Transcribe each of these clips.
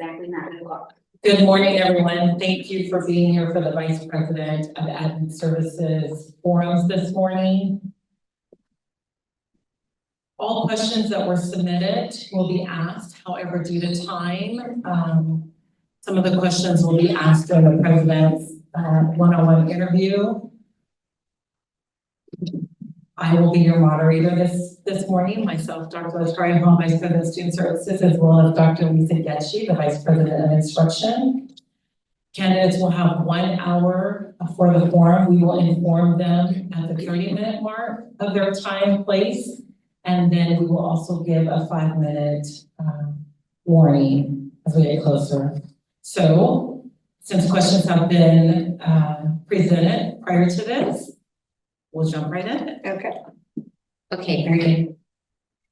Exactly 9 o'clock. Good morning, everyone. Thank you for being here for the Vice President of Admin Services forums this morning. All questions that were submitted will be asked. However, due to time, some of the questions will be asked during the President's one-on-one interview. I will be your moderator this morning, myself, Dr. Lashari Hall, Vice President of Student Services, as well as Dr. Lisa Getchie, the Vice President of Instruction. Candidates will have 1 hour for the forum. We will inform them at the 30-minute mark of their time, place, and then we will also give a 5-minute warning as we get closer. So, since questions have been presented prior to this, we'll jump right in. Okay, very good.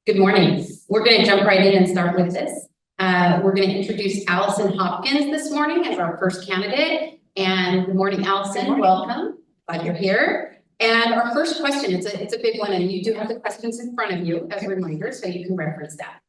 Good morning. We're going to jump right in and start with this. We're going to introduce Alison Hopkins this morning as our first candidate. And good morning, Alison. Good morning. Welcome. Glad you're here. And our first question, it's a big one, and you do have the questions in front of you as a reminder, so you can reference that.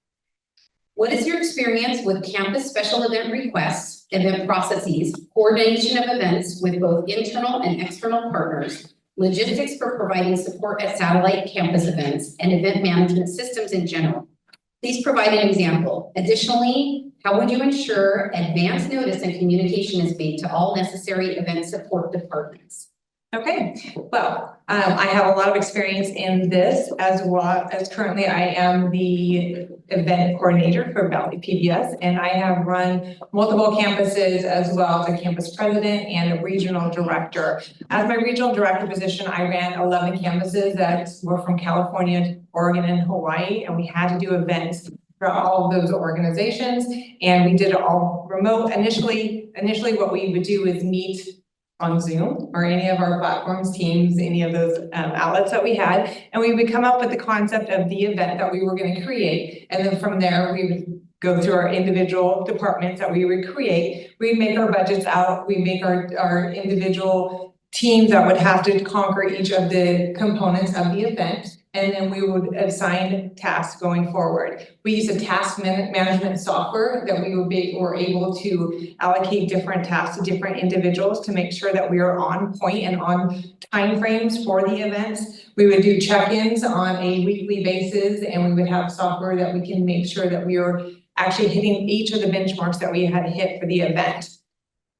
What is your experience with campus special event requests, event processes, coordination of events with both internal and external partners, logistics for providing support at satellite campus events, and event management systems in general? Please provide an example. Additionally, how would you ensure advance notice and communication is made to all necessary event support departments? Okay, well, I have a lot of experience in this as well as currently I am the event coordinator for Valley PBS, and I have run multiple campuses as well as a campus president and a regional director. As my regional director position, I ran 11 campuses that were from California, Oregon, and Hawaii, and we had to do events for all of those organizations, and we did it all remote. Initially what we would do is meet on Zoom or any of our platforms, Teams, any of those outlets that we had. And we would come up with the concept of the event that we were going to create. And then from there, we would go through our individual departments that we would create. We'd make our budgets out. We make our individual teams that would have to conquer each of the components of the event. And then we would assign tasks going forward. We use a task management software that were able to allocate different tasks to different individuals to make sure that we are on point and on timeframes for the events. We would do check-ins on a weekly basis, and we would have software that we can make sure that we are actually hitting each of the benchmarks that we had to hit for the event.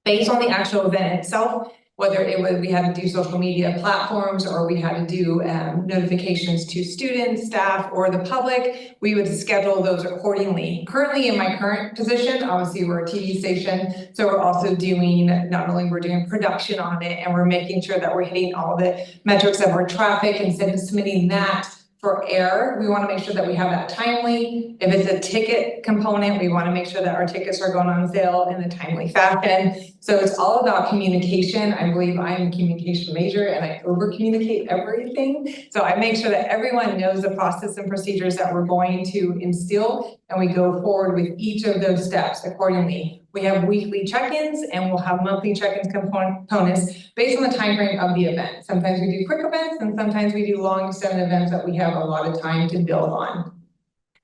Based on the actual event itself, whether it was we had to do social media platforms or we had to do notifications to students, staff, or the public, we would schedule those accordingly. Currently in my current position, obviously we're a TV station, so we're also doing, not only we're doing production on it, and we're making sure that we're hitting all the metrics of our traffic and submitting that for air. We want to make sure that we have that timely. If it's a ticket component, we want to make sure that our tickets are going on sale in a timely fashion. So it's all about communication. I believe I'm a communication major and I over communicate everything. So I make sure that everyone knows the process and procedures that we're going to instill, and we go forward with each of those steps accordingly. We have weekly check-ins and we'll have monthly check-ins components based on the time frame of the event. Sometimes we do quick events and sometimes we do long extended events that we have a lot of time to build on.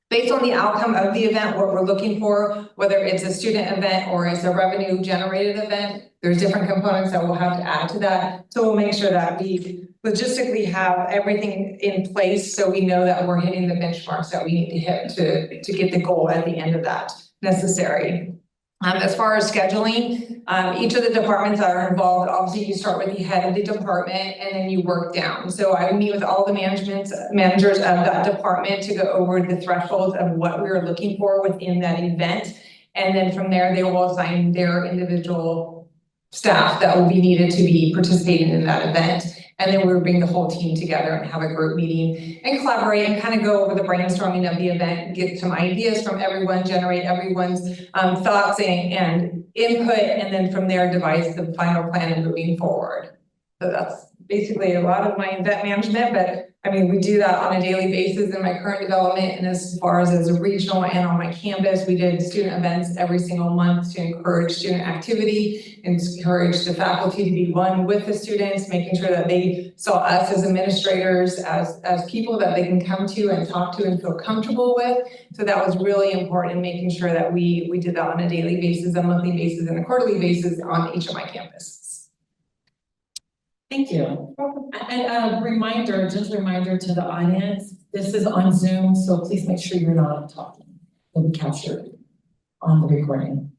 Based on the outcome of the event, what we're looking for, whether it's a student event or it's a revenue generated event, there's different components that we'll have to add to that. So we'll make sure that we logistically have everything in place so we know that we're hitting the benchmarks that we need to hit to get the goal at the end of that necessary. As far as scheduling, each of the departments that are involved, obviously you start with the head of the department and then you work down. So I would meet with all the managers of that department to go over the thresholds of what we are looking for within that event. And then from there, they will assign their individual staff that will be needed to be participating in that event. And then we'll bring the whole team together and have a group meeting and collaborate and kind of go over the brainstorming of the event, get some ideas from everyone, generate everyone's thoughts and input, and then from there devise the final plan and moving forward. So that's basically a lot of my event management, but I mean, we do that on a daily basis in my current development, and as far as a regional and on my campus, we did student events every single month to encourage student activity, encourage the faculty to be one with the students, making sure that they saw us as administrators, as people that they can come to and talk to and feel comfortable with. So that was really important in making sure that we did that on a daily basis, a monthly basis, and a quarterly basis on each of my campuses. Thank you. And a reminder, just a reminder to the audience, this is on Zoom, so please make sure you're not talking. It'll be captured on the recording.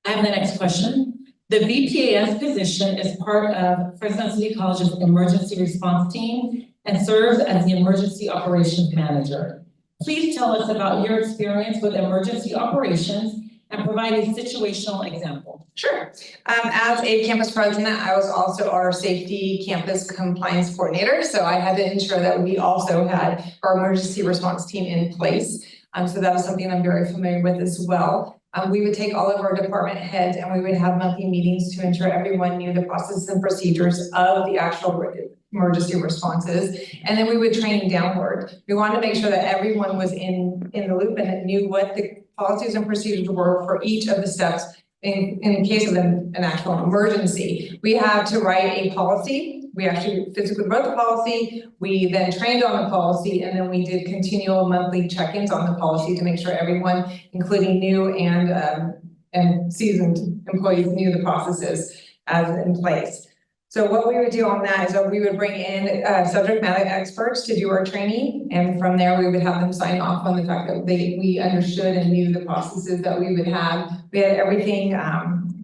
I have the next question. The VPAS position is part of Fresno City College's emergency response team and serves as the emergency operations manager. Please tell us about your experience with emergency operations and provide a situational example. Sure. As a campus president, I was also our safety campus compliance coordinator. So I had to ensure that we also had our emergency response team in place. So that was something I'm very familiar with as well. We would take all of our department heads and we would have monthly meetings to ensure everyone knew the processes and procedures of the actual emergency responses. And then we would train downward. We wanted to make sure that everyone was in the loop and knew what the policies and procedures were for each of the steps in case of an actual emergency. We had to write a policy. We actually physically wrote the policy. We then trained on the policy, and then we did continual monthly check-ins on the policy to make sure everyone, including new and seasoned employees, knew the processes as in place. So what we would do on that is that we would bring in subject matter experts to do our training. And from there, we would have them sign off on the fact that we understood and knew the processes that we would have. We had everything.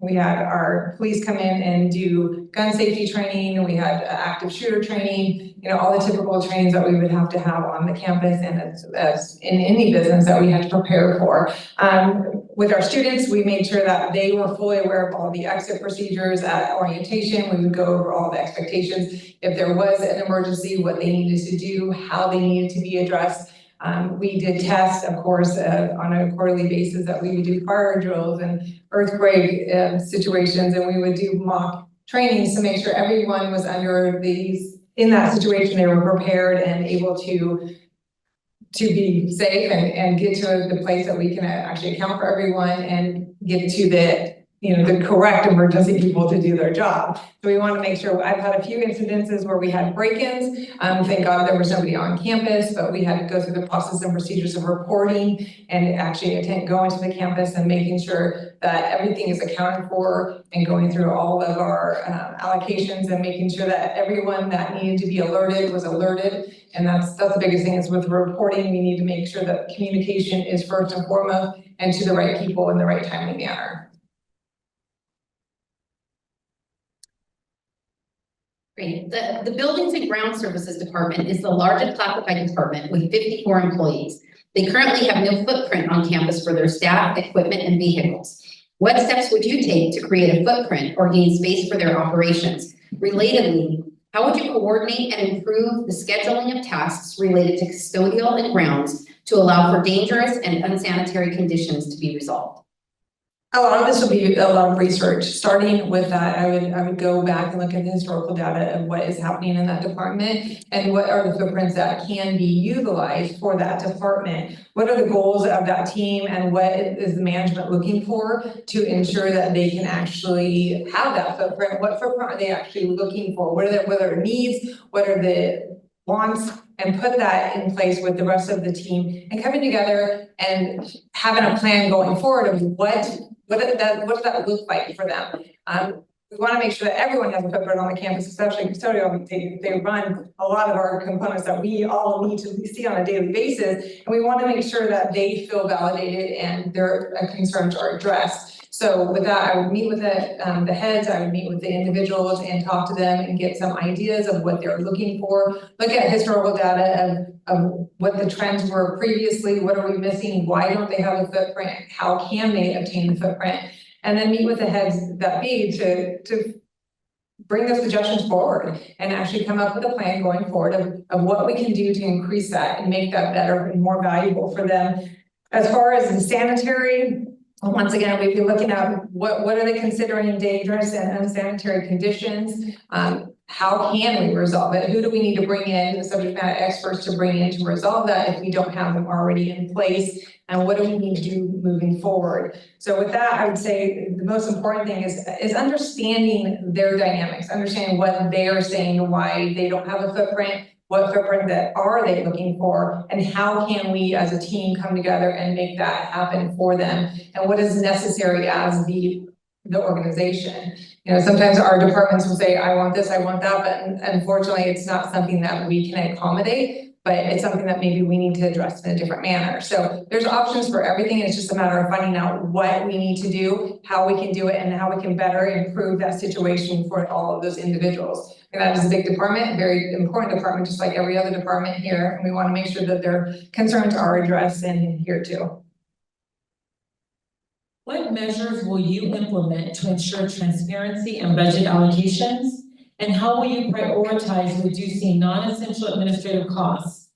We had our police come in and do gun safety training. We had active shooter training, all the typical trainings that we would have to have on the campus and as in any business that we had to prepare for. With our students, we made sure that they were fully aware of all the exit procedures at orientation. We would go over all the expectations. If there was an emergency, what they needed to do, how they needed to be addressed. We did tests, of course, on a quarterly basis that we would do fire drills and earthquake situations, and we would do mock trainings to make sure everyone was in that situation, they were prepared and able to be safe and get to the place that we can actually account for everyone and get to the correct emergency people to do their job. So we want to make sure. I've had a few incidences where we had break-ins. Thank God there was nobody on campus, but we had to go through the process and procedures of reporting and actually go into the campus and making sure that everything is accounted for and going through all of our allocations and making sure that everyone that needed to be alerted was alerted. And that's the biggest thing is with reporting, we need to make sure that communication is first and foremost and to the right people in the right timely manner. Great. The Buildings and Ground Services Department is the largest classified department with 54 employees. They currently have no footprint on campus for their staff, equipment, and vehicles. What steps would you take to create a footprint or gain space for their operations? Relatedly, how would you coordinate and improve the scheduling of tasks related to custodial and grounds to allow for dangerous and unsanitary conditions to be resolved? A lot of this will be a lot of research. Starting with that, I would go back and look at the historical data of what is happening in that department and what are the footprints that can be utilized for that department. What are the goals of that team and what is the management looking for to ensure that they can actually have that footprint? What footprint are they actually looking for? What are their needs? What are the wants? And put that in place with the rest of the team and coming together and having a plan going forward of what does that look like for them. We want to make sure that everyone has a footprint on the campus, especially custodial. They run a lot of our components that we all need to see on a daily basis. And we want to make sure that they feel validated and their concerns are addressed. So with that, I would meet with the heads, I would meet with the individuals and talk to them and get some ideas of what they're looking for. Look at historical data of what the trends were previously, what are we missing, why don't they have a footprint, how can they obtain the footprint? And then meet with the heads that be to bring those suggestions forward and actually come up with a plan going forward of what we can do to increase that and make that better and more valuable for them. As far as the sanitary, once again, we'd be looking at what are they considering dangerous and unsanitary conditions. how can we resolve it? Who do we need to bring in, the subject matter experts to bring in to resolve that if we don't have them already in place? And what do we need to do moving forward? So with that, I would say the most important thing is understanding their dynamics, understanding what they are saying, why they don't have a footprint, what footprint that are they looking for, and how can we as a team come together and make that happen for them, and what is necessary as the organization. You know, sometimes our departments will say, I want this, I want that, but unfortunately, it's not something that we can accommodate, but it's something that maybe we need to address in a different manner. So there's options for everything. It's just a matter of finding out what we need to do, how we can do it, and how we can better improve that situation for all of those individuals. And that is a big department, very important department, just like every other department here. And we want to make sure that their concerns are addressed in here too. What measures will you implement to ensure transparency and budget allocations? And how will you prioritize reducing non-essential administrative costs?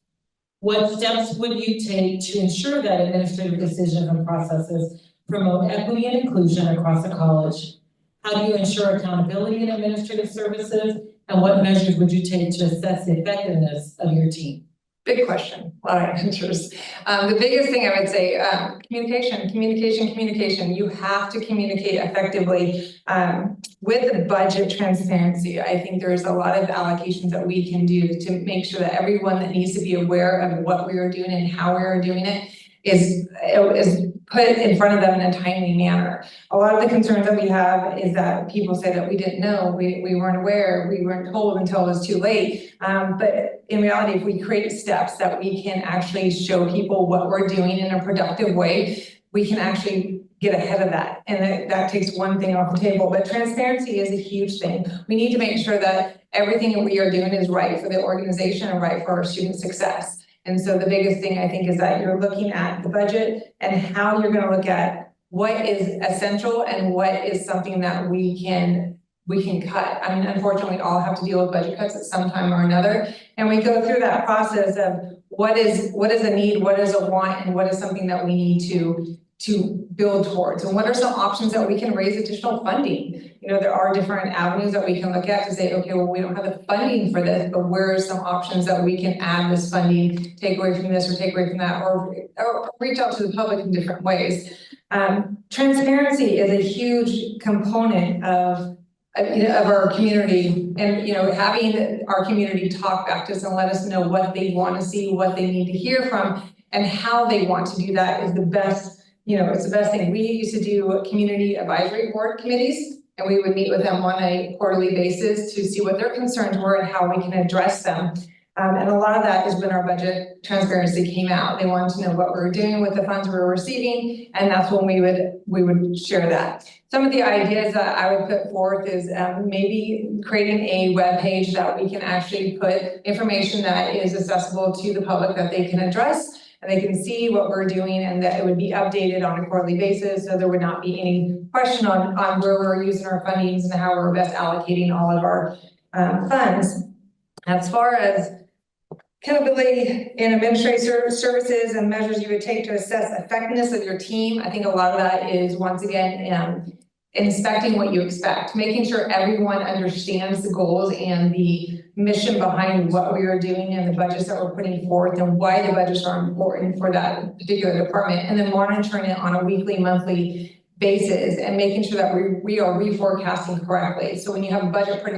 What steps would you take to ensure that administrative decisions and processes promote equity and inclusion across the college? How do you ensure accountability in administrative services? And what measures would you take to assess the effectiveness of your team? Big question, a lot of answers. The biggest thing I would say, communication. You have to communicate effectively. With the budget transparency, I think there's a lot of allocations that we can do to make sure that everyone that needs to be aware of what we are doing and how we are doing it is put in front of them in a timely manner. A lot of the concerns that we have is that people say that we didn't know, we weren't aware, we weren't told until it was too late. But in reality, if we create steps that we can actually show people what we're doing in a productive way, we can actually get ahead of that. And that takes one thing off the table. But transparency is a huge thing. We need to make sure that everything that we are doing is right for the organization and right for our student success. And so the biggest thing I think is that you're looking at the budget and how you're going to look at what is essential and what is something that we can cut. I mean, unfortunately, we all have to deal with budget cuts at some time or another. And we go through that process of what is a need, what is a want, and what is something that we need to build towards, and what are some options that we can raise additional funding. You know, there are different avenues that we can look at to say, okay, well, we don't have the funding for this, but where are some options that we can add this funding, take away from this or take away from that, or reach out to the public in different ways. Transparency is a huge component of our community, and having our community talk back to us and let us know what they want to see, what they need to hear from, and how they want to do that is the best. It's the best thing. We used to do community advisory board committees, and we would meet with them on a quarterly basis to see what their concerns were and how we can address them. And a lot of that is when our budget transparency came out. They wanted to know what we were doing with the funds we were receiving, and that's when we would share that. Some of the ideas that I would put forth is maybe creating a web page that we can actually put information that is accessible to the public that they can address, and they can see what we're doing, and that it would be updated on a quarterly basis, so there would not be any question on where we're using our fundings and how we're best allocating all of our funds. As far as accountability in administrative services and measures you would take to assess effectiveness of your team, I think a lot of that is, once again, inspecting what you expect, making sure everyone understands the goals and the mission behind what we are doing and the budgets that we're putting forth and why the budgets are important for that particular department, and then monitoring it on a weekly, monthly basis and making sure that we are reforecasting correctly. So when you have a budget put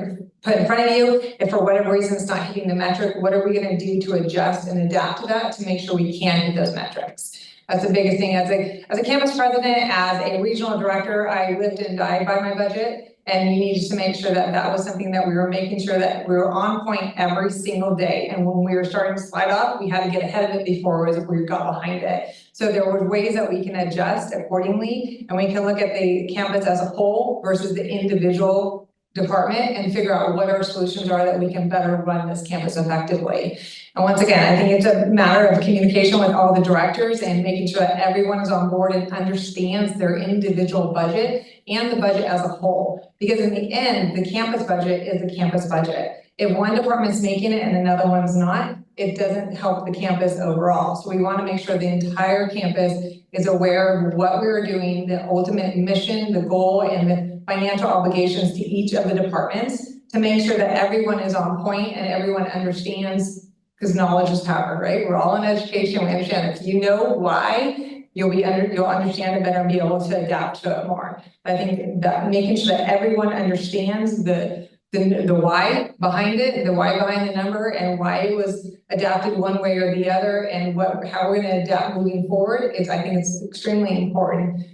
in front of you, if for whatever reason it's not hitting the metric, what are we going to do to adjust and adapt to that to make sure we can hit those metrics? That's the biggest thing. As a campus president, as a regional director, I lived and died by my budget, and we needed to make sure that that was something that we were making sure that we were on point every single day. And when we were starting to slide off, we had to get ahead of it before we got behind it. So there were ways that we can adjust accordingly, and we can look at the campus as a whole versus the individual department and figure out what our solutions are that we can better run this campus effectively. And once again, I think it's a matter of communication with all the directors and making sure that everyone is on board and understands their individual budget and the budget as a whole. Because in the end, the campus budget is the campus budget. If one department's making it and another one's not, it doesn't help the campus overall. So we want to make sure the entire campus is aware of what we are doing, the ultimate mission, the goal, and the financial obligations to each of the departments, to make sure that everyone is on point and everyone understands, because knowledge is power, right? We're all in education, we understand if you know why, you'll understand it better and be able to adapt to it more. I think that making sure that everyone understands the why behind it, the why behind the number, and why it was adapted one way or the other, and how we're gonna adapt moving forward, I think it's extremely important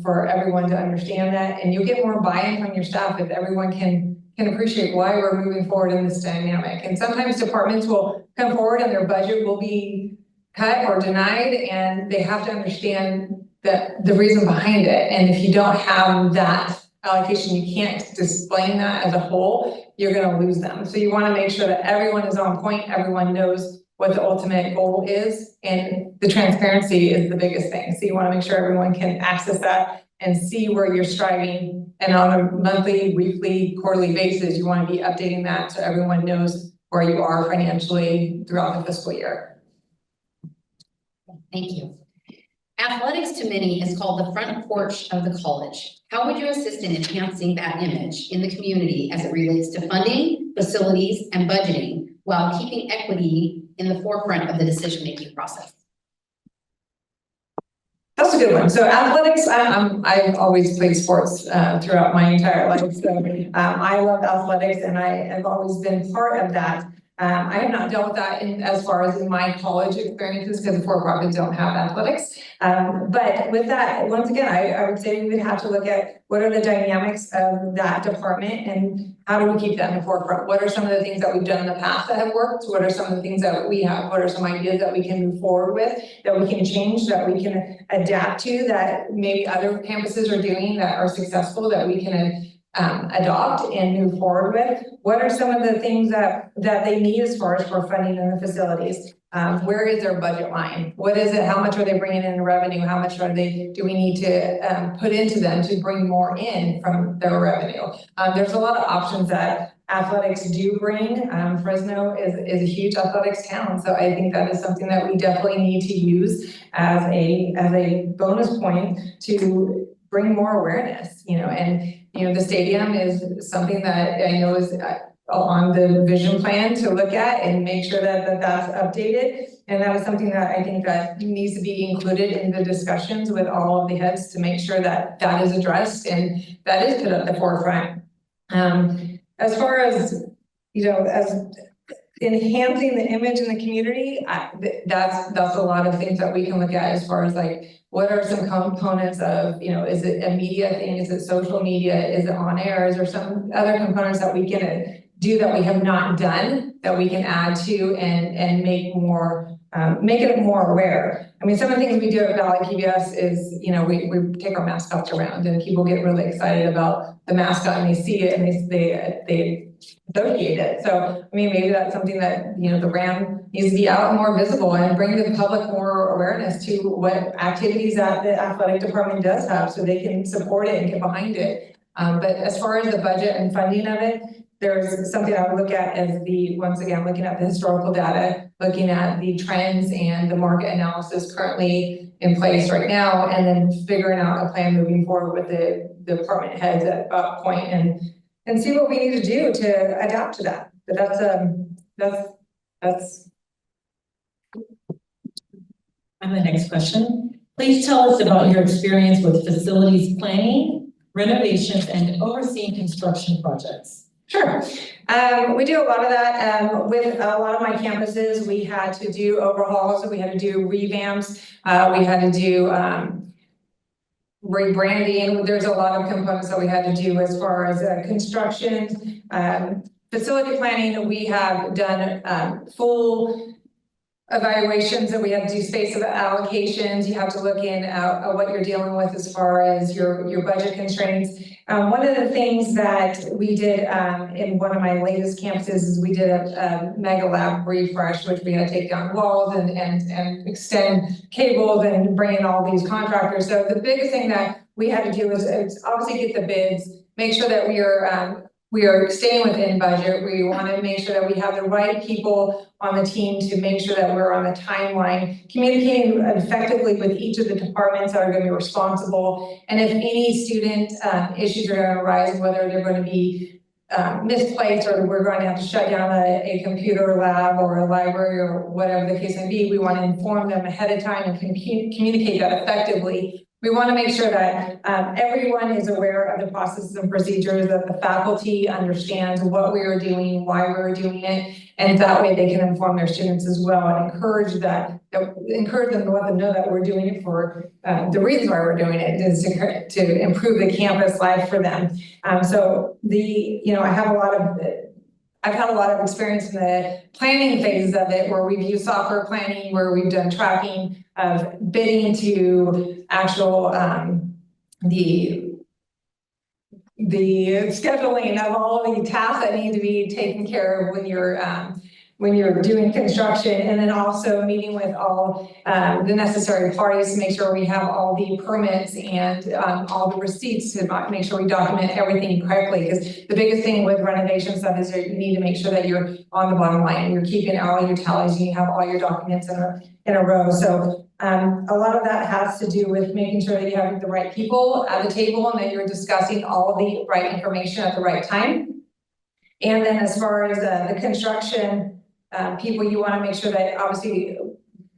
for everyone to understand that, and you'll get more buy-in from your staff if everyone can appreciate why we're moving forward in this dynamic. And sometimes departments will come forward and their budget will be cut or denied, and they have to understand the reason behind it. And if you don't have that allocation, you can't explain that as a whole, you're gonna lose them. So you wanna make sure that everyone is on point, everyone knows what the ultimate goal is, and the transparency is the biggest thing. So you wanna make sure everyone can access that and see where you're striving. And on a monthly, weekly, quarterly basis, you wanna be updating that so everyone knows where you are financially throughout the fiscal year. Thank you. Athletics to many is called the front porch of the college. How would you assist in enhancing that image in the community as it relates to funding, facilities, and budgeting while keeping equity in the forefront of the decision-making process? That's a good one. So athletics, I've always played sports throughout my entire life. So I love athletics and I have always been part of that. I have not dealt with that as far as in my college experiences because the for-profits don't have athletics. But with that, once again, I would say we would have to look at what are the dynamics of that department and how do we keep that in the forefront? What are some of the things that we've done in the past that have worked? What are some of the things that we have? What are some ideas that we can move forward with, that we can change, that we can adapt to, that maybe other campuses are doing that are successful, that we can adopt and move forward with? What are some of the things that they need as far as for funding in the facilities? Where is their budget line? What is it? How much are they bringing in revenue? How much do we need to put into them to bring more in from their revenue? There's a lot of options that athletics do bring. Fresno is a huge athletics town. So I think that is something that we definitely need to use as a bonus point to bring more awareness, and the stadium is something that I know is on the vision plan to look at and make sure that that's updated. And that was something that I think that needs to be included in the discussions with all of the heads to make sure that that is addressed and that is put at the forefront. As far as, as enhancing the image in the community, that's a lot of things that we can look at as far as like, what are some components of, is it a media thing? Is it social media? Is it on air? Is there some other components that we can do that we have not done that we can add to and make it more aware? I mean, some of the things we do at Valley PBS is, we take our mascots around and people get really excited about the mascot and they see it and they associate it. So, I mean, maybe that's something that, the Ram needs to be out more visible and bring the public more awareness to what activities that the athletic department does have so they can support it and get behind it. But as far as the budget and funding of it, there's something I would look at as once again, looking at the historical data, looking at the trends and the market analysis currently in place right now, and then figuring out a plan moving forward with the department heads at that point and see what we need to do to adapt to that. But that's. And the next question, please tell us about your experience with facilities planning, renovations, and overseeing construction projects. Sure. We do a lot of that with a lot of my campuses. We had to do overhauls, we had to do revamps, we had to do rebranding. There's a lot of components that we had to do as far as construction, facility planning. We have done full evaluations that we have to do space allocations. You have to look in at what you're dealing with as far as your budget constraints. One of the things that we did in one of my latest campuses is we did a mega lab refresh, which we had to take down walls and extend cables and bring in all these contractors. So the biggest thing that we had to do is obviously get the bids, make sure that we are staying within budget. We want to make sure that we have the right people on the team to make sure that we're on the timeline, communicating effectively with each of the departments that are going to be responsible. And if any student issues are going to arise, whether they're going to be misplaced, or we're going to have to shut down a computer lab or a library or whatever the case may be, we want to inform them ahead of time and communicate that effectively. We want to make sure that everyone is aware of the processes and procedures, that the faculty understands what we are doing, why we're doing it, and that way they can inform their students as well and encourage them to let them know that we're doing it for the reason why we're doing it is to improve the campus life for them. I've had a lot of experience in the planning phases of it, where we've used software planning, where we've done tracking of bidding to actual the scheduling of all of the tasks that need to be taken care of when you're doing construction, and then also meeting with all the necessary parties to make sure we have all the permits and all the receipts to make sure we document everything correctly. Because the biggest thing with renovation stuff is that you need to make sure that you're on the bottom line, you're keeping all your tallies, and you have all your documents in a row. So a lot of that has to do with making sure that you have the right people at the table and that you're discussing all the right information at the right time. And then as far as the construction people, you want to make sure that, obviously,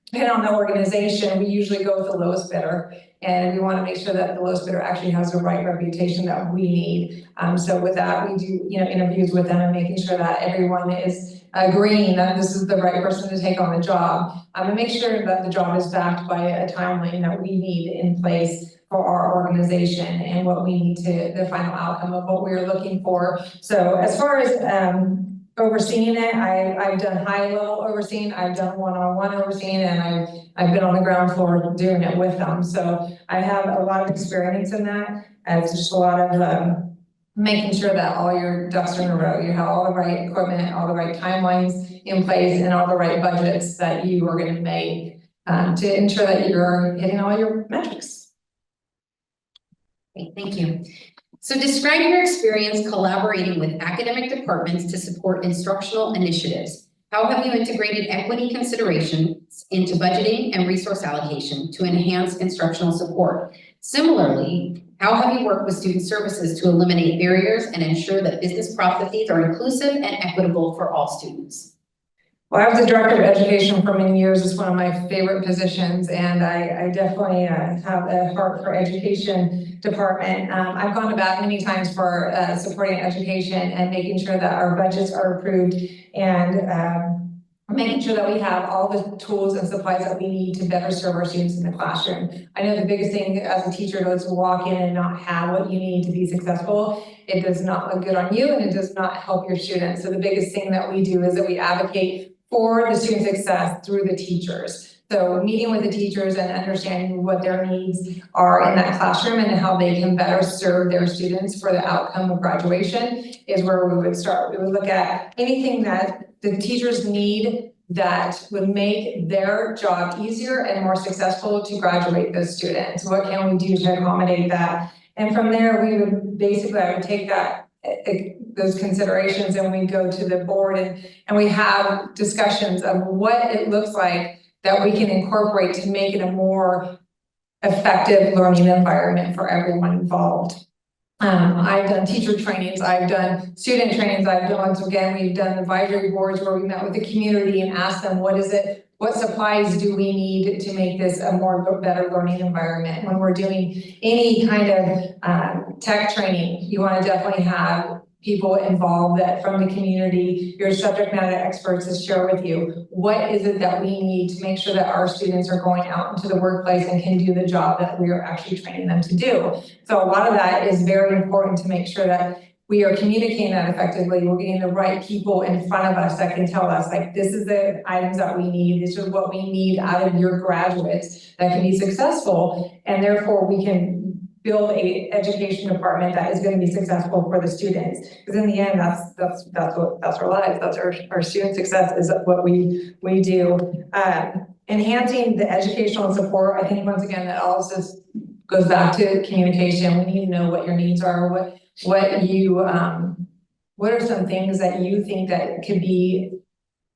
depending on the organization, we usually go with the lowest bidder, and we want to make sure that the lowest bidder actually has the right reputation that we need. So with that, we do interviews with them and making sure that everyone is agreeing that this is the right person to take on the job, and make sure that the job is backed by a timeline that we need in place for our organization and what we need to, the final outcome of what we're looking for. So as far as overseeing it, I've done high-level overseeing, I've done one-on-one overseeing, and I've been on the ground floor doing it with them. So I have a lot of experience in that. It's just a lot of making sure that all your ducks are in a row. You have all the right equipment, all the right timelines in place, and all the right budgets that you are going to make to ensure that you're hitting all your metrics. Okay, thank you. So describe your experience collaborating with academic departments to support instructional initiatives. How have you integrated equity considerations into budgeting and resource allocation to enhance instructional support? Similarly, how have you worked with student services to eliminate barriers and ensure that business processes are inclusive and equitable for all students? Well, I was the director of education for many years. It's one of my favorite positions, and I definitely have a heart for education department. I've gone to bat many times for supporting education and making sure that our budgets are approved, and making sure that we have all the tools and supplies that we need to better serve our students in the classroom. I know the biggest thing as a teacher is to walk in and not have what you need to be successful. It does not look good on you, and it does not help your students. So the biggest thing that we do is that we advocate for the student success through the teachers. So meeting with the teachers and understanding what their needs are in that classroom and how they can better serve their students for the outcome of graduation is where we would start. We would look at anything that the teachers need that would make their job easier and more successful to graduate those students. What can we do to accommodate that? And from there, we would basically, I would take that those considerations and we go to the board and we have discussions of what it looks like that we can incorporate to make it a more effective learning environment for everyone involved. I've done teacher trainings, I've done student trainings, I've done, once again, we've done advisory boards where we met with the community and asked them, what supplies do we need to make this a better learning environment? When we're doing any kind of tech training, you want to definitely have people involved that from the community, your subject matter experts to share with you, what is it that we need to make sure that our students are going out into the workplace and can do the job that we are actually training them to do. So a lot of that is very important to make sure that we are communicating that effectively. We're getting the right people in front of us that can tell us, like, this is the items that we need. This is what we need out of your graduates that can be successful. And therefore we can build a education department that is going to be successful for the students. Because in the end, that's our lives. That's our student success is what we do. Enhancing the educational support. I think once again, that also goes back to communication. We need to know what your needs are, what are some things that you think that could be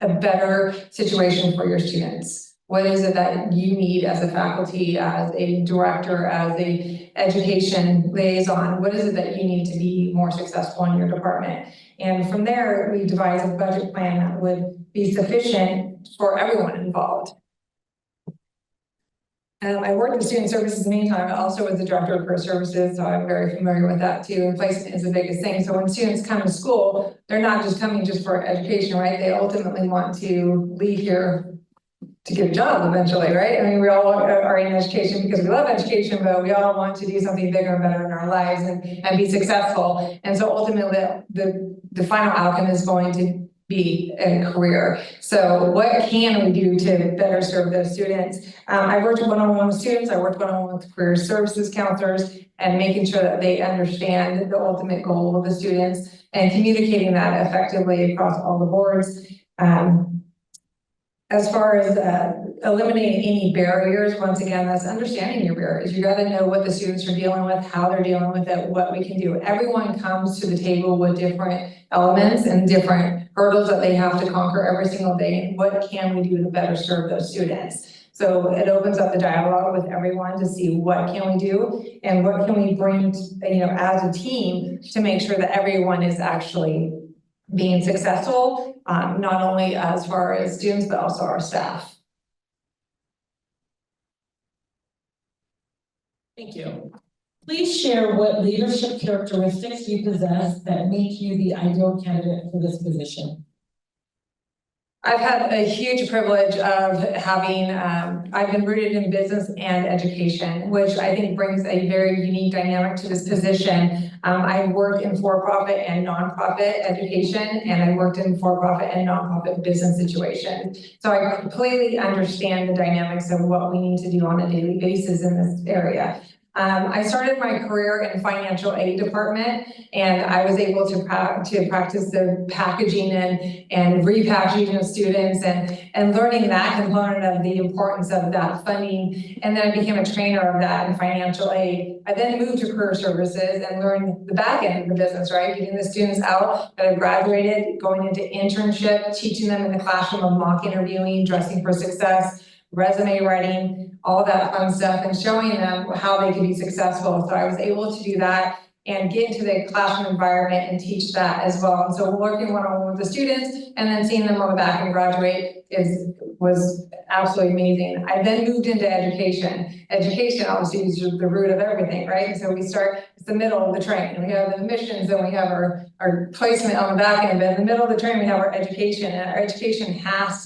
a better situation for your students? What is it that you need as a faculty, as a director, as a education liaison? What is it that you need to be more successful in your department? And from there, we devised a budget plan that would be sufficient for everyone involved. I worked in student services many times. I also was the director of career services, so I'm very familiar with that too. And placement is the biggest thing. So when students come to school, they're not just coming just for education, right? They ultimately want to leave here to get a job eventually, right? I mean, we all are in education because we love education, but we all want to do something bigger and better in our lives and be successful. And so ultimately, the final outcome is going to be a career. So what can we do to better serve those students? I worked one-on-one with students. I worked one-on-one with career services counselors and making sure that they understand the ultimate goal of the students and communicating that effectively across all the boards. As far as eliminating any barriers, once again, that's understanding your barriers. You got to know what the students are dealing with, how they're dealing with it, what we can do. Everyone comes to the table with different elements and different hurdles that they have to conquer every single day. And what can we do to better serve those students? So it opens up the dialogue with everyone to see what can we do and what can we bring, as a team to make sure that everyone is actually being successful, not only as far as students, but also our staff. Thank you. Please share what leadership characteristics you possess that make you the ideal candidate for this position. I've had a huge privilege of having, I've been rooted in business and education, which I think brings a very unique dynamic to this position. I've worked in for-profit and nonprofit education, and I worked in for-profit and nonprofit business situations. So I completely understand the dynamics of what we need to do on a daily basis in this area. I started my career in financial aid department, and I was able to practice the packaging and repackaging of students and learning that component of the importance of that funding. And then I became a trainer of that in financial aid. I then moved to career services and learned the back end of the business, right? Getting the students out that have graduated, going into internship, teaching them in the classroom of mock interviewing, dressing for success, resume writing, all that fun stuff, and showing them how they can be successful. So I was able to do that and get into the classroom environment and teach that as well. And so working one-on-one with the students and then seeing them on the back end graduate was absolutely amazing. I then moved into education. Education obviously is the root of everything, right? And so we start, it's the middle of the train. We have the admissions and we have our placement on the back end, but in the middle of the train we have our education, and our education has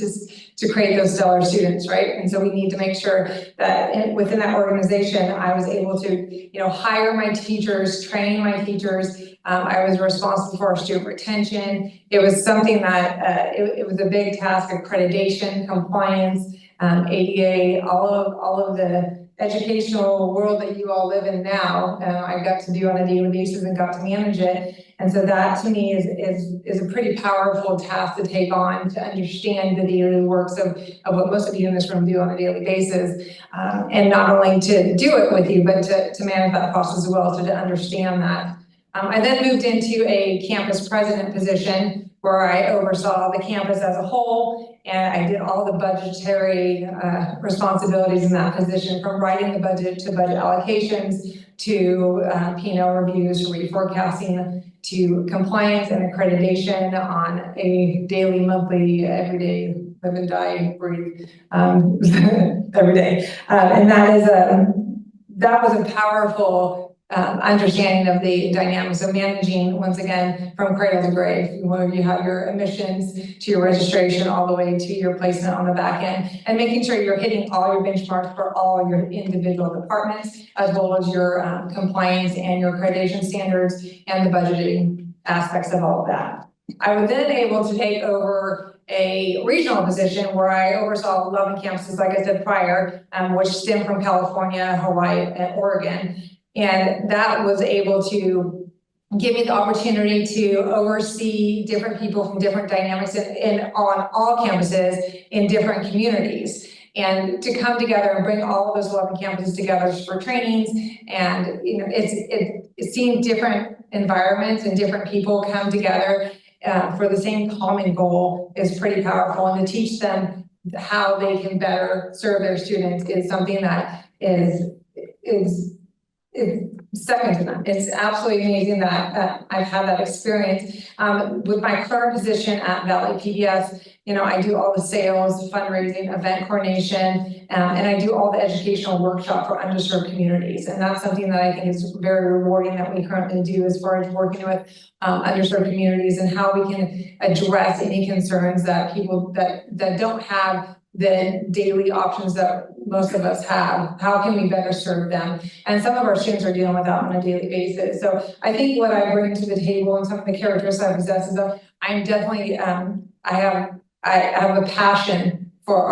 to create those stellar students, right? And so we need to make sure that within that organization, I was able to, hire my teachers, train my teachers. I was responsible for our student retention. It was something that it was a big task: accreditation, compliance, ADA, all of the educational world that you all live in now. I got to do on a daily basis and got to manage it. And so that to me is a pretty powerful task to take on, to understand the daily works of what most of you in this room do on a daily basis. And not only to do it with you, but to manage that process as well, so to understand that. I then moved into a campus president position where I oversaw the campus as a whole, and I did all the budgetary responsibilities in that position, from writing the budget to budget allocations to P&L reviews, reforecasting, to compliance and accreditation on a daily, monthly, everyday, live and die, breathe, every day. And that was a powerful understanding of the dynamics of managing, once again, from cradle to grave, where you have your admissions to your registration all the way to your placement on the back end, and making sure you're hitting all your benchmarks for all your individual departments, as well as your compliance and your accreditation standards and the budgeting aspects of all of that. I was then able to take over a regional position where I oversaw 11 campuses, like I said prior, which stem from California, Hawaii, and Oregon. And that was able to give me the opportunity to oversee different people from different dynamics on all campuses in different communities, and to come together and bring all of those 11 campuses together for trainings. And it's seeing different environments and different people come together for the same common goal is pretty powerful. And to teach them how they can better serve their students is something that is second to none. It's absolutely amazing that I've had that experience. With my current position at Valley PBS, I do all the sales, fundraising, event coordination, and I do all the educational workshop for underserved communities. And that's something that I think is very rewarding that we currently do as far as working with underserved communities and how we can address any concerns that people that don't have the daily options that most of us have. How can we better serve them? And some of our students are dealing with that on a daily basis. So I think what I bring to the table and some of the characteristics I possess is that I'm definitely, I have a passion for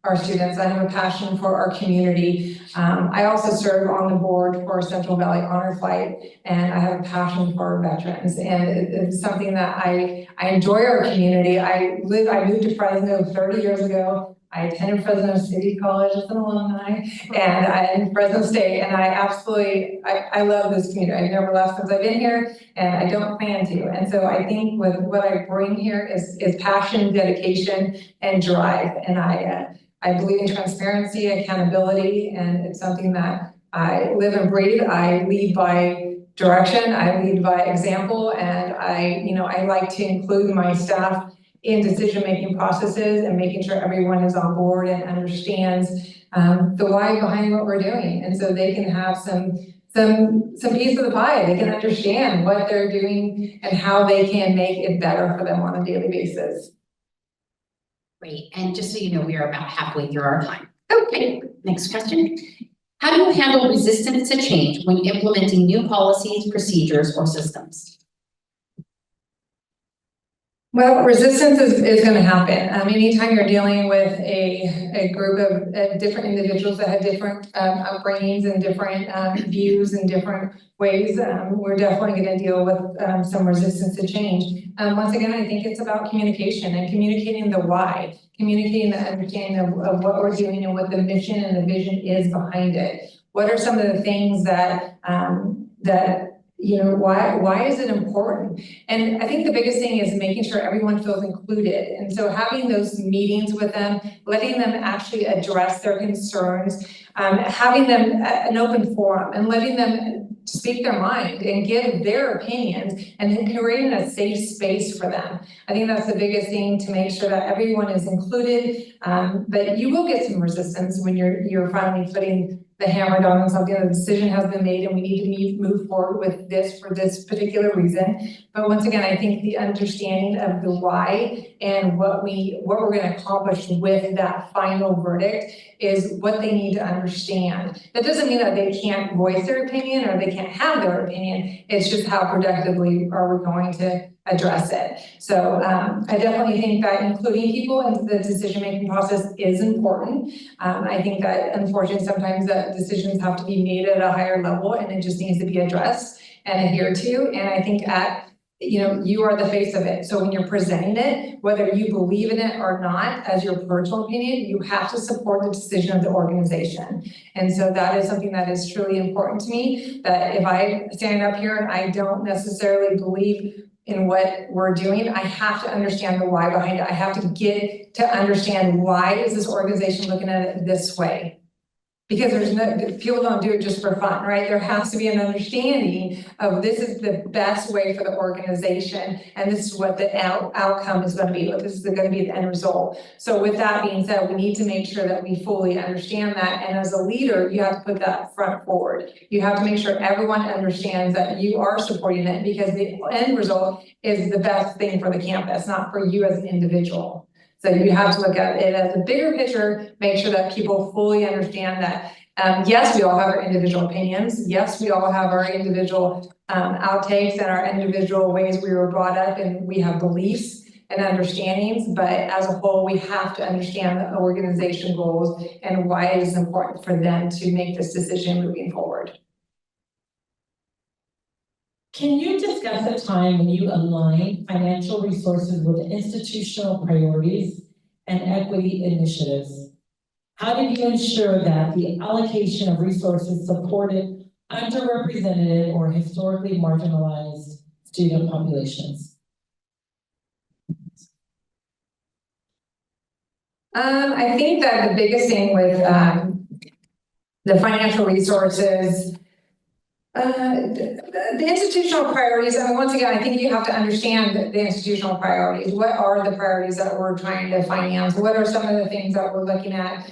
our students. I have a passion for our community. I also serve on the board for Central Valley Honor Flight, and I have a passion for veterans. And it's something that I enjoy our community. I moved to Fresno 30 years ago. I attended Fresno City College as an alumni, and I'm in Fresno State, and I love this community. I've never left since I've been here, and I don't plan to. And so I think with what I bring here is passion, dedication, and drive. And I believe in transparency, accountability, and it's something that I live and breathe. I lead by direction, I lead by example, and I like to include my staff in decision-making processes and making sure everyone is on board and understands the why behind what we're doing. And so they can have some piece of the pie. They can understand what they're doing and how they can make it better for them on a daily basis. Great. And just so you know, we are about halfway through our time. Okay, next question. How do you handle resistance to change when implementing new policies, procedures, or systems? Well, resistance is going to happen. Anytime you're dealing with a group of different individuals that have different upbringings and different views and different ways, we're definitely going to deal with some resistance to change. Once again, I think it's about communication and communicating the why, communicating the understanding of what we're doing and what the mission and the vision is behind it. What are some of the things that why is it important? And I think the biggest thing is making sure everyone feels included. And so having those meetings with them, letting them actually address their concerns, having them an open forum and letting them speak their mind and give their opinions and then creating a safe space for them. I think that's the biggest thing to make sure that everyone is included. But you will get some resistance when you're finally putting the hammer down on something. The decision has been made and we need to move forward with this for this particular reason. But once again, I think the understanding of the why and what we're going to accomplish with that final verdict is what they need to understand. That doesn't mean that they can't voice their opinion or they can't have their opinion. It's just how productively are we going to address it. So I definitely think that including people into the decision-making process is important. I think that unfortunately sometimes that decisions have to be made at a higher level and it just needs to be addressed and adhered to. And I think you are the face of it. So when you're presenting it, whether you believe in it or not, as your personal opinion, you have to support the decision of the organization. And so that is something that is truly important to me, that if I stand up here and I don't necessarily believe in what we're doing, I have to understand the why behind it. I have to get to understand why is this organization looking at it this way? Because people don't do it just for fun, right? There has to be an understanding of this is the best way for the organization and this is what the outcome is going to be, what this is going to be the end result. So with that being said, we need to make sure that we fully understand that. And as a leader, you have to put that front forward. You have to make sure everyone understands that you are supporting it because the end result is the best thing for the campus, not for you as an individual. So you have to look at it as a bigger picture, make sure that people fully understand that, yes, we all have our individual opinions. Yes, we all have our individual outtakes and our individual ways we were brought up and we have beliefs and understandings. But as a whole, we have to understand the organization goals and why it is important for them to make this decision moving forward. Can you discuss a time when you aligned financial resources with institutional priorities and equity initiatives? How did you ensure that the allocation of resources supported underrepresented or historically marginalized student populations? I think that the biggest thing with, the financial resources, the institutional priorities, I mean, once again, I think you have to understand the institutional priorities. What are the priorities that we're trying to finance? What are some of the things that we're looking at,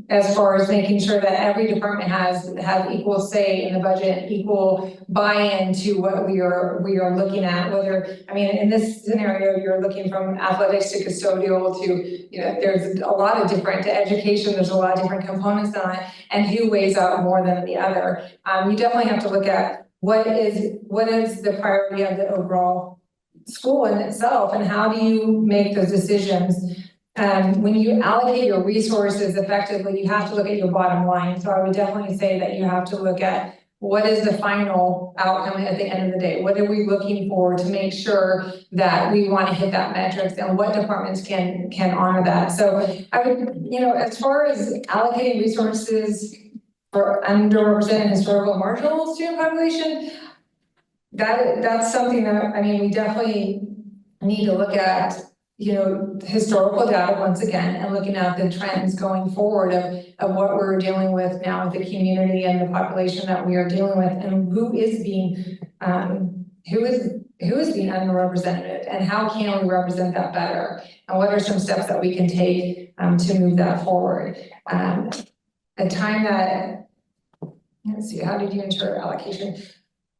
as far as making sure that every department has equal say in the budget, equal buy-in to what we are looking at, whether, I mean, in this scenario, you're looking from athletics to custodial to, you know, there's a lot of different, to education, there's a lot of different components on it, and who weighs out more than the other. You definitely have to look at what is the priority of the overall school in itself, and how do you make those decisions? When you allocate your resources effectively, you have to look at your bottom line. So I would definitely say that you have to look at what is the final outcome at the end of the day? What are we looking for to make sure that we want to hit that metrics, and what departments can honor that? So I would, you know, as far as allocating resources for underrepresented historical and marginal student population, that's something that, I mean, we definitely need to look at, you know, historical data once again, and looking at the trends going forward of what we're dealing with now with the community and the population that we are dealing with, and who is being underrepresented, and how can we represent that better, and what are some steps that we can take to move that forward. A time that, let's see, how did you ensure allocation?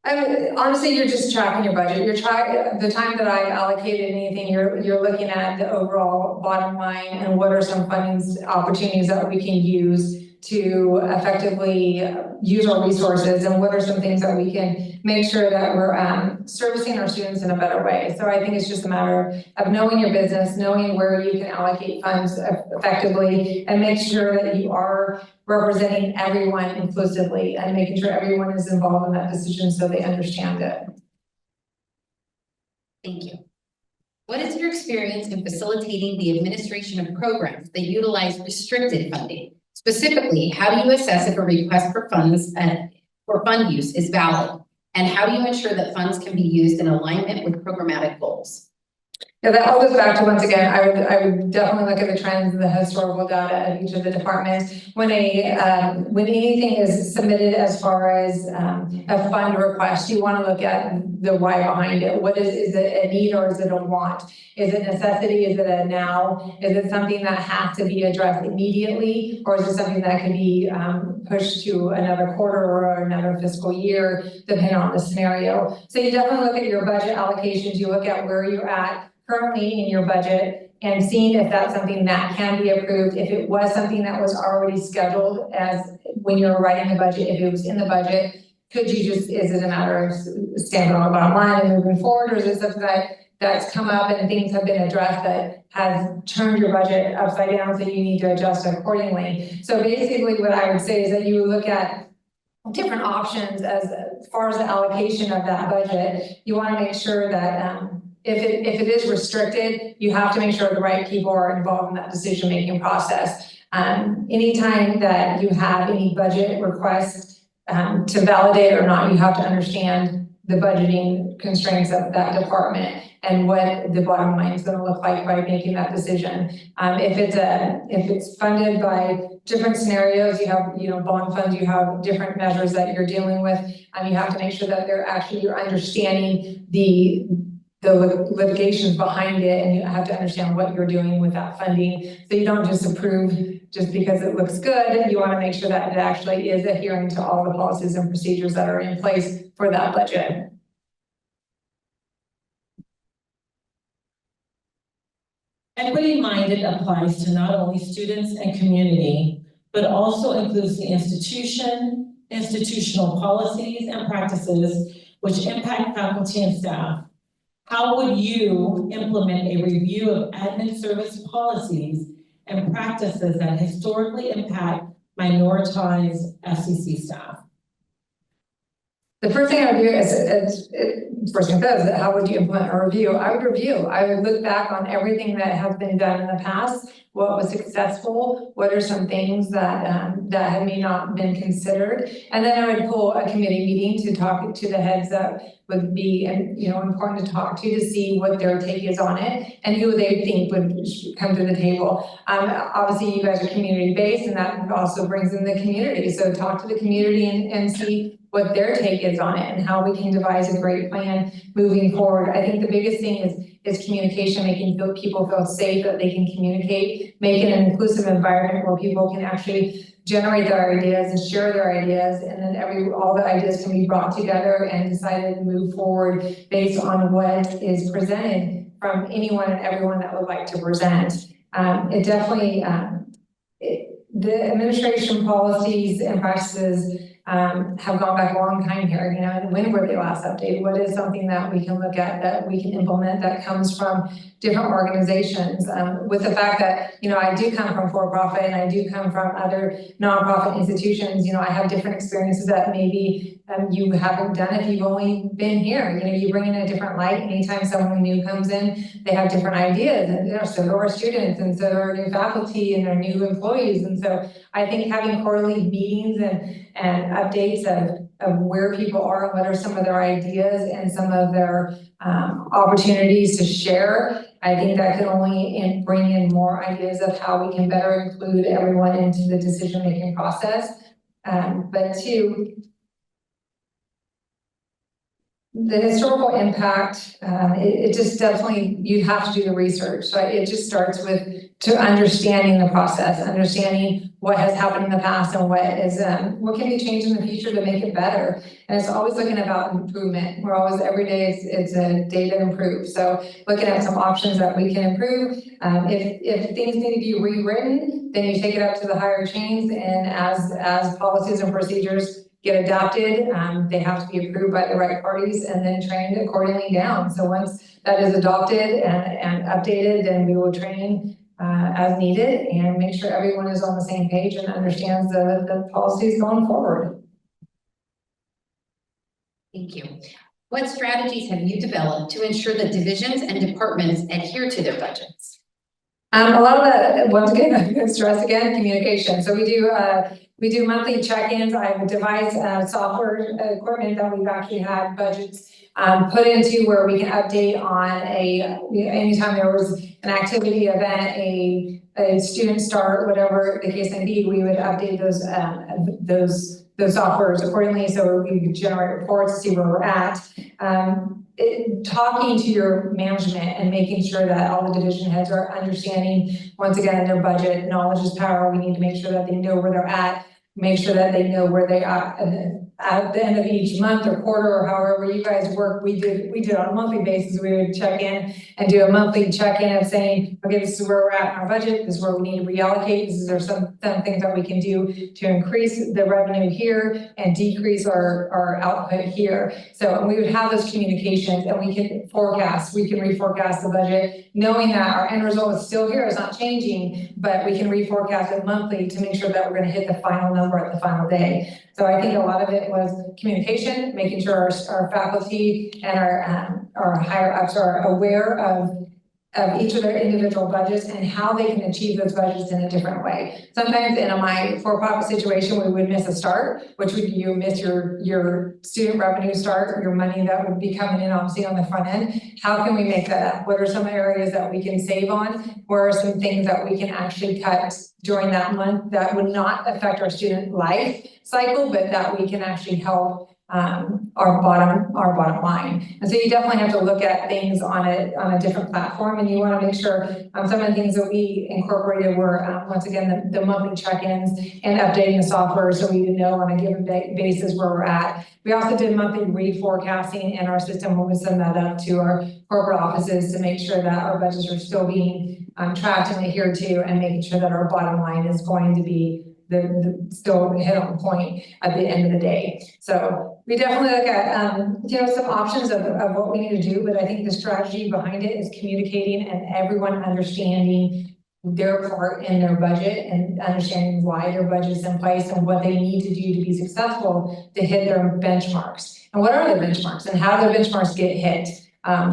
Honestly, you're just tracking your budget. The time that I allocated anything, you're looking at the overall bottom line, and what are some funding opportunities that we can use to effectively use our resources, and what are some things that we can make sure that we're servicing our students in a better way. So I think it's just a matter of knowing your business, knowing where you can allocate funds effectively, and make sure that you are representing everyone inclusively, and making sure everyone is involved in that decision so they understand it. Thank you. What is your experience in facilitating the administration of programs that utilize restricted funding? Specifically, how do you assess if a request for funds for fund use is valid? And how do you ensure that funds can be used in alignment with programmatic goals? Yeah, that all goes back to, once again, I would definitely look at the trends and the historical data of each of the departments. When anything is submitted as far as a fund request, you want to look at the why behind it. What is it a need, or is it a want? Is it necessity? Is it a now? Is it something that has to be addressed immediately, or is it something that can be pushed to another quarter or another fiscal year, depending on the scenario? So you definitely look at your budget allocations. You look at where you're at currently in your budget, and seeing if that's something that can be approved. If it was something that was already scheduled as when you're writing the budget, if it was in the budget, could you just, is it a matter of standing on the bottom line and moving forward, or is it something that's come up and things have been addressed that has turned your budget upside down, so you need to adjust accordingly? So basically what I would say is that you look at different options as far as the allocation of that budget. You want to make sure that if it is restricted, you have to make sure the right people are involved in that decision-making process. Anytime that you have any budget requests to validate or not, you have to understand the budgeting constraints of that department and what the bottom line is going to look like by making that decision. If it's funded by different scenarios, you have, you know, bond funds, you have different measures that you're dealing with, and you have to make sure that you're understanding the litigations behind it, and you have to understand what you're doing with that funding. So you don't just approve just because it looks good. You want to make sure that it actually is adhering to all the policies and procedures that are in place for that budget. Equity-minded applies to not only students and community, but also includes the institution, institutional policies and practices which impact faculty and staff. How would you implement a review of admin service policies and practices that historically impact minoritized SEC staff? The first thing I would do is first thing is, how would you implement a review? I would review. I would look back on everything that has been done in the past. what was successful, what are some things that have may not been considered. And then I would pull a committee meeting to talk to the heads that would be, important to talk to see what their take is on it and who they think would come to the table. Obviously you guys are community-based and that also brings in the community. So talk to the community and see what their take is on it and how we can devise a great plan moving forward. I think the biggest thing is communication, making people feel safe that they can communicate, make it an inclusive environment where people can actually generate their ideas and share their ideas, and then all the ideas can be brought together and decided to move forward based on what is presented from anyone and everyone that would like to present. It definitely, the administration policies and practices have gone back a long time here. When were they last updated? What is something that we can look at that we can implement that comes from different organizations? With the fact that, I do come from for-profit and I do come from other nonprofit institutions, I have different experiences that maybe you haven't done if you've only been here. You bring in a different light. Anytime someone new comes in, they have different ideas, and so do our students, and so do our new faculty and our new employees. And so I think having quarterly meetings and updates of where people are and what are some of their ideas and some of their opportunities to share, I think that can only bring in more ideas of how we can better include everyone into the decision-making process. But two, the historical impact, it just definitely, you have to do the research. So it just starts with understanding the process, understanding what has happened in the past and what can be changed in the future to make it better. And it's always looking about improvement. We're always, every day it's a day to improve. So looking at some options that we can improve. If things need to be rewritten, then you take it up to the higher chains, and as policies and procedures get adopted, they have to be approved by the right parties and then trained accordingly down. So once that is adopted and updated, then we will train as needed and make sure everyone is on the same page and understands the policies going forward. Thank you. What strategies have you developed to ensure that divisions and departments adhere to their budgets? A lot of that, once again, I'm going to stress again, communication. So we do monthly check-ins. I've devised software equipment that we've actually had budgets put into where we can update on anytime there was an activity event, a student start, whatever the case may be, we would update those softwares accordingly, so we could generate reports to see where we're at. Talking to your management and making sure that all the division heads are understanding, once again, their budget. Knowledge is power. We need to make sure that they know where they're at, make sure that they know where they are at the end of each month or quarter or however you guys work. We did on a monthly basis. We would check in and do a monthly check-in of saying, okay, this is where we're at in our budget. This is where we need to reallocate. This is some things that we can do to increase the revenue here and decrease our output here. So we would have those communications, and we can forecast. We can reforecast the budget, knowing that our end result is still here. It's not changing, but we can reforecast it monthly to make sure that we're going to hit the final number at the final day. So I think a lot of it was communication, making sure our faculty and our higher ups are aware of each of their individual budgets and how they can achieve those budgets in a different way. Sometimes in my for-profit situation, we would miss a start, which would you miss your student revenue start, or your money that would be coming in obviously on the front end. How can we make that up? What are some areas that we can save on? Where are some things that we can actually cut during that month that would not affect our student life cycle, but that we can actually help our bottom line. And so you definitely have to look at things on a different platform, and you want to make sure some of the things that we incorporated were once again the monthly check-ins and updating the software so we would know on a given basis where we're at. We also did monthly reforecasting in our system when we send that up to our corporate offices to make sure that our budgets are still being tracked and adhered to, and making sure that our bottom line is going to be still hit on point at the end of the day. So we definitely look at some options of what we need to do, but I think the strategy behind it is communicating and everyone understanding their part in their budget and understanding why their budget is in place and what they need to do to be successful to hit their benchmarks. And what are the benchmarks and how do the benchmarks get hit?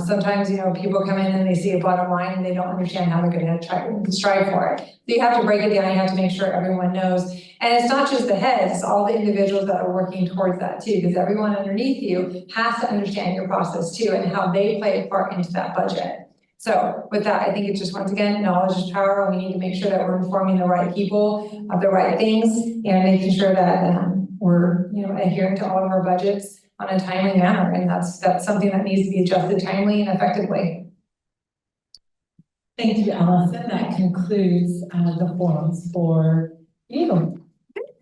Sometimes, people come in and they see a bottom line and they don't understand how they're gonna try to strive for it. So you have to break it down, you have to make sure everyone knows. And it's not just the heads, it's all the individuals that are working towards that too, because everyone underneath you has to understand your process too and how they play a part into that budget. So with that, I think it's just, once again, knowledge is power. We need to make sure that we're informing the right people of the right things and making sure that we're, adhering to all of our budgets on a timely manner. And that's something that needs to be adjusted timely and effectively. Thank you, Allison. That concludes the forums for you.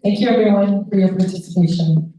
Thank you, everyone, for your participation.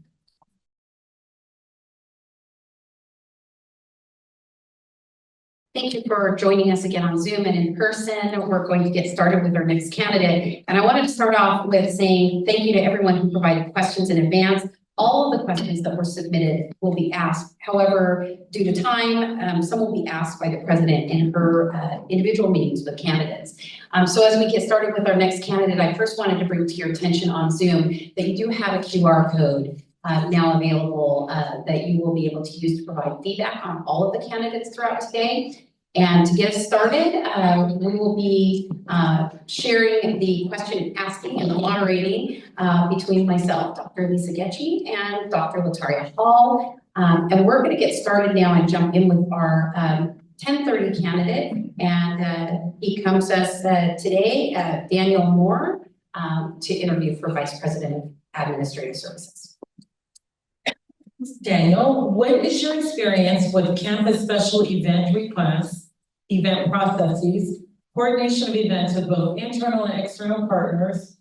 Thank you for joining us again on Zoom and in person. We're going to get started with our next candidate. And I wanted to start off with saying thank you to everyone who provided questions in advance. All of the questions that were submitted will be asked. However, due to time, some will be asked by the president in her individual meetings with candidates. So as we get started with our next candidate, I first wanted to bring to your attention on Zoom that you do have a QR code now available that you will be able to use to provide feedback on all of the candidates throughout today. And to get us started, we will be sharing the question asking and the moderating between myself, Dr. Lisa Getchie, and Dr. Lataria Hall. And we're going to get started now and jump in with our 10:30 candidate. And he comes to us today, Daniel Moore, to interview for Vice President of Administrative Services. Daniel, what is your experience with campus special event requests, event processes, coordination of events with both internal and external partners,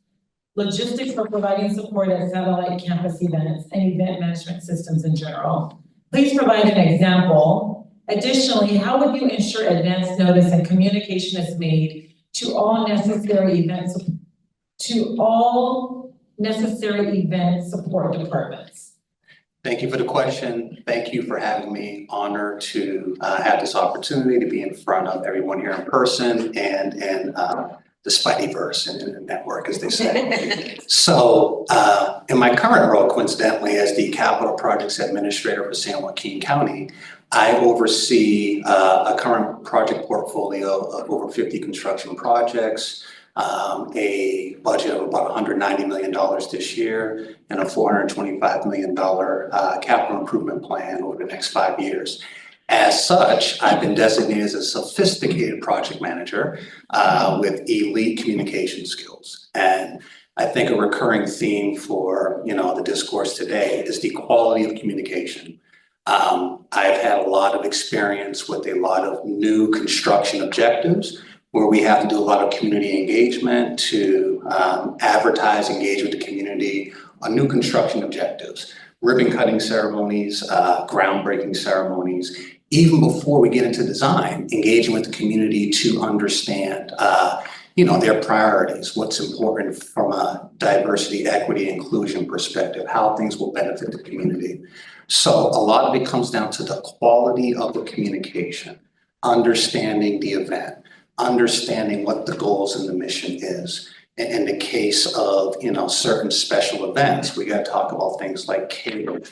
logistics for providing support at satellite campus events, and event management systems in general? Please provide an example. Additionally, how would you ensure advance notice and communication is made to all necessary event support departments? Thank you for the question. Thank you for having me. Honored to have this opportunity to be in front of everyone here in person and the Spideyverse and the network, as they say. So in my current role, coincidentally, as the Capital Projects Administrator for San Joaquin County, I oversee a current project portfolio of over 50 construction projects, a budget of about $190 million this year, and a $425 million capital improvement plan over the next 5 years. As such, I've been designated as a sophisticated project manager with elite communication skills. And I think a recurring theme for the discourse today is the quality of communication. I've had a lot of experience with a lot of new construction objectives, where we have to do a lot of community engagement to advertise, engage with the community on new construction objectives, ribbon cutting ceremonies, groundbreaking ceremonies, even before we get into design, engaging with the community to understand their priorities, what's important from a diversity, equity, inclusion perspective, how things will benefit the community. So a lot of it comes down to the quality of the communication, understanding the event, understanding what the goals and the mission is. In the case of certain special events, we got to talk about things like catering,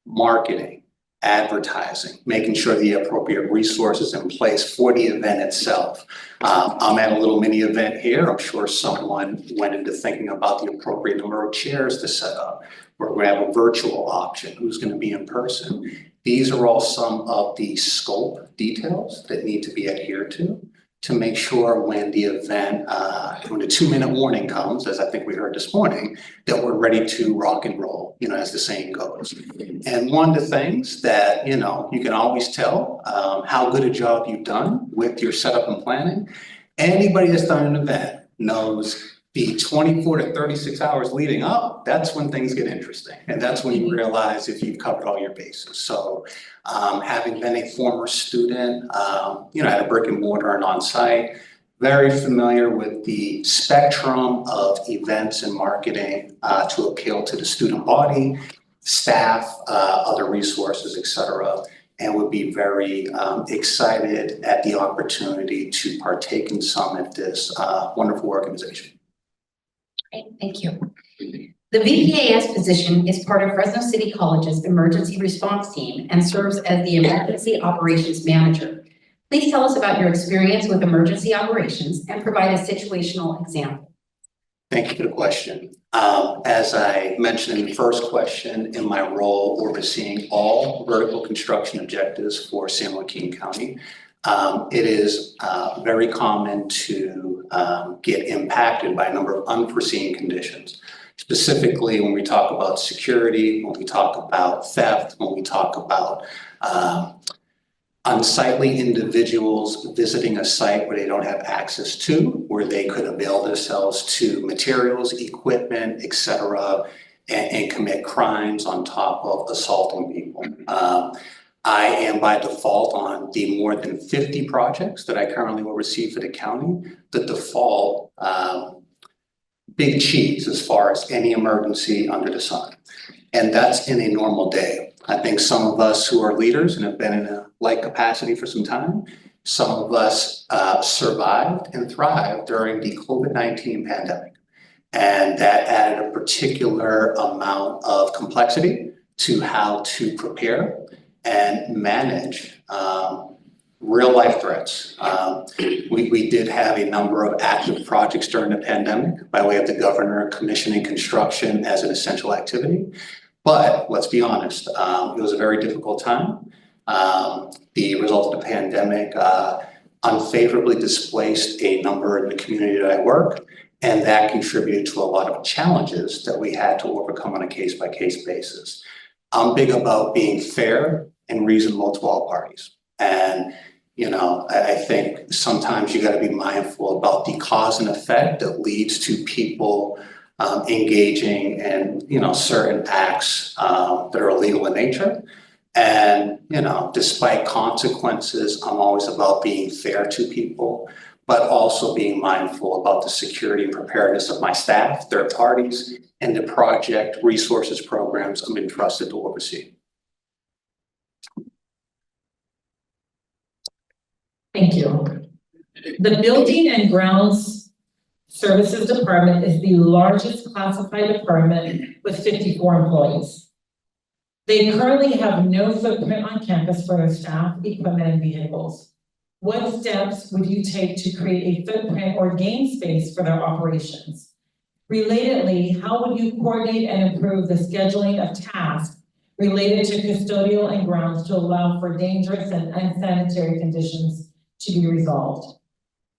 marketing, advertising, making sure the appropriate resources in place for the event itself. I'm at a little mini event here. I'm sure someone went into thinking about the appropriate number of chairs to set up. We're going to have a virtual option. Who's going to be in person? These are all some of the scope details that need to be adhered to make sure when the event, when the 2-minute warning comes, as I think we heard this morning, that we're ready to rock and roll, as the saying goes. And one of the things that, you can always tell how good a job you've done with your setup and planning. Anybody that's done an event knows the 24 to 36 hours leading up, that's when things get interesting. And that's when you realize if you've covered all your bases. So having been a former student, at a brick and mortar and on site, very familiar with the spectrum of events and marketing to appeal to the student body, staff, other resources, et cetera, and would be very excited at the opportunity to partake in some at this wonderful organization. Great, thank you. The VPAS position is part of Fresno City College's emergency response team and serves as the emergency operations manager. Please tell us about your experience with emergency operations and provide a situational example. Thank you for the question. As I mentioned in the first question, in my role overseeing all vertical construction objectives for San Joaquin County, it is very common to get impacted by a number of unforeseen conditions. Specifically, when we talk about security, when we talk about theft, when we talk about unsightly individuals visiting a site where they don't have access to, where they could avail themselves to materials, equipment, etc., and commit crimes on top of assaulting people. I am by default on the more than 50 projects that I currently oversee for the county, the default big cheese as far as any emergency under the sun. And that's in a normal day. I think some of us who are leaders and have been in a like capacity for some time, some of us survived and thrived during the COVID-19 pandemic. And that added a particular amount of complexity to how to prepare and manage real life threats. We did have a number of active projects during the pandemic by way of the governor commissioning construction as an essential activity. But let's be honest, it was a very difficult time. The result of the pandemic unfavorably displaced a number in the community that I work, and that contributed to a lot of challenges that we had to overcome on a case-by-case basis. I'm big about being fair and reasonable to all parties. And I think sometimes you got to be mindful about the cause and effect that leads to people engaging in certain acts that are illegal in nature. And despite consequences, I'm always about being fair to people, but also being mindful about the security and preparedness of my staff, third parties, and the project resources programs I'm entrusted to oversee. Thank you. The Building and Grounds Services Department is the largest classified department with 54 employees. They currently have no footprint on campus for their staff, equipment, and vehicles. What steps would you take to create a footprint or gain space for their operations? Relatedly, how would you coordinate and improve the scheduling of tasks related to custodial and grounds to allow for dangerous and unsanitary conditions to be resolved?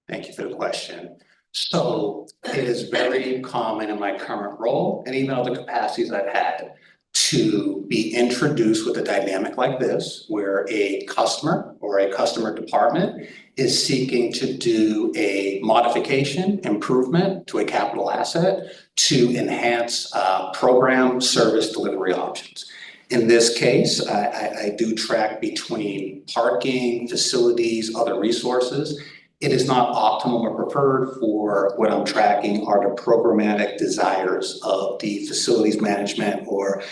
Thank you for the question. So it is very common in my current role and even other capacities I've had to be introduced with a dynamic like this, where a customer or a customer department is seeking to do a modification, improvement to a capital asset to enhance program service delivery options. In this case, I do track between parking, facilities, other resources. It is not optimal or preferred for what I'm tracking are the programmatic desires of the facilities management or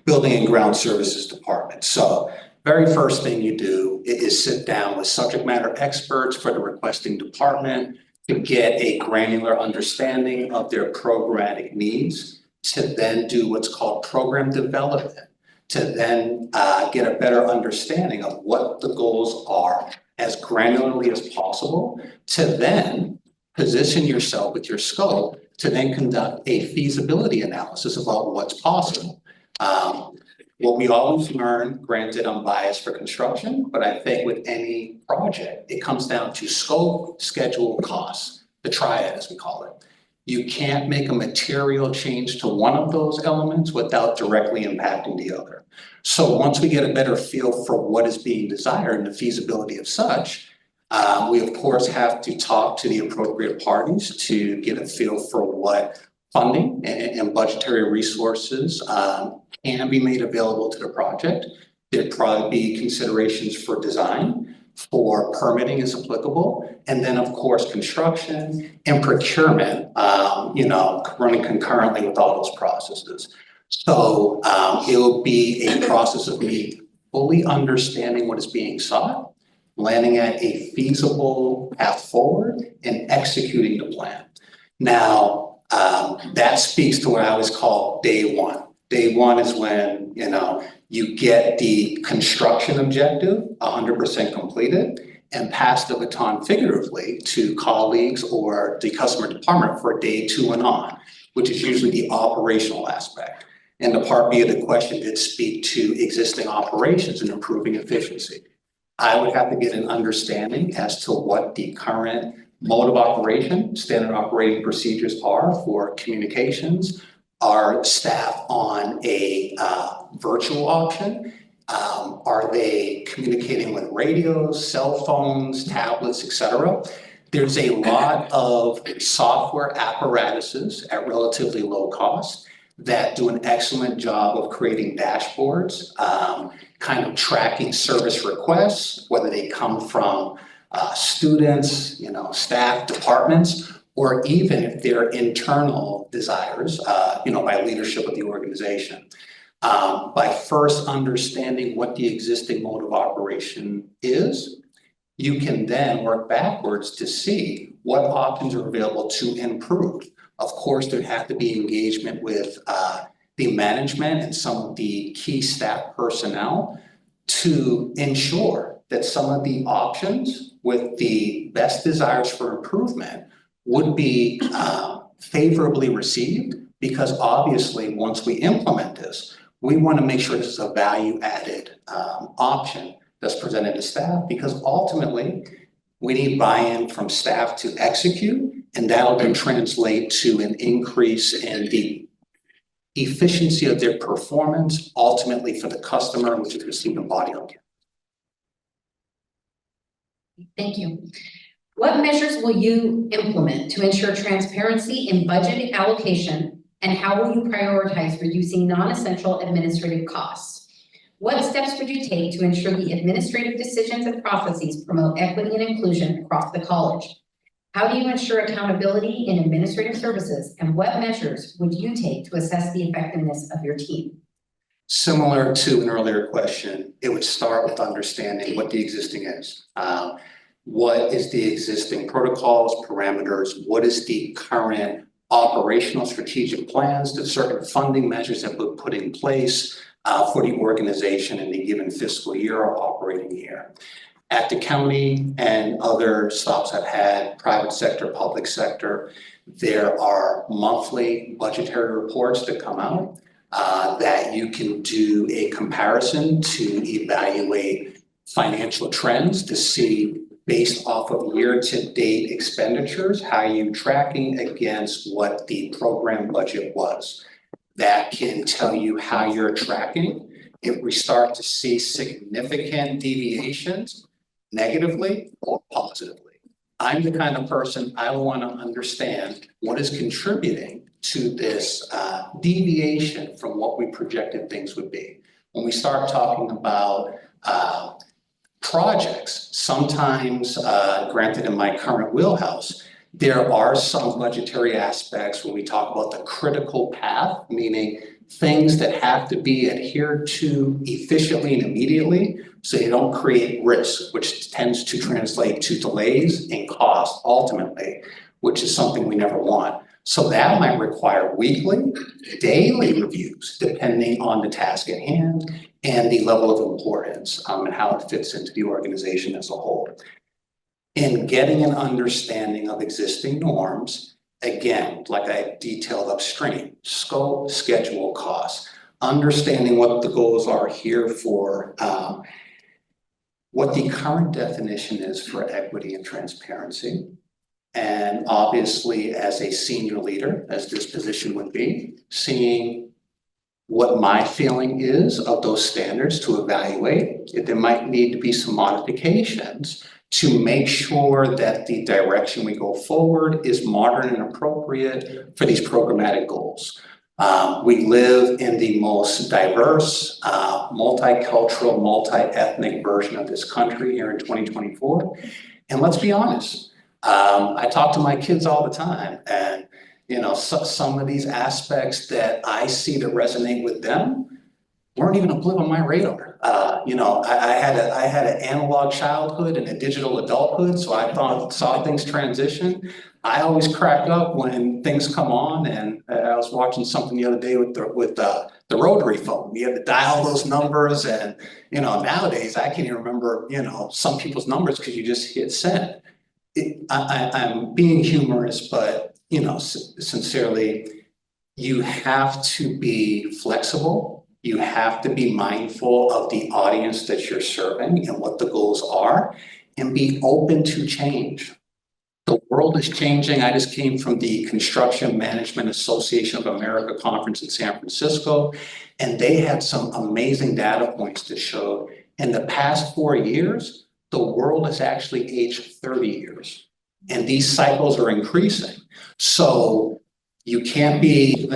building and ground services department. So very first thing you do is sit down with subject matter experts for the requesting department to get a granular understanding of their programmatic needs, to then do what's called program development, to then get a better understanding of what the goals are as granularly as possible, to then position yourself with your scope to then conduct a feasibility analysis about what's possible. What we always learn, granted I'm biased for construction, but I think with any project, it comes down to scope, schedule, cost, the triad as we call it. You can't make a material change to one of those elements without directly impacting the other. So once we get a better feel for what is being desired and the feasibility of such, we of course have to talk to the appropriate parties to get a feel for what funding and budgetary resources can be made available to the project. There'd probably be considerations for design, for permitting as applicable, and then of course construction and procurement, running concurrently with all those processes. So it will be a process of me fully understanding what is being sought, landing at a feasible path forward, and executing the plan. Now, That speaks to what I always call day one. Day one is when, you get the construction objective 100% completed and pass the baton figuratively to colleagues or the customer department for day 2 and on, which is usually the operational aspect. And the part B of the question did speak to existing operations and improving efficiency. I would have to get an understanding as to what the current mode of operation, standard operating procedures are for communications. Are staff on a virtual option? Are they communicating with radios, cell phones, tablets, etc.? There's a lot of software apparatuses at relatively low cost that do an excellent job of creating dashboards, kind of tracking service requests, whether they come from students, staff, departments, or even if they're internal desires, by leadership of the organization. By first understanding what the existing mode of operation is, you can then work backwards to see what options are available to improve. Of course, there'd have to be engagement with the management and some of the key staff personnel to ensure that some of the options with the best desires for improvement would be favorably received, because obviously once we implement this, we want to make sure this is a value added option that's presented to staff, because ultimately we need buy-in from staff to execute, and that'll then translate to an increase in the efficiency of their performance, ultimately for the customer, which is receiving body on care. Thank you. What measures will you implement to ensure transparency in budget allocation, and how will you prioritize reducing non-essential administrative costs? What steps would you take to ensure the administrative decisions and processes promote equity and inclusion across the college? How do you ensure accountability in administrative services, and what measures would you take to assess the effectiveness of your team? Similar to an earlier question, it would start with understanding what the existing is. What is the existing protocols, parameters? What is the current operational strategic plans, the certain funding measures that we're put in place for the organization in the given fiscal year or operating year? At the county and other stops I've had, private sector, public sector, there are monthly budgetary reports that come out that you can do a comparison to evaluate financial trends to see, based off of year-to-date expenditures, how you tracking against what the program budget was. That can tell you how you're tracking. If we start to see significant deviations, negatively or positively, I'm the kind of person I want to understand what is contributing to this deviation from what we projected things would be. When we start talking about projects, sometimes, granted in my current wheelhouse, there are some budgetary aspects when we talk about the critical path, meaning things that have to be adhered to efficiently and immediately so you don't create risk, which tends to translate to delays and cost ultimately, which is something we never want. So that might require weekly, daily reviews, depending on the task at hand and the level of importance and how it fits into the organization as a whole. In getting an understanding of existing norms, again, like I detailed upstream, scope, schedule, costs, understanding what the goals are here for what the current definition is for equity and transparency. And obviously, as a senior leader, as this position would be, seeing what my feeling is of those standards to evaluate if there might need to be some modifications to make sure that the direction we go forward is modern and appropriate for these programmatic goals. We live in the most diverse, multicultural, multi-ethnic version of this country here in 2024. And let's be honest, I talk to my kids all the time, and some of these aspects that I see that resonate with them weren't even a blip on my radar. I had an analog childhood and a digital adulthood, so I saw things transition. I always crack up when things come on, and I was watching something the other day with the rotary phone. You had to dial those numbers, and nowadays I can't even remember some people's numbers because you just hit send. I'm being humorous, but sincerely, you have to be flexible. You have to be mindful of the audience that you're serving and what the goals are, and be open to change. The world is changing. I just came from the Construction Management Association of America conference in San Francisco, and they had some amazing data points to show in the past 4 years, the world has actually aged 30 years, and these cycles are increasing. So you can't be,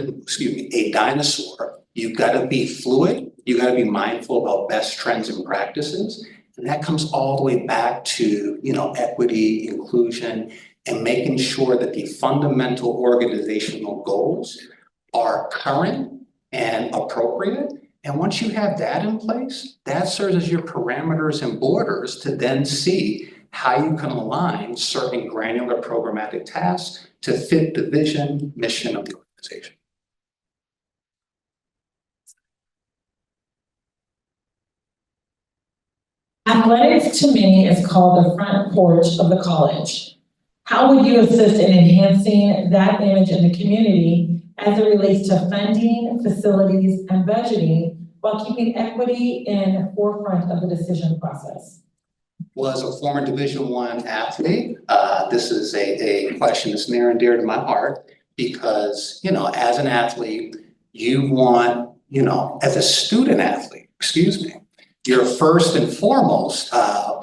a dinosaur. You've got to be fluid. You've got to be mindful about best trends and practices. And that comes all the way back to, equity, inclusion, and making sure that the fundamental organizational goals are current and appropriate. And once you have that in place, that serves as your parameters and borders to then see how you can align certain granular programmatic tasks to fit the vision, mission of the organization. Athletics to me is called the front porch of the college. How would you assist in enhancing that image in the community as it relates to funding, facilities, and budgeting while keeping equity in the forefront of the decision process? Well, as a former Division I athlete, this is a question that's near and dear to my heart because, as an athlete, you want, as a student athlete, your first and foremost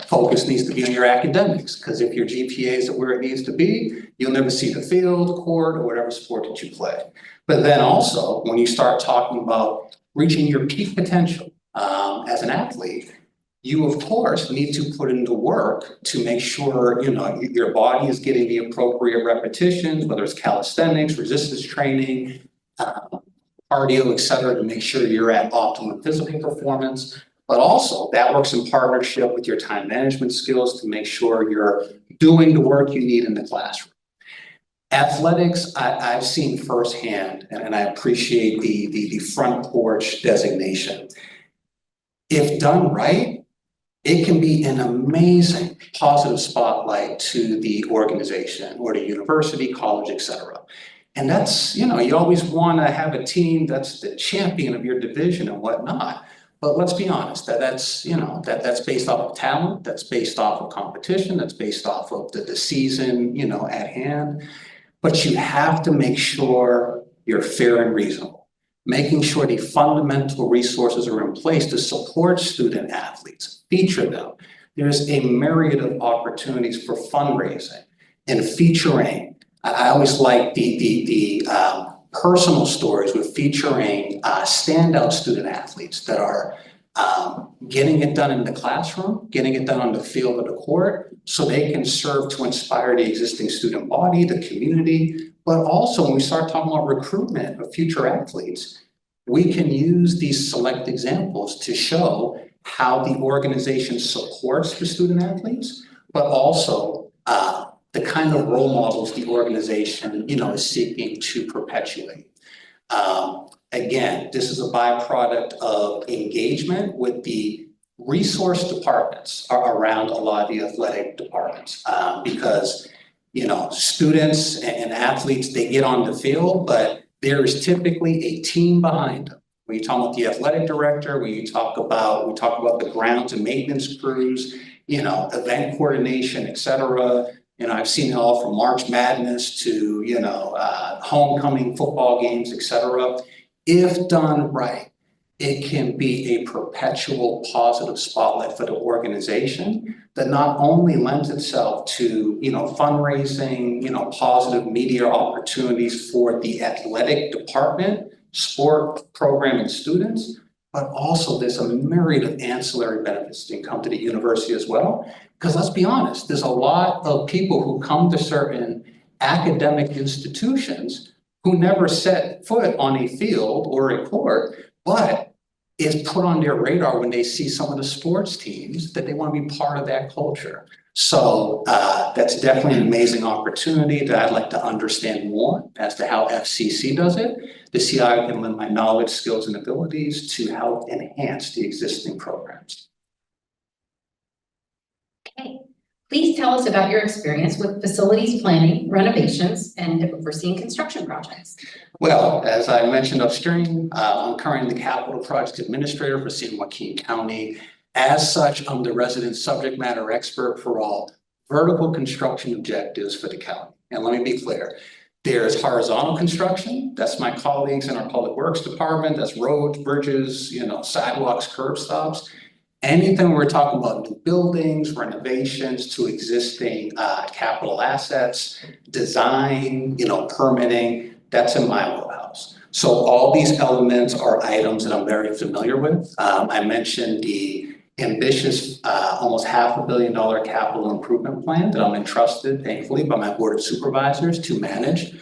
focus needs to be on your academics, because if your GPA isn't where it needs to be, you'll never see the field, court, or whatever sport that you play. But then also, when you start talking about reaching your peak potential as an athlete, you of course need to put in the work to make sure your body is getting the appropriate repetitions, whether it's calisthenics, resistance training, cardio, et cetera, to make sure you're at optimum physical performance. But also that works in partnership with your time management skills to make sure you're doing the work you need in the classroom. Athletics, I've seen firsthand, and I appreciate the front porch designation. If done right, it can be an amazing positive spotlight to the organization or the university, college, et cetera. And that's, you always want to have a team that's the champion of your division and whatnot. But let's be honest, that's based off of talent, that's based off of competition, that's based off of the season, at hand. But you have to make sure you're fair and reasonable, making sure the fundamental resources are in place to support student athletes, feature them. There's a myriad of opportunities for fundraising and featuring. I always like the personal stories with featuring standout student athletes that are getting it done in the classroom, getting it done on the field of the court, so they can serve to inspire the existing student body, the community. But also when we start talking about recruitment of future athletes, we can use these select examples to show how the organization supports the student athletes, but also the kind of role models the organization, is seeking to perpetuate. Again, this is a byproduct of engagement with the resource departments around a lot of the athletic departments, because, students and athletes, they get on the field, but there is typically a team behind them. When you talk about the athletic director, when we talk about the grounds and maintenance crews, event coordination, et cetera. I've seen it all from March Madness to, homecoming football games, et cetera. If done right, it can be a perpetual positive spotlight for the organization that not only lends itself to, fundraising, positive media opportunities for the athletic department, sport program and students, but also there's a myriad of ancillary benefits that can come to the university as well. Because let's be honest, there's a lot of people who come to certain academic institutions who never set foot on a field or a court, but is put on their radar when they see some of the sports teams that they want to be part of that culture. So that's definitely an amazing opportunity that I'd like to understand more as to how FCC does it, to see how I can lend my knowledge, skills, and abilities to help enhance the existing programs. Okay, please tell us about your experience with facilities planning, renovations, and overseeing construction projects. Well, as I mentioned upstream, I'm currently the Capital Project Administrator for San Joaquin County. As such, I'm the resident subject matter expert for all vertical construction objectives for the county. And let me be clear, there's horizontal construction, that's my colleagues in our Public Works Department, that's roads, bridges, sidewalks, curb stops. Anything we're talking about new buildings, renovations to existing capital assets, design, permitting, that's in my wheelhouse. So all these elements are items that I'm very familiar with. I mentioned the ambitious almost $500 million capital improvement plan that I'm entrusted, thankfully, by my board of supervisors to manage,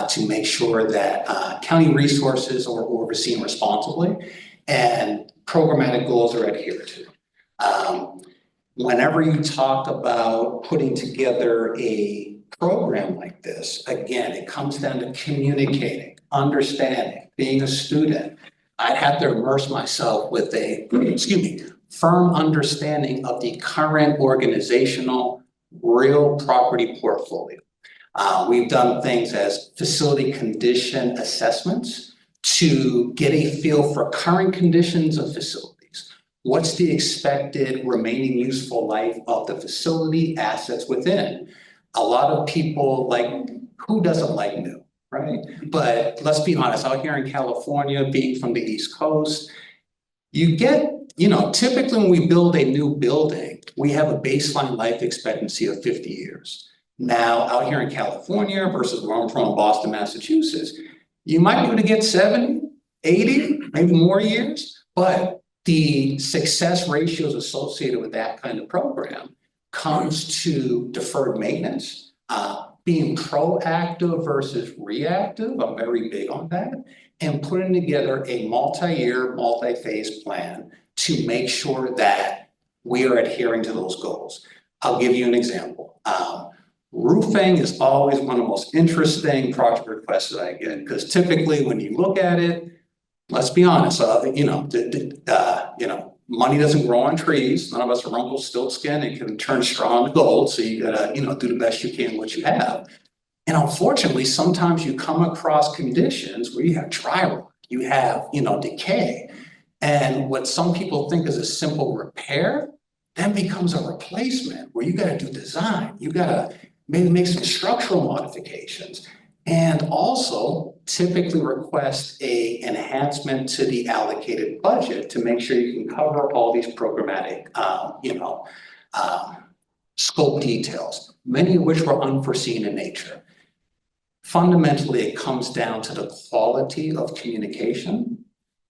to make sure that county resources are overseen responsibly and programmatic goals are adhered to. Whenever you talk about putting together a program like this, again, it comes down to communicating, understanding, being a student. I'd have to immerse myself with a, firm understanding of the current organizational real property portfolio. We've done things as facility condition assessments to get a feel for current conditions of facilities. What's the expected remaining useful life of the facility assets within? A lot of people who doesn't like new, right? But let's be honest, out here in California, being from the East Coast, you get, typically when we build a new building, we have a baseline life expectancy of 50 years. Now, out here in California versus where I'm from, Boston, Massachusetts, you might be able to get 70, 80, maybe more years, but the success ratios associated with that kind of program comes to deferred maintenance, being proactive versus reactive. I'm very big on that, and putting together a multi-year, multi-phase plan to make sure that we are adhering to those goals. I'll give you an example. Roofing is always one of the most interesting project requests that I get, because typically when you look at it, let's be honest, money doesn't grow on trees. None of us are Rumpelstiltskin and can turn straw into gold. So you gotta, do the best you can with what you have. And unfortunately, sometimes you come across conditions where you have dry rot, you have, decay. And what some people think is a simple repair, then becomes a replacement where you gotta do design. You gotta maybe make some structural modifications. And also typically request a enhancement to the allocated budget to make sure you can cover all these programmatic, scope details, many of which were unforeseen in nature. Fundamentally, it comes down to the quality of communication,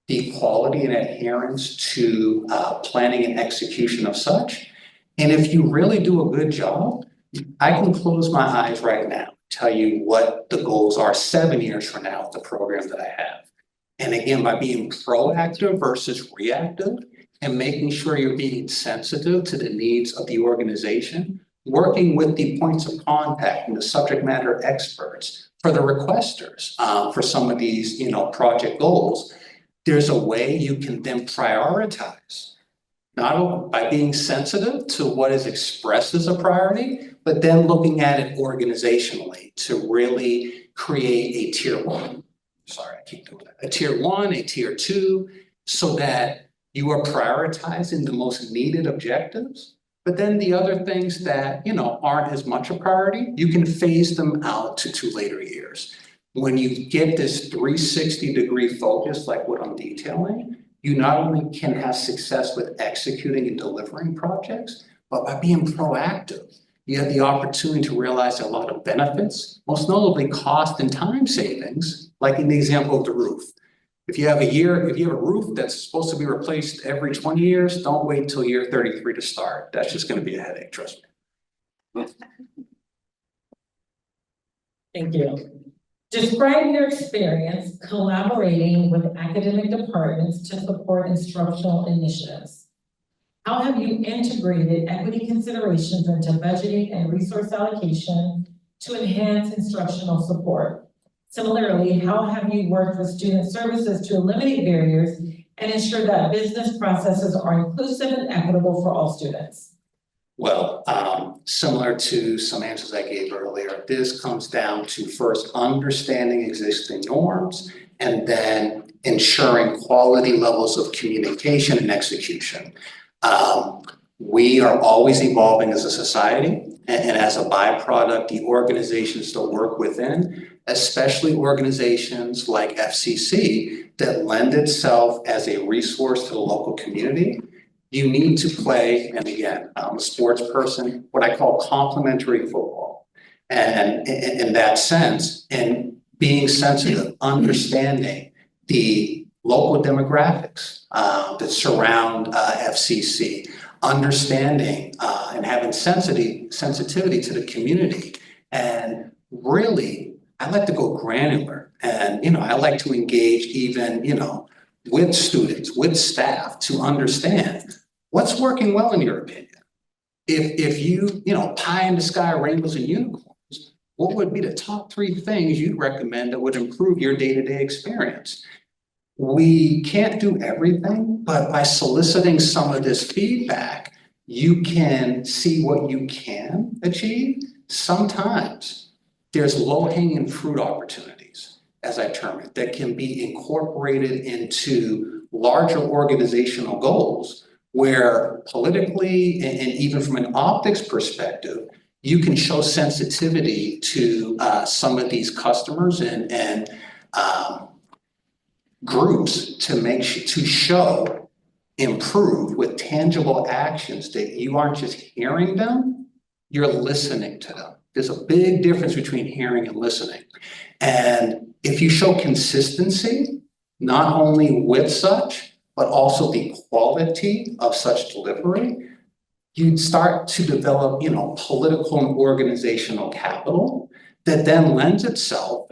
the quality and adherence to planning and execution of such. And if you really do a good job, I can close my eyes right now, tell you what the goals are 7 years from now with the program that I have. And again, by being proactive versus reactive and making sure you're being sensitive to the needs of the organization, working with the points of contact and the subject matter experts for the requesters for some of these, project goals, there's a way you can then prioritize. Not only by being sensitive to what is expressed as a priority, but then looking at it organizationally to really create a tier one. Sorry, I keep doing that. A tier one, a tier two, so that you are prioritizing the most needed objectives. But then the other things that, aren't as much a priority, you can phase them out to later years. When you get this 360-degree focus, like what I'm detailing, you not only can have success with executing and delivering projects, but by being proactive, you have the opportunity to realize a lot of benefits, most notably cost and time savings, like in the example of the roof. If you have a roof that's supposed to be replaced every 20 years, don't wait till year 33 to start. That's just going to be a headache, trust me. Thank you. Describe your experience collaborating with academic departments to support instructional initiatives. How have you integrated equity considerations into budgeting and resource allocation to enhance instructional support? Similarly, how have you worked with student services to eliminate barriers and ensure that business processes are inclusive and equitable for all students? Well, similar to some answers I gave earlier, this comes down to first understanding existing norms and then ensuring quality levels of communication and execution. We are always evolving as a society, and as a byproduct, the organizations that work within, especially organizations like FCC that lend itself as a resource to the local community, you need to play, and again, I'm a sports person, what I call complementary football. And in that sense, and being sensitive, understanding the local demographics that surround FCC, understanding and having sensitivity to the community. And really, I like to go granular, and I like to engage even, with students, with staff to understand what's working well in your opinion. If you, pie in the sky, rainbows and unicorns, what would be the top 3 things you'd recommend that would improve your day-to-day experience? We can't do everything, but by soliciting some of this feedback, you can see what you can achieve. Sometimes there's low-hanging fruit opportunities, as I term it, that can be incorporated into larger organizational goals where politically and even from an optics perspective, you can show sensitivity to some of these customers and groups to show, improve with tangible actions that you aren't just hearing them, you're listening to them. There's a big difference between hearing and listening. And if you show consistency, not only with such, but also the quality of such delivery, you'd start to develop, political and organizational capital that then lends itself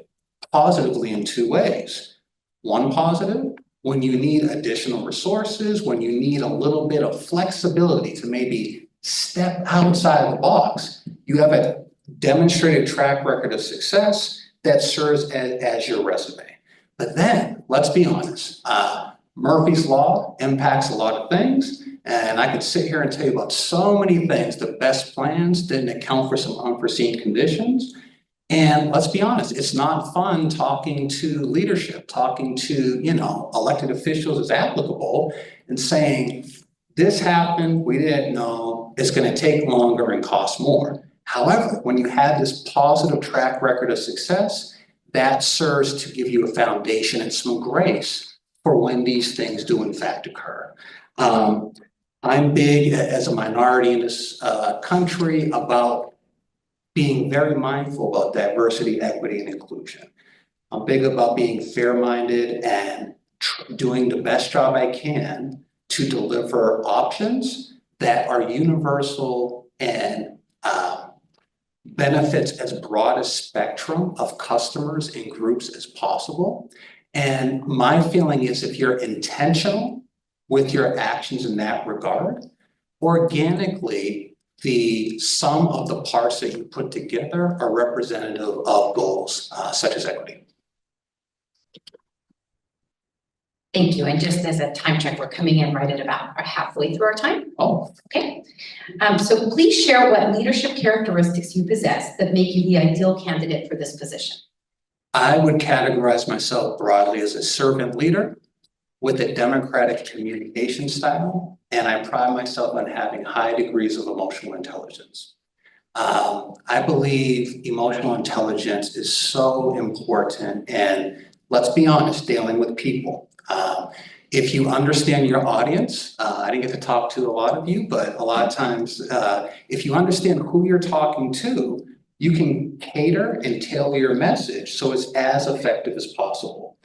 positively in 2 ways. One positive, when you need additional resources, when you need a little bit of flexibility to maybe step outside the box, you have a demonstrated track record of success that serves as your resume. But then, let's be honest, Murphy's Law impacts a lot of things, and I could sit here and tell you about so many things. The best plans didn't account for some unforeseen conditions. And let's be honest, it's not fun talking to leadership, talking to, elected officials as applicable and saying, this happened, we didn't know, it's going to take longer and cost more. However, when you have this positive track record of success, that serves to give you a foundation and some grace for when these things do in fact occur. I'm big as a minority in this country about being very mindful about diversity, equity, and inclusion. I'm big about being fair-minded and doing the best job I can to deliver options that are universal and benefits as broad a spectrum of customers and groups as possible. And my feeling is if you're intentional with your actions in that regard, organically, the sum of the parts that you put together are representative of goals such as equity. Thank you. And just as a time check, we're coming in right at about halfway through our time. Oh, Okay. So please share what leadership characteristics you possess that make you the ideal candidate for this position. I would categorize myself broadly as a servant leader with a democratic communication style, and I pride myself on having high degrees of emotional intelligence. I believe emotional intelligence is so important, and let's be honest, dealing with people. If you understand your audience, I didn't get to talk to a lot of you, but a lot of times, if you understand who you're talking to, you can cater and tailor your message so it's as effective as possible.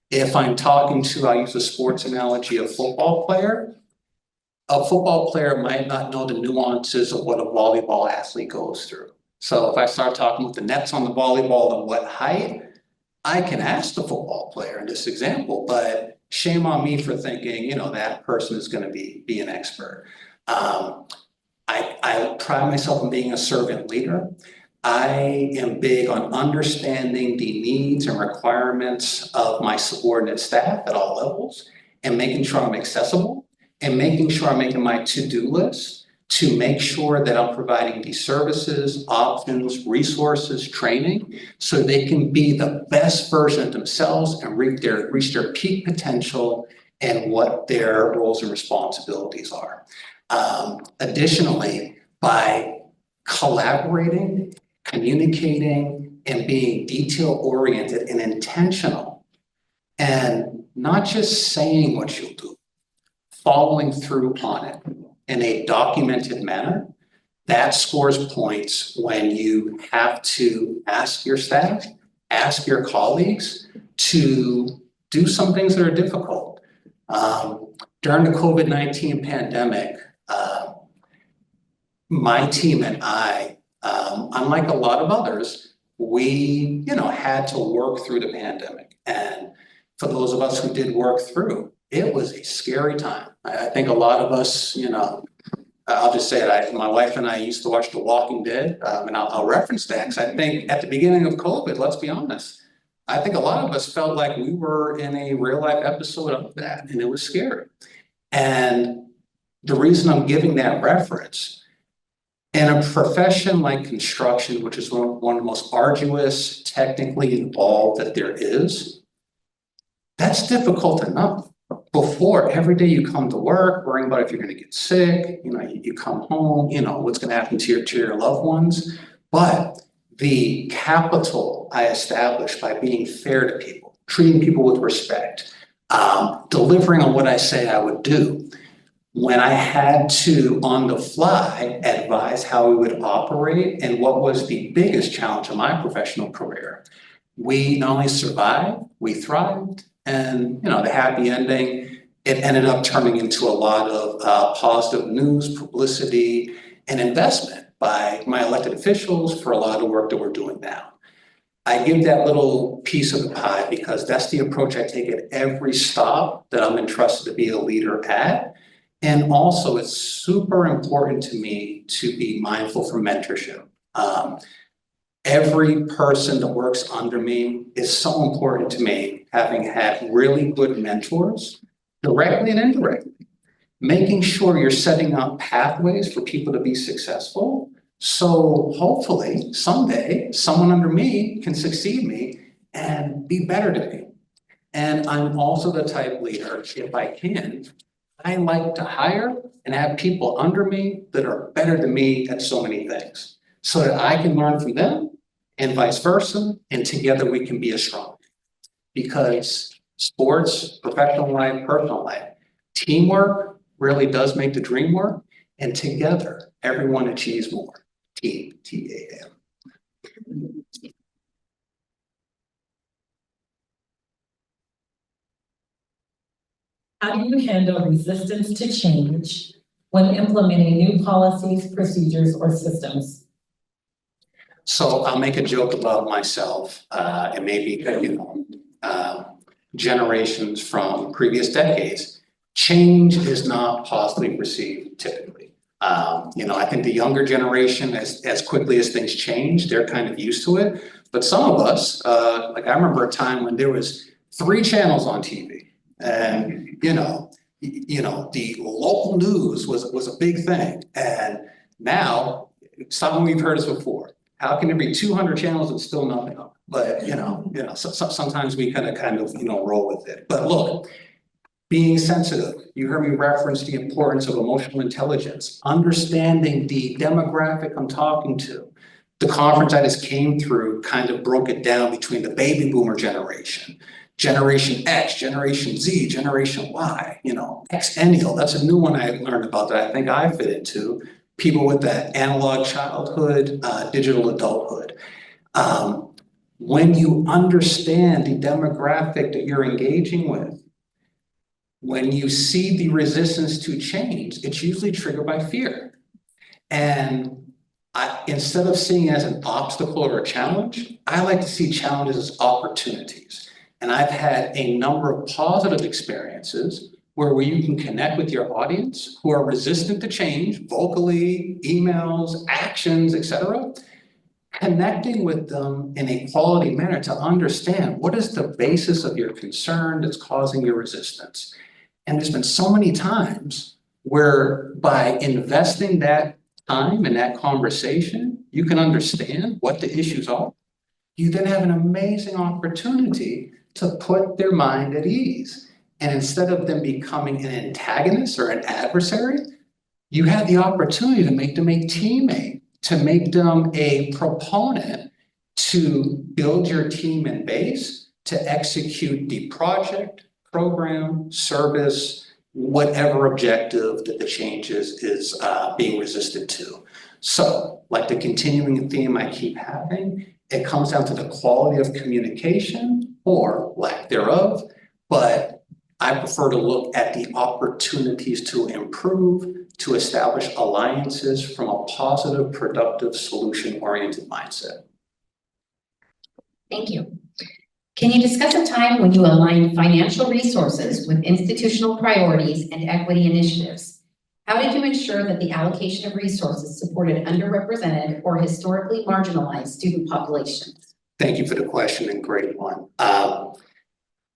If I'm talking to, I'll use a sports analogy, a football player might not know the nuances of what a volleyball athlete goes through. So if I start talking with the nets on the volleyball and what height, I can ask the football player in this example, but shame on me for thinking, that person is gonna be an expert. I pride myself in being a servant leader. I am big on understanding the needs and requirements of my subordinate staff at all levels and making sure I'm accessible and making sure I'm making my to-do list to make sure that I'm providing these services, options, resources, training, so they can be the best version of themselves and reach their peak potential and what their roles and responsibilities are. Additionally, by collaborating, communicating, and being detail-oriented and intentional, and not just saying what you'll do, following through on it in a documented manner, that scores points when you have to ask your staff, ask your colleagues to do some things that are difficult. During the COVID-19 pandemic, my team and I, unlike a lot of others, we, had to work through the pandemic. And for those of us who did work through, it was a scary time. I think a lot of us, I'll just say it, my wife and I used to watch The Walking Dead, and I'll reference that because I think at the beginning of COVID, let's be honest, I think a lot of us felt like we were in a real life episode of that, and it was scary. And the reason I'm giving that reference, in a profession like construction, which is one of the most arduous, technically involved that there is, that's difficult enough. Before, every day you come to work, worrying about if you're gonna get sick, you come home, what's gonna happen to your loved ones. But the capital I established by being fair to people, treating people with respect, delivering on what I say I would do, when I had to, on the fly, advise how we would operate and what was the biggest challenge of my professional career, we not only survived, we thrived. And, the happy ending, it ended up turning into a lot of positive news, publicity, and investment by my elected officials for a lot of the work that we're doing now. I give that little piece of the pie because that's the approach I take at every stop that I'm entrusted to be a leader at. And also, it's super important to me to be mindful for mentorship. Every person that works under me is so important to me, having had really good mentors, directly and indirectly, making sure you're setting up pathways for people to be successful. So hopefully someday someone under me can succeed me and be better to me. And I'm also the type leader, if I can, I like to hire and have people under me that are better than me at so many things, so that I can learn from them and vice versa, and together we can be as strong. Because sports, professional life, personal life, teamwork really does make the dream work, and together everyone achieves more. Team, T-A-M. How do you handle resistance to change when implementing new policies, procedures, or systems? So I'll make a joke about myself, and maybe, generations from previous decades. Change is not positively received typically. I think the younger generation, as quickly as things change, they're kind of used to it. But some of us, like I remember a time when there was 3 channels on TV. And, the local news was a big thing. And now, something we've heard this before. How can there be 200 channels and still nothing up? But, sometimes we kind of, roll with it. But look, being sensitive, you heard me reference the importance of emotional intelligence, understanding the demographic I'm talking to. The conference I just came through kind of broke it down between the baby boomer generation, Generation X, Generation Z, Generation Y, Xennial. That's a new one I learned about that I think I fit into. People with that analog childhood, digital adulthood. When you understand the demographic that you're engaging with, when you see the resistance to change, it's usually triggered by fear. And Instead of seeing it as an obstacle or a challenge, I like to see challenges as opportunities. And I've had a number of positive experiences where you can connect with your audience who are resistant to change, vocally, emails, actions, etc. Connecting with them in a quality manner to understand what is the basis of your concern that's causing your resistance. And there's been so many times where by investing that time and that conversation, you can understand what the issues are. You then have an amazing opportunity to put their mind at ease. And instead of them becoming an antagonist or an adversary, you have the opportunity to make them a teammate, to make them a proponent, to build your team and base, to execute the project, program, service, whatever objective that the change is being resisted to. So, like the continuing theme I keep having, it comes down to the quality of communication or lack thereof, but I prefer to look at the opportunities to improve, to establish alliances from a positive, productive, solution-oriented mindset. Thank you. Can you discuss a time when you aligned financial resources with institutional priorities and equity initiatives? How did you ensure that the allocation of resources supported underrepresented or historically marginalized student populations? Thank you for the question, and great one.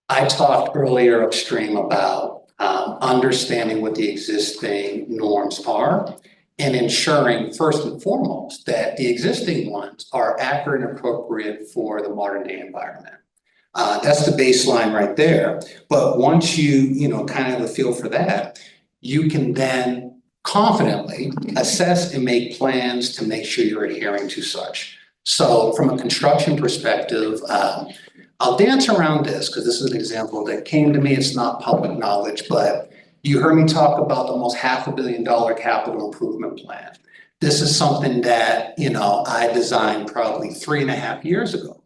I talked earlier upstream about understanding what the existing norms are and ensuring first and foremost that the existing ones are accurate and appropriate for the modern day environment. That's the baseline right there. But once you kind of have a feel for that, you can then confidently assess and make plans to make sure you're adhering to such. So from a construction perspective, I'll dance around this because this is an example that came to me. It's not public knowledge, but you heard me talk about the almost $500 million capital improvement plan. This is something that, I designed probably 3.5 years ago.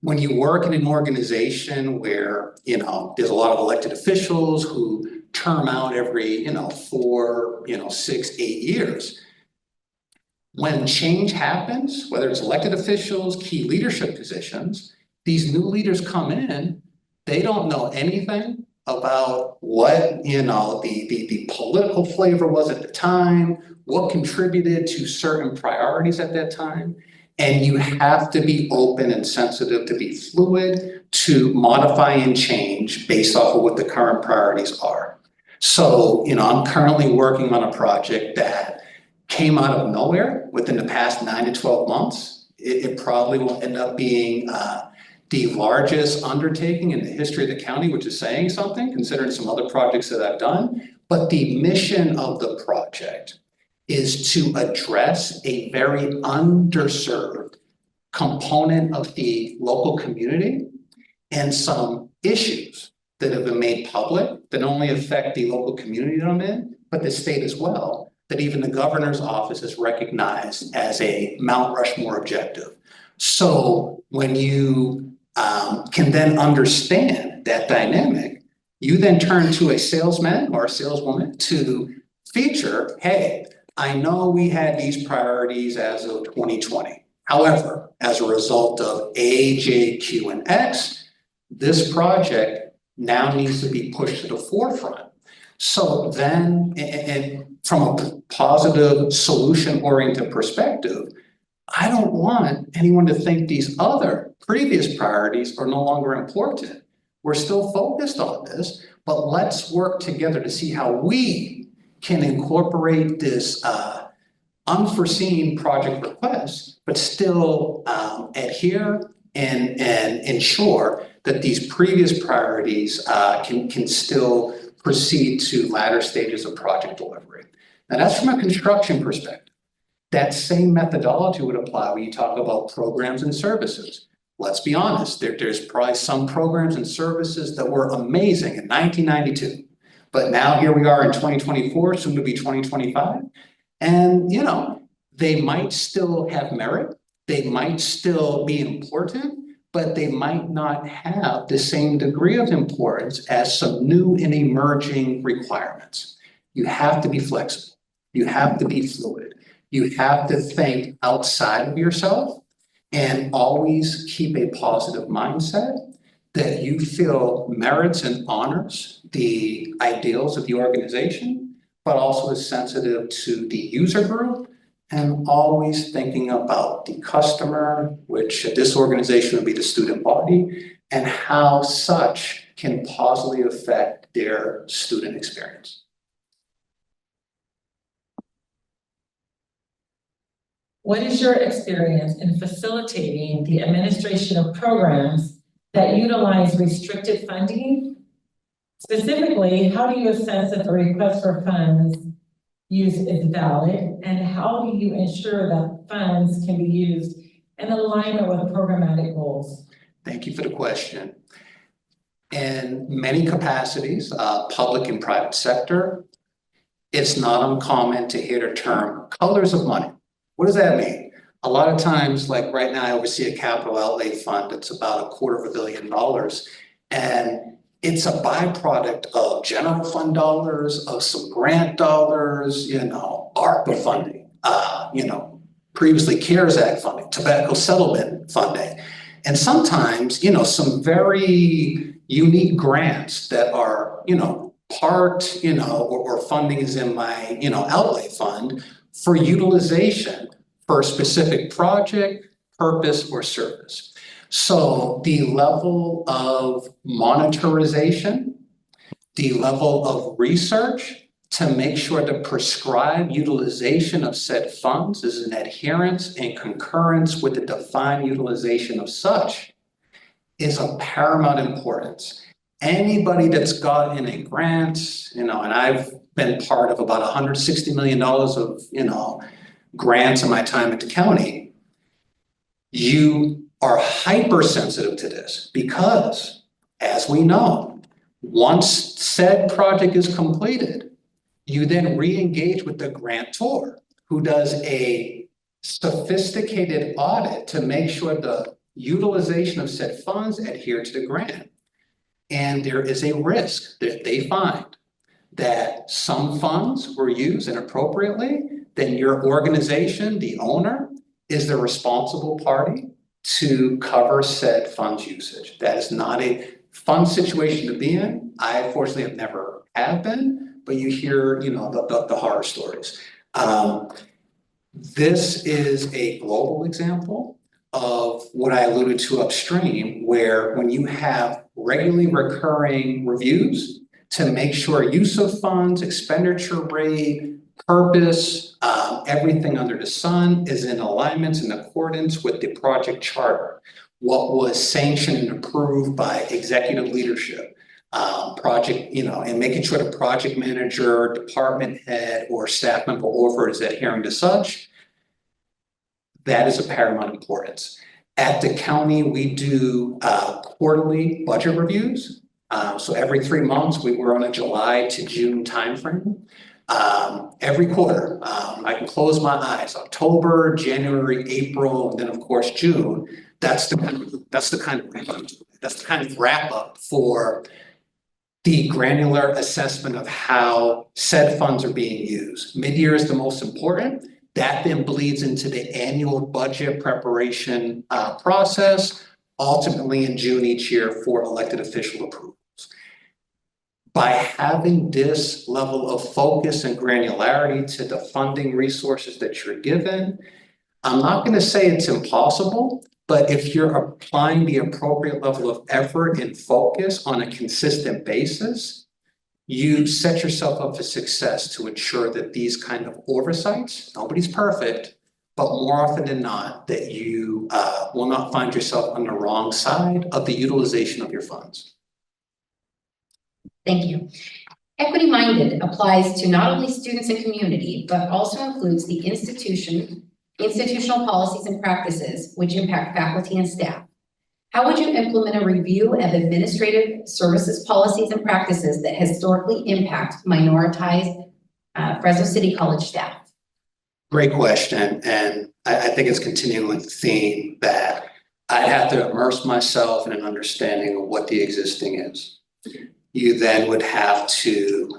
When you work in an organization where, there's a lot of elected officials who term out every, 4, 6, 8 years. When change happens, whether it's elected officials, key leadership positions, these new leaders come in, they don't know anything about what, the political flavor was at the time, what contributed to certain priorities at that time. And you have to be open and sensitive to be fluid, to modify and change based off of what the current priorities are. So, I'm currently working on a project that came out of nowhere within the past 9 to 12 months. It probably will end up being the largest undertaking in the history of the county, which is saying something, considering some other projects that I've done. But the mission of the project is to address a very underserved component of the local community and some issues that have been made public that not only affect the local community that I'm in, but the state as well, that even the governor's office has recognized as a Mount Rushmore objective. So when you can then understand that dynamic, you then turn to a salesman or a saleswoman to feature, hey, I know we had these priorities as of 2020. However, as a result of A, J, Q, and X, this project now needs to be pushed to the forefront. So then, and from a positive solution-oriented perspective, I don't want anyone to think these other previous priorities are no longer important. We're still focused on this, but let's work together to see how we can incorporate this unforeseen project request, but still adhere and ensure that these previous priorities can still proceed to latter stages of project delivery. Now that's from a construction perspective. That same methodology would apply when you talk about programs and services. Let's be honest, there's probably some programs and services that were amazing in 1992. But now here we are in 2024, soon to be 2025. And, they might still have merit. They might still be important, but they might not have the same degree of importance as some new and emerging requirements. You have to be flexible. You have to be fluid. You have to think outside of yourself and always keep a positive mindset that you feel merits and honors the ideals of the organization, but also is sensitive to the user group and always thinking about the customer, which at this organization would be the student body, and how such can positively affect their student experience. What is your experience in facilitating the administration of programs that utilize restricted funding? Specifically, how do you assess if a request for funds used is valid, and how do you ensure that funds can be used in alignment with programmatic goals? Thank you for the question. In many capacities, public and private sector, it's not uncommon to hear the term colors of money. What does that mean? A lot of times, like right now, I oversee a capital outlay fund that's about $250 million. And it's a byproduct of general fund dollars, of some grant dollars, ARPA funding, previously CARES Act funding, tobacco settlement funding. And sometimes, some very unique grants that are, parked, or funding is in my, outlay fund for utilization for a specific project, purpose, or service. So the level of monetarization, the level of research to make sure the prescribed utilization of said funds is in adherence and concurrence with the defined utilization of such is of paramount importance. Anybody that's gotten a grant, and I've been part of about $160 million of, grants in my time at the county, you are hypersensitive to this because, as we know, once said project is completed, you then re-engage with the grantor who does a sophisticated audit to make sure the utilization of said funds adhere to the grant. And there is a risk that they find that some funds were used inappropriately, then your organization, the owner, is the responsible party to cover said funds usage. That is not a fun situation to be in. I fortunately have been, but you hear, the horror stories. This is a global example of what I alluded to upstream, where when you have regularly recurring reviews to make sure use of funds, expenditure rate, purpose, everything under the sun is in alignment in accordance with the project charter. What was sanctioned and approved by executive leadership, project, and making sure the project manager, department head, or staff member over is adhering to such, that is of paramount importance. At the county, we do quarterly budget reviews. So every 3 months, we're on a July to June timeframe. Every quarter, I can close my eyes, October, January, April, and then of course, June. That's the kind of wrap up for the granular assessment of how said funds are being used. Mid-year is the most important. That then bleeds into the annual budget preparation process, ultimately in June each year for elected official approval. By having this level of focus and granularity to the funding resources that you're given, I'm not going to say it's impossible, but if you're applying the appropriate level of effort and focus on a consistent basis, you set yourself up for success to ensure that these kind of oversights, nobody's perfect, but more often than not, that you will not find yourself on the wrong side of the utilization of your funds. Thank you. Equity-minded applies to not only students and community, but also includes the institutional policies and practices which impact faculty and staff. How would you implement a review of administrative services policies and practices that historically impact minoritized Fresno City College staff? Great question. And I think it's continuing the theme that I have to immerse myself in an understanding of what the existing is. You then would have to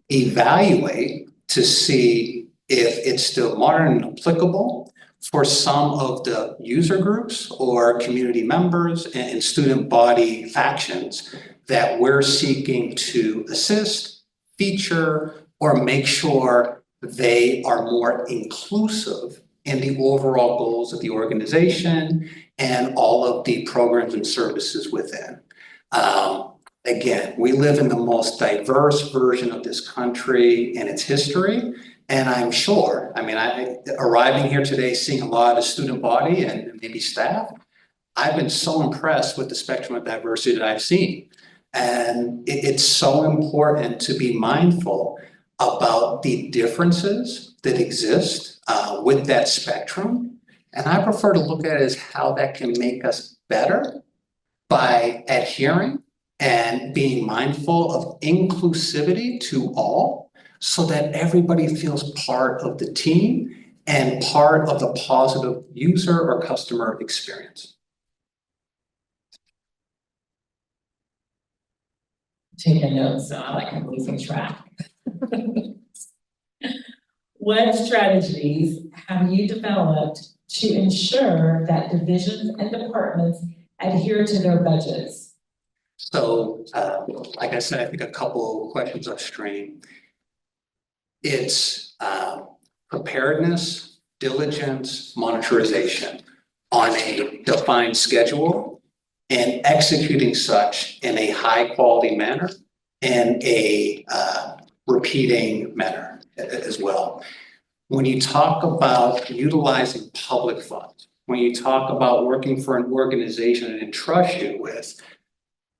evaluate to see if it's still modern and applicable for some of the user groups or community members and student body factions that we're seeking to assist, feature, or make sure they are more inclusive in the overall goals of the organization and all of the programs and services within. Again, we live in the most diverse version of this country and its history. And I'm sure, I mean, arriving here today, seeing a lot of student body and maybe staff, I've been so impressed with the spectrum of diversity that I've seen. And it's so important to be mindful about the differences that exist with that spectrum. And I prefer to look at it as how that can make us better by adhering and being mindful of inclusivity to all so that everybody feels part of the team and part of the positive user or customer experience. Taking notes, so I like I'm losing track. What strategies have you developed to ensure that divisions and departments adhere to their budgets? So, like I said, I think a couple of questions upstream. It's preparedness, diligence, monitorization on a defined schedule and executing such in a high quality manner and a repeating manner as well. When you talk about utilizing public funds, when you talk about working for an organization and entrust you with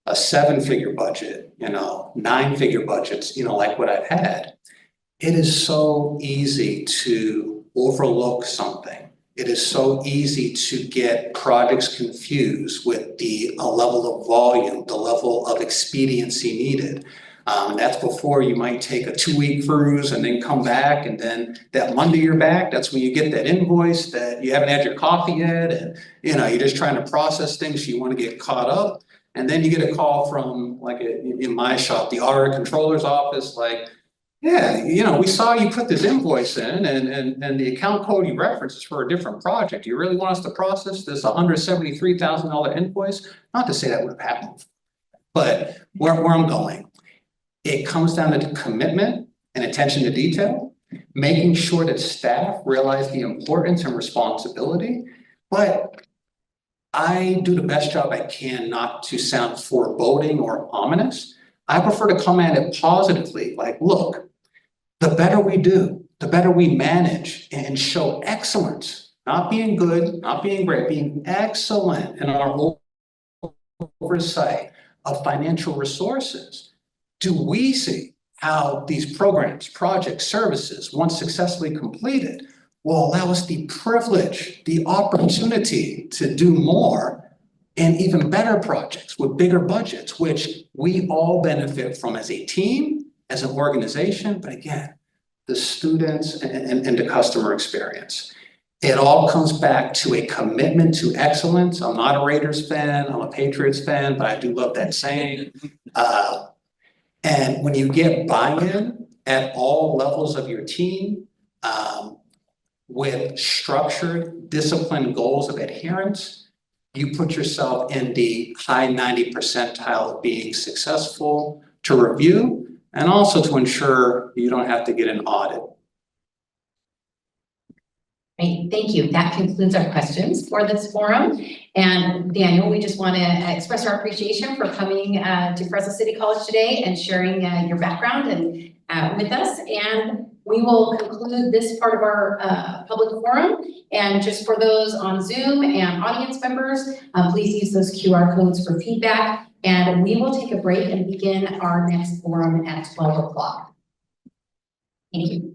a 7-figure budget, 9-figure budgets, like what I've had, it is so easy to overlook something. It is so easy to get projects confused with the level of volume, the level of expediency needed. And that's before you might take a 2-week cruise and then come back, and then that Monday you're back, that's when you get that invoice that you haven't had your coffee yet, and you're just trying to process things, so you want to get caught up. And then you get a call from, like in my shop, the audit controller's office, like, yeah, we saw you put this invoice in and the account code you referenced is for a different project. You really want us to process this $173,000 invoice? Not to say that would have happened, but where I'm going, it comes down to commitment and attention to detail, making sure that staff realize the importance and responsibility, but I do the best job I can not to sound foreboding or ominous. I prefer to come at it positively, like, look, the better we do, the better we manage and show excellence, not being good, not being great, being excellent in our oversight of financial resources. Do we see how these programs, projects, services, once successfully completed, will allow us the privilege, the opportunity to do more and even better projects with bigger budgets, which we all benefit from as a team, as an organization, but again, the students and the customer experience. It all comes back to a commitment to excellence. I'm not a Raiders fan, I'm a Patriots fan, but I do love that saying. And when you get buy-in at all levels of your team, with structured, disciplined goals of adherence, you put yourself in the high 90 percentile of being successful to review and also to ensure you don't have to get an audit. Great, thank you. That concludes our questions for this forum. And Daniel, we just want to express our appreciation for coming to Fresno City College today and sharing your background and with us. And we will conclude this part of our public forum. And just for those on Zoom and audience members, please use those QR codes for feedback. And we will take a break and begin our next forum at 12 o'clock. Thank you.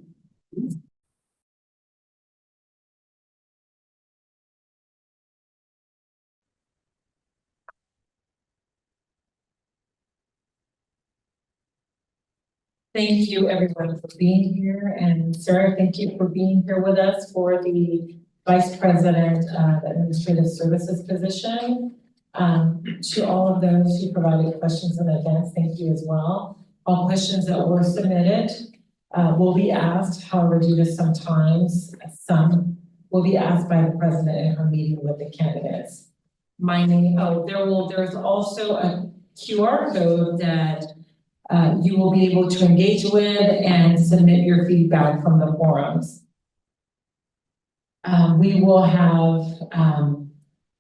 Thank you, everyone, for being here. And Sarah, thank you for being here with us for the Vice President of Administrative Services position. To all of those who provided questions in advance, thank you as well. All questions that were submitted will be asked, however, due to sometimes, some will be asked by the president in her meeting with the candidates. There's also a QR code that you will be able to engage with and submit your feedback from the forums. We will have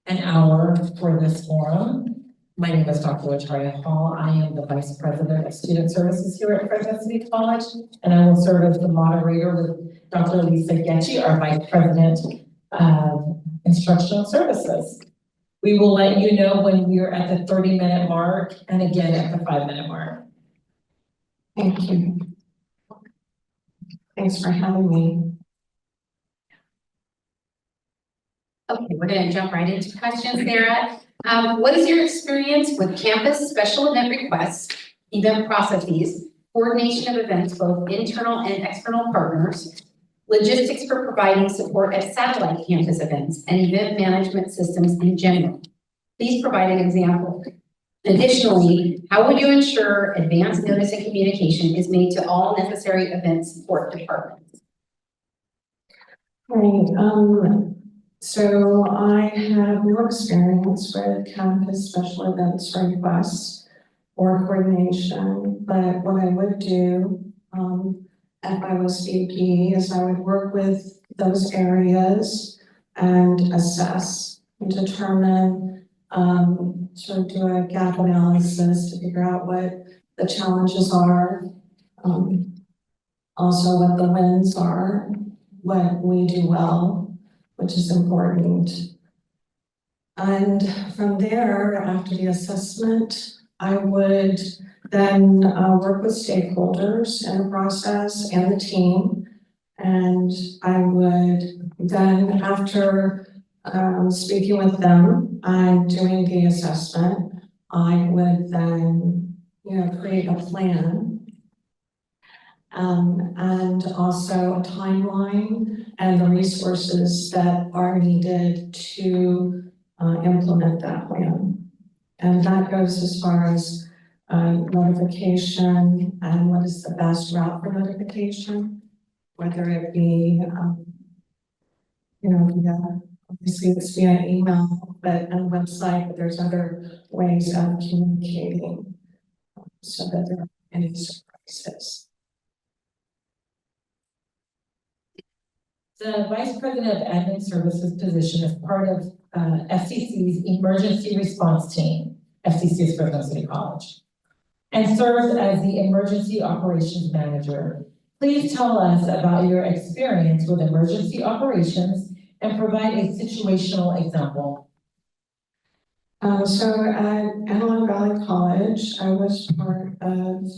an hour for this forum. My name is Dr. Latoya Hall. I am the Vice President of Student Services here at Fresno City College, and I will serve as the moderator with Dr. Lisa Getchie, our Vice President of Instructional Services. We will let you know when we are at the 30-minute mark and again at the 5-minute mark. Thank you. Thanks for having me. Okay, we're gonna jump right into questions, Sarah. What is your experience with campus special event requests, event processes, coordination of events, both internal and external partners, logistics for providing support at satellite campus events, and event management systems in general? Please provide an example. Additionally, how will you ensure advance notice and communication is made to all necessary event support departments? Right, so I have no experience with campus special events requests or coordination, but what I would do, if I was VP is I would work with those areas and assess and determine, sort of do a gap analysis to figure out what the challenges are, also what the wins are, what we do well, which is important. And from there, after the assessment, I would then work with stakeholders in the process and the team. And I would then, after speaking with them and doing the assessment, I would then, create a plan. And also a timeline and the resources that are needed to implement that plan. And that goes as far as notification and what is the best route for notification, whether it be, obviously it's via email, but on the website, but there's other ways of communicating so that there aren't any surprises. The Vice President of Admin Services position is part of FCC's Emergency Response Team, FCC is Fresno City College, and serves as the Emergency Operations Manager. Please tell us about your experience with emergency operations and provide a situational example. So at Antelope Valley College, I was part of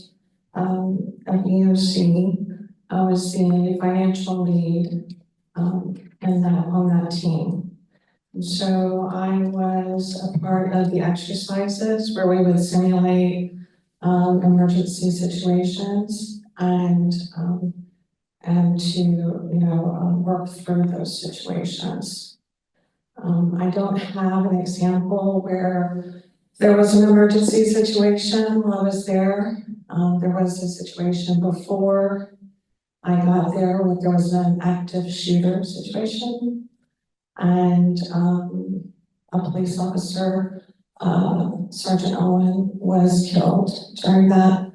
EOC. I was the financial lead on that team. So I was a part of the exercises where we would simulate emergency situations and to work through those situations. I don't have an example where there was an emergency situation while I was there. There was a situation before I got there where there was an active shooter situation, and a police officer, Sergeant Owen, was killed during that.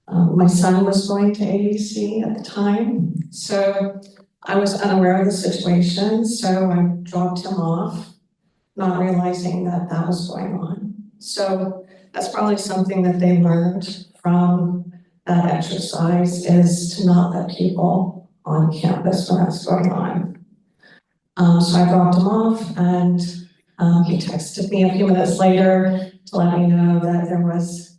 My son was going to ABC at the time, so I was unaware of the situation, so I dropped him off, not realizing that that was going on. So that's probably something that they learned from that exercise, is to not let people on campus when that's going on. So I dropped him off, and he texted me a few minutes later to let me know that there was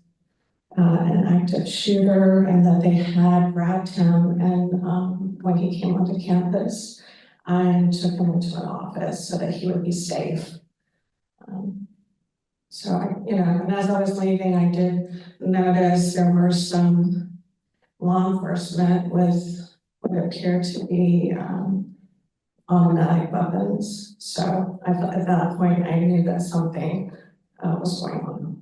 an active shooter and that they had grabbed him, and when he came onto campus, and took him into an office so that he would be safe. So and as I was leaving, I did notice there were some law enforcement with what appeared to be automatic weapons. So at that point, I knew that something was going on.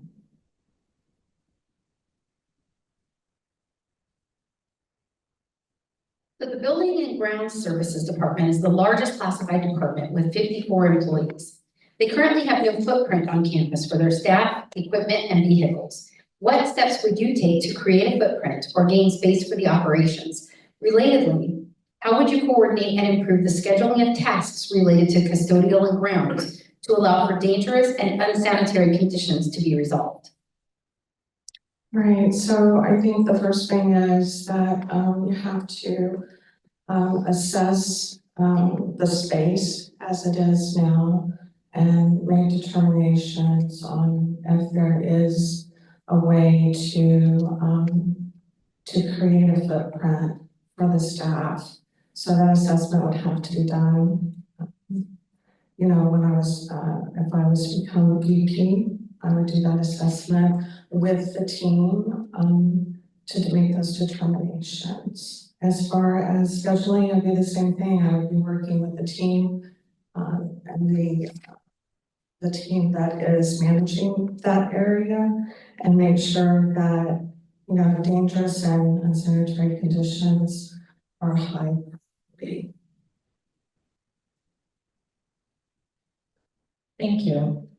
So the Building and Grounds Services Department is the largest classified department with 54 employees. They currently have no footprint on campus for their staff, equipment, and vehicles. What steps would you take to create a footprint or gain space for the operations? Relatedly, how would you coordinate and improve the scheduling of tasks related to custodial and grounds to allow for dangerous and unsanitary conditions to be resolved? Right, so I think the first thing is that you have to assess the space as it is now and make determinations on if there is a way to create a footprint for the staff. So that assessment would have to be done. You know, when I was, if I was to become VP, I would do that assessment with the team to make those determinations. As far as scheduling, it'd be the same thing. I would be working with the team and the team that is managing that area and make sure that, you know, dangerous and unsanitary conditions are high. Thank you.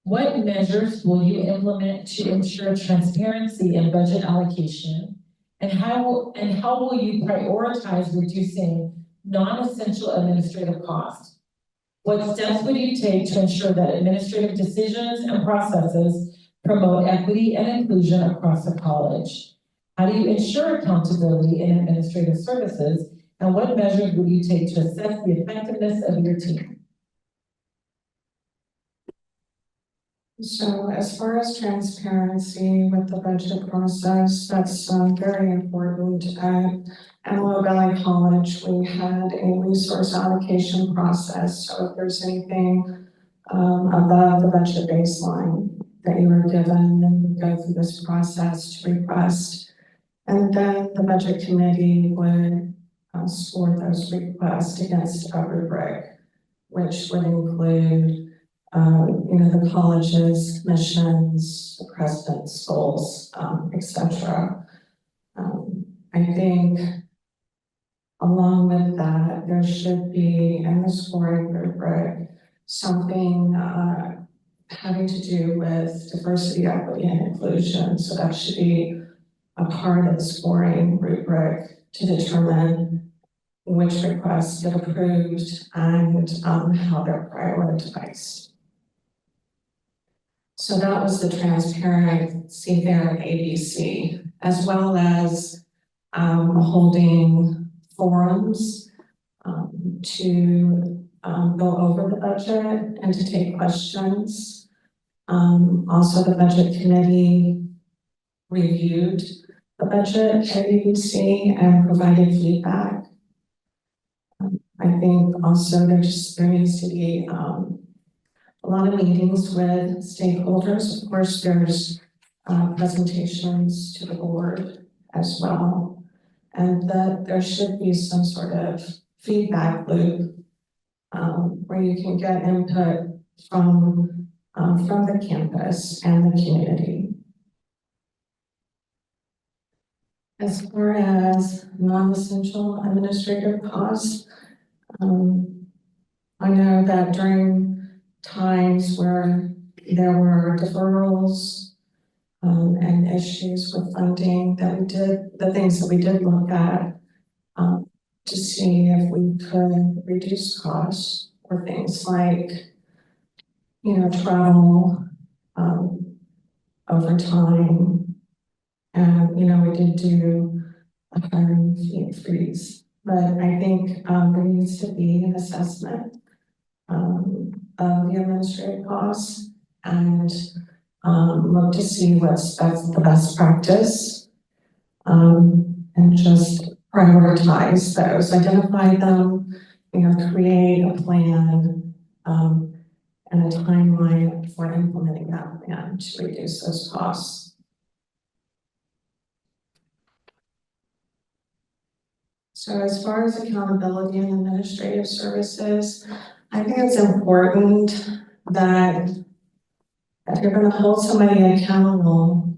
What measures will you implement to ensure transparency in budget allocation? And how will you prioritize reducing non-essential administrative costs? What steps would you take to ensure that administrative decisions and processes promote equity and inclusion across the college? How do you ensure accountability in administrative services? And what measures will you take to assess the effectiveness of your team? So as far as transparency with the budget process, that's very important. At Antelope Valley College, we had a resource allocation process. So if there's anything above the budget baseline that you were given, then we go through this process to request. And then the budget committee would score those requests against a rubric, which would include you know, the college's missions, the president's goals, etc. I think along with that, there should be in the scoring rubric something having to do with diversity, equity, and inclusion. So that should be a part of the scoring rubric to determine which requests get approved and how they're prioritized. So that was the transparency there at ABC, as well as holding forums to go over the budget and to take questions. Also, the budget committee reviewed the budget at ABC and provided feedback. I think also there needs to be a lot of meetings with stakeholders. Of course, there's presentations to the board as well, and that there should be some sort of feedback loop where you can get input from the campus and the community. As far as non-essential administrative costs, I know that during times where there were deferrals and issues with funding, that we did, the things that we did look at to see if we could reduce costs or things like, you know, travel, overtime, and, you know, we did do a hiring freeze. But I think there needs to be an assessment of the administrative costs and look to see what's the best practice and just prioritize those, identify them, you know, create a plan and a timeline for implementing that plan to reduce those costs. So as far as accountability and administrative services, I think it's important that if you're going to hold somebody accountable,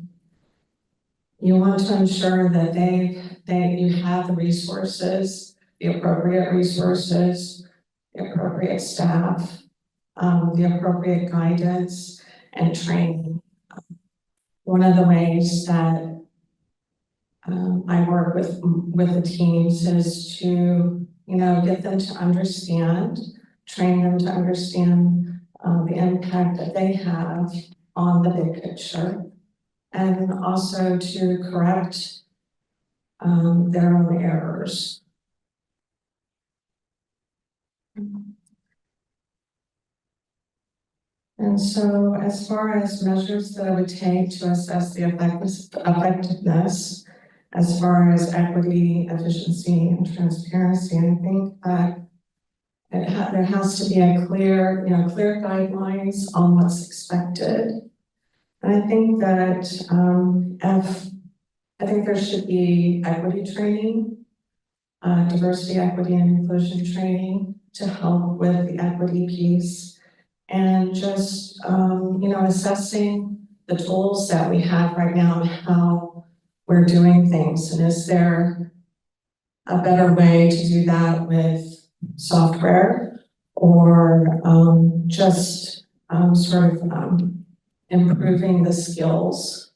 you want to ensure that they've that you have the resources, the appropriate resources, the appropriate staff, the appropriate guidance and training. One of the ways that I work with the teams is to, get them to understand, train them to understand the impact that they have on the big picture, and also to correct their own errors. And so as far as measures that I would take to assess the effectiveness, as far as equity, efficiency, and transparency, I think that there has to be a clear guidelines on what's expected. And I think that I think there should be equity training, diversity, equity, and inclusion training to help with the equity piece, and just assessing the tools that we have right now and how we're doing things. And is there a better way to do that with software, or just sort of improving the skills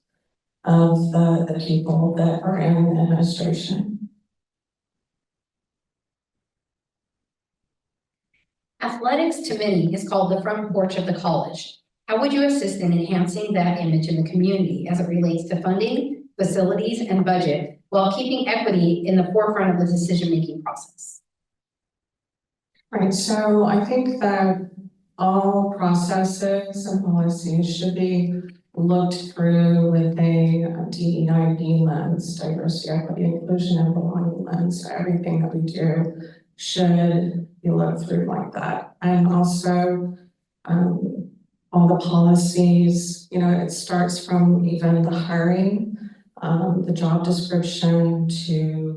of the people that are in administration? Athletics to many is called the front porch of the college. How would you assist in enhancing that image in the community as it relates to funding, facilities, and budget, while keeping equity in the forefront of the decision-making process? Right, so I think that all processes and policies should be looked through with a DEIB lens, diversity, equity, inclusion, and belonging lens. Everything that we do should be looked through like that. And also, all the policies, it starts from even the hiring, the job description, to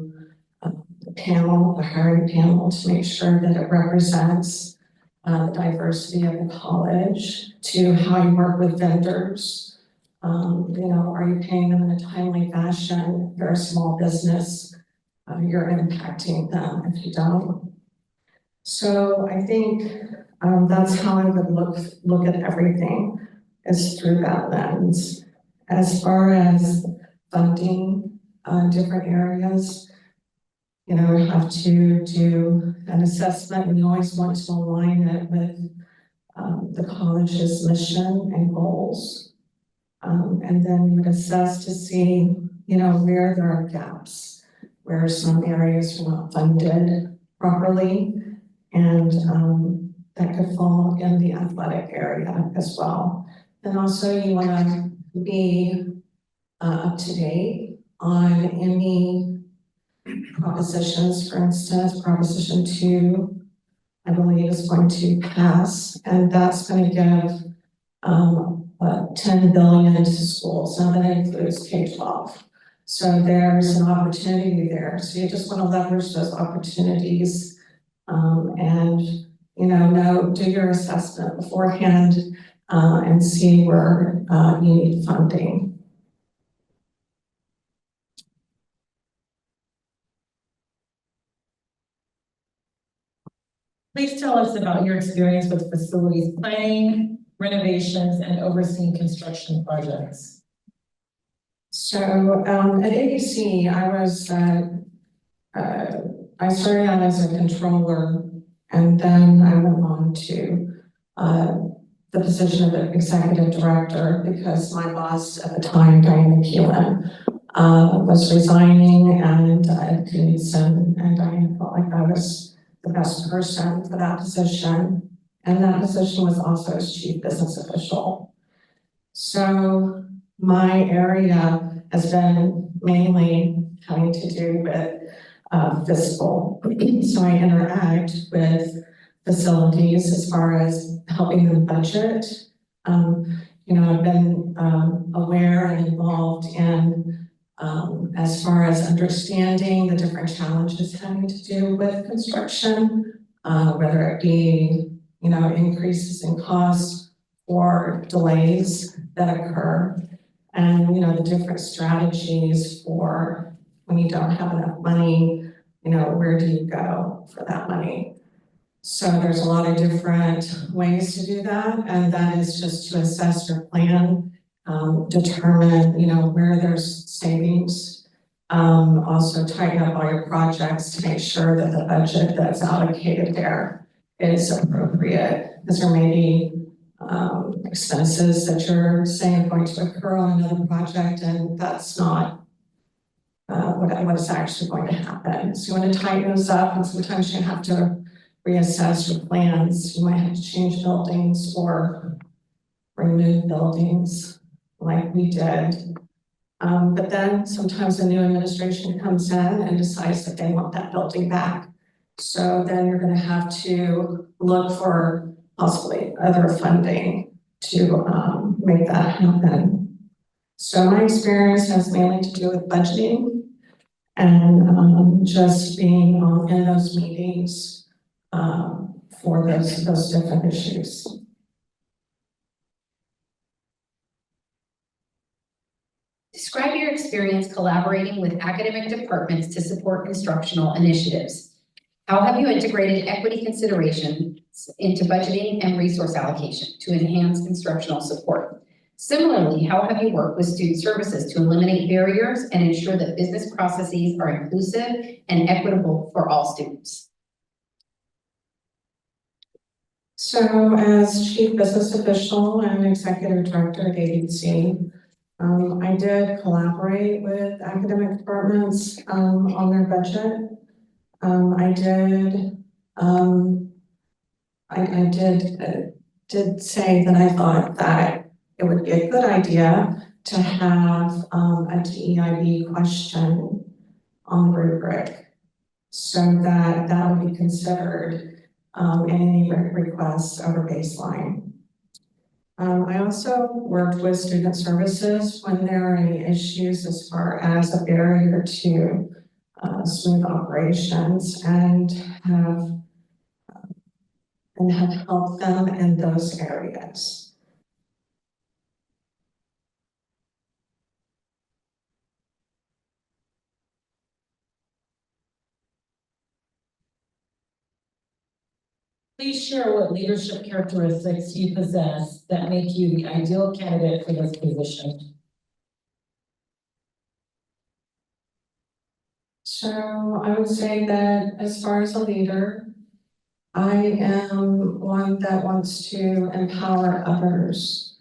the hiring panel, to make sure that it represents the diversity of the college, to how you work with vendors. Are you paying them in a timely fashion? If you're a small business, you're impacting them if you don't. So I think that's how I would look at everything, is through that lens. As far as funding different areas, we have to do an assessment, and you always want to align it with the college's mission and goals. And then you would assess to see, where there are gaps, where some areas are not funded properly, and that could fall in the athletic area as well. And also you want to be up to date on any propositions. For instance, Proposition 2, I believe, is going to pass, and that's going to give $10 billion into schools. Now that includes K-12. So there's an opportunity there. So you just want to leverage those opportunities, and do your assessment beforehand, and see where you need funding. Please tell us about your experience with facilities planning, renovations, and overseeing construction projects. So at ABC, I started out as a controller, and then I went on to the position of executive director, because my boss at the time, Diana Keelan, was resigning, and and Diana felt like I was the best person for that position. And that position was also as chief business official. So my area has been mainly having to do with fiscal. So I interact with facilities as far as helping them budget. I've been aware and involved in as far as understanding the different challenges having to do with construction, whether it be, increases in costs or delays that occur, and, the different strategies for when you don't have enough money, you know, where do you go for that money? So there's a lot of different ways to do that, and that is just to assess your plan, determine, you know, where there's savings. Also tighten up all your projects to make sure that the budget that's allocated there is appropriate, because there may be expenses that you're saying are going to occur on another project, and that's not what is actually going to happen. So you want to tighten those up, and sometimes you have to reassess your plans. You might have to change buildings or remove buildings like we did. But then sometimes a new administration comes in and decides that they want that building back. So then you're going to have to look for possibly other funding to make that happen. So my experience has mainly to do with budgeting and just being in those meetings for those different issues. Describe your experience collaborating with academic departments to support instructional initiatives. How have you integrated equity considerations into budgeting and resource allocation to enhance instructional support? Similarly, how have you worked with student services to eliminate barriers and ensure that business processes are inclusive and equitable for all students? So as Chief Business Official and Executive Director at ABC, I did collaborate with academic departments on their budget. I did say that I thought that it would be a good idea to have a DEIB question on the rubric, so that would be considered in any requests over baseline. I also worked with student services when there are any issues as far as a barrier to smooth operations, and have helped them in those areas. Please share what leadership characteristics you possess that make you the ideal candidate for this position. So I would say that as far as a leader, I am one that wants to empower others.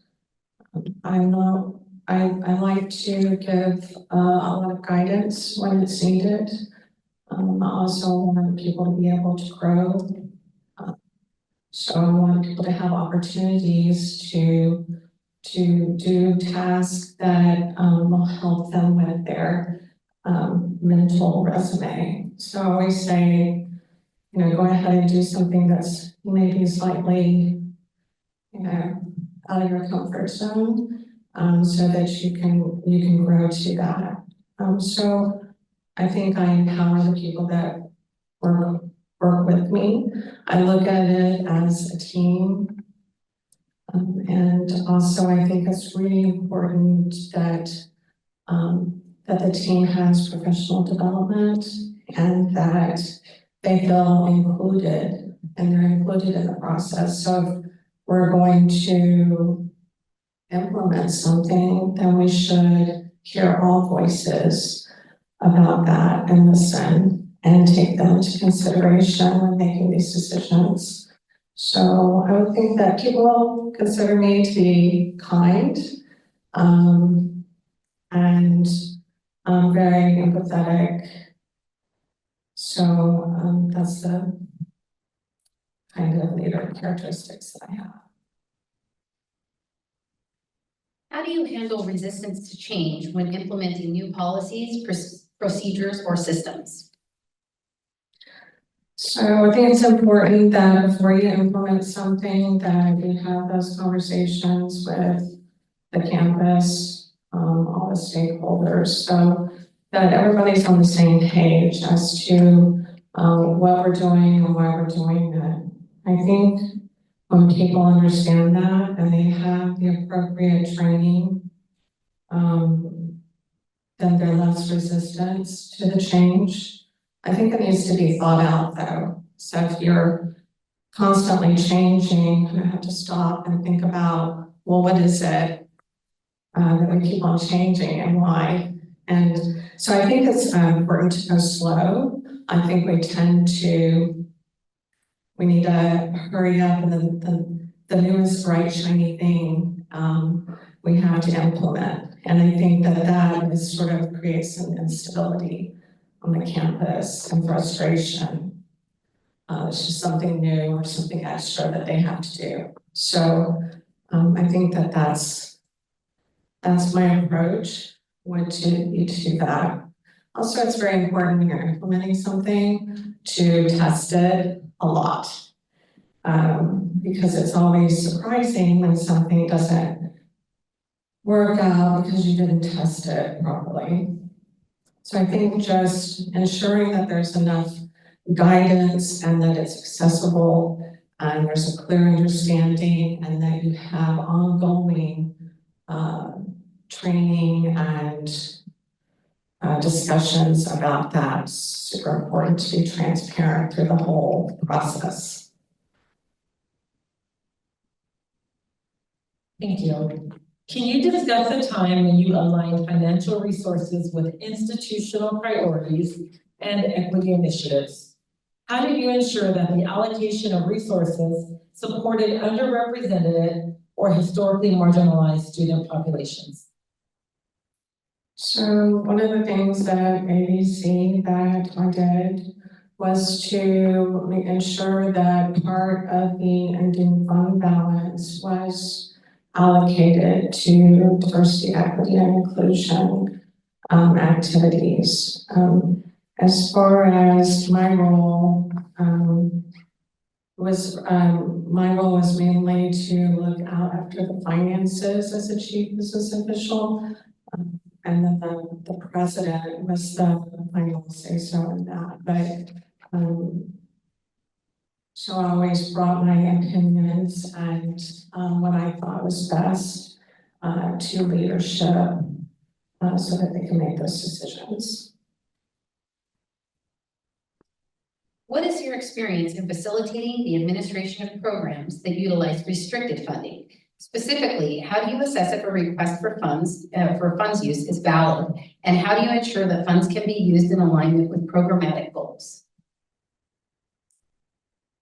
I like to give a lot of guidance when it's needed. I also want people to be able to grow. So I want people to have opportunities to do tasks that will help them with their mental resume. So I always say, you know, go ahead and do something that's maybe slightly, you know, out of your comfort zone, so that you can grow to that. So I think I empower the people that work with me. I look at it as a team. And also I think it's really important that that the team has professional development, and that they feel included, and they're included in the process. So if we're going to implement something, then we should hear all voices about that and listen and take them into consideration when making these decisions. So I would think that people consider me to be kind, and very empathetic. So that's the kind of leader characteristics that I have. How do you handle resistance to change when implementing new policies, procedures, or systems? So I think it's important that before you implement something, that you have those conversations with the campus, all the stakeholders, so that everybody's on the same page as to what we're doing and why we're doing it. I think when people understand that and they have the appropriate training, then they're less resistant to the change. I think it needs to be thought out though. So if you're constantly changing, you have to stop and think about, well, what is it that we keep on changing and why? And so I think it's important to go slow. I think we need to hurry up, and then the newest bright shiny thing we have to implement. And I think that is sort of creates some instability on the campus and frustration. It's just something new or something extra that they have to do. So I think that's my approach, would to do that. Also, it's very important when you're implementing something to test it a lot. Because it's always surprising when something doesn't work out because you didn't test it properly. So I think just ensuring that there's enough guidance and that it's accessible and there's a clear understanding and that you have ongoing training and discussions about that. Super important to be transparent through the whole process. Thank you. Can you discuss a time when you aligned financial resources with institutional priorities and equity initiatives? How did you ensure that the allocation of resources supported underrepresented or historically marginalized student populations? So one of the things that ABC that I did was to ensure that part of the ending fund balance was allocated to diversity, equity, and inclusion activities. As far as my role was mainly to look out after the finances as a chief business official. And then the president was the final say so in that. But so I always brought my opinions and what I thought was best to leadership so that they can make those decisions. What is your experience in facilitating the administration of programs that utilize restricted funding? Specifically, how do you assess if a request for funds use is valid? And how do you ensure that funds can be used in alignment with programmatic goals?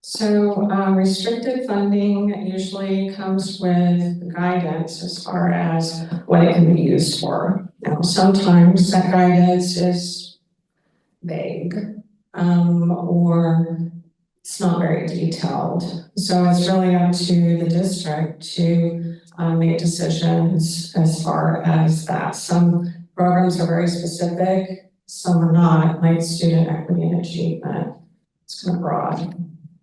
So restricted funding usually comes with guidance as far as what it can be used for. Now, sometimes that guidance is vague or it's not very detailed. So it's really up to the district to make decisions as far as that. Some programs are very specific, some are not, like student equity and achievement. It's kind of broad,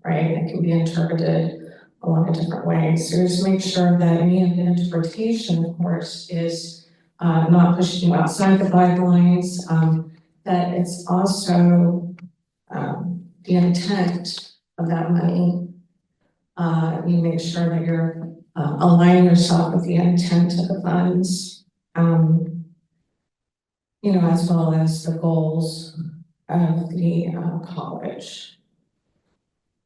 right? It can be interpreted a lot of different ways. So just make sure that any of the interpretation, of course, is not pushing you outside the guidelines, that it's also the intent of that money. You make sure that you're aligning yourself with the intent of the funds, you know, as well as the goals of the college.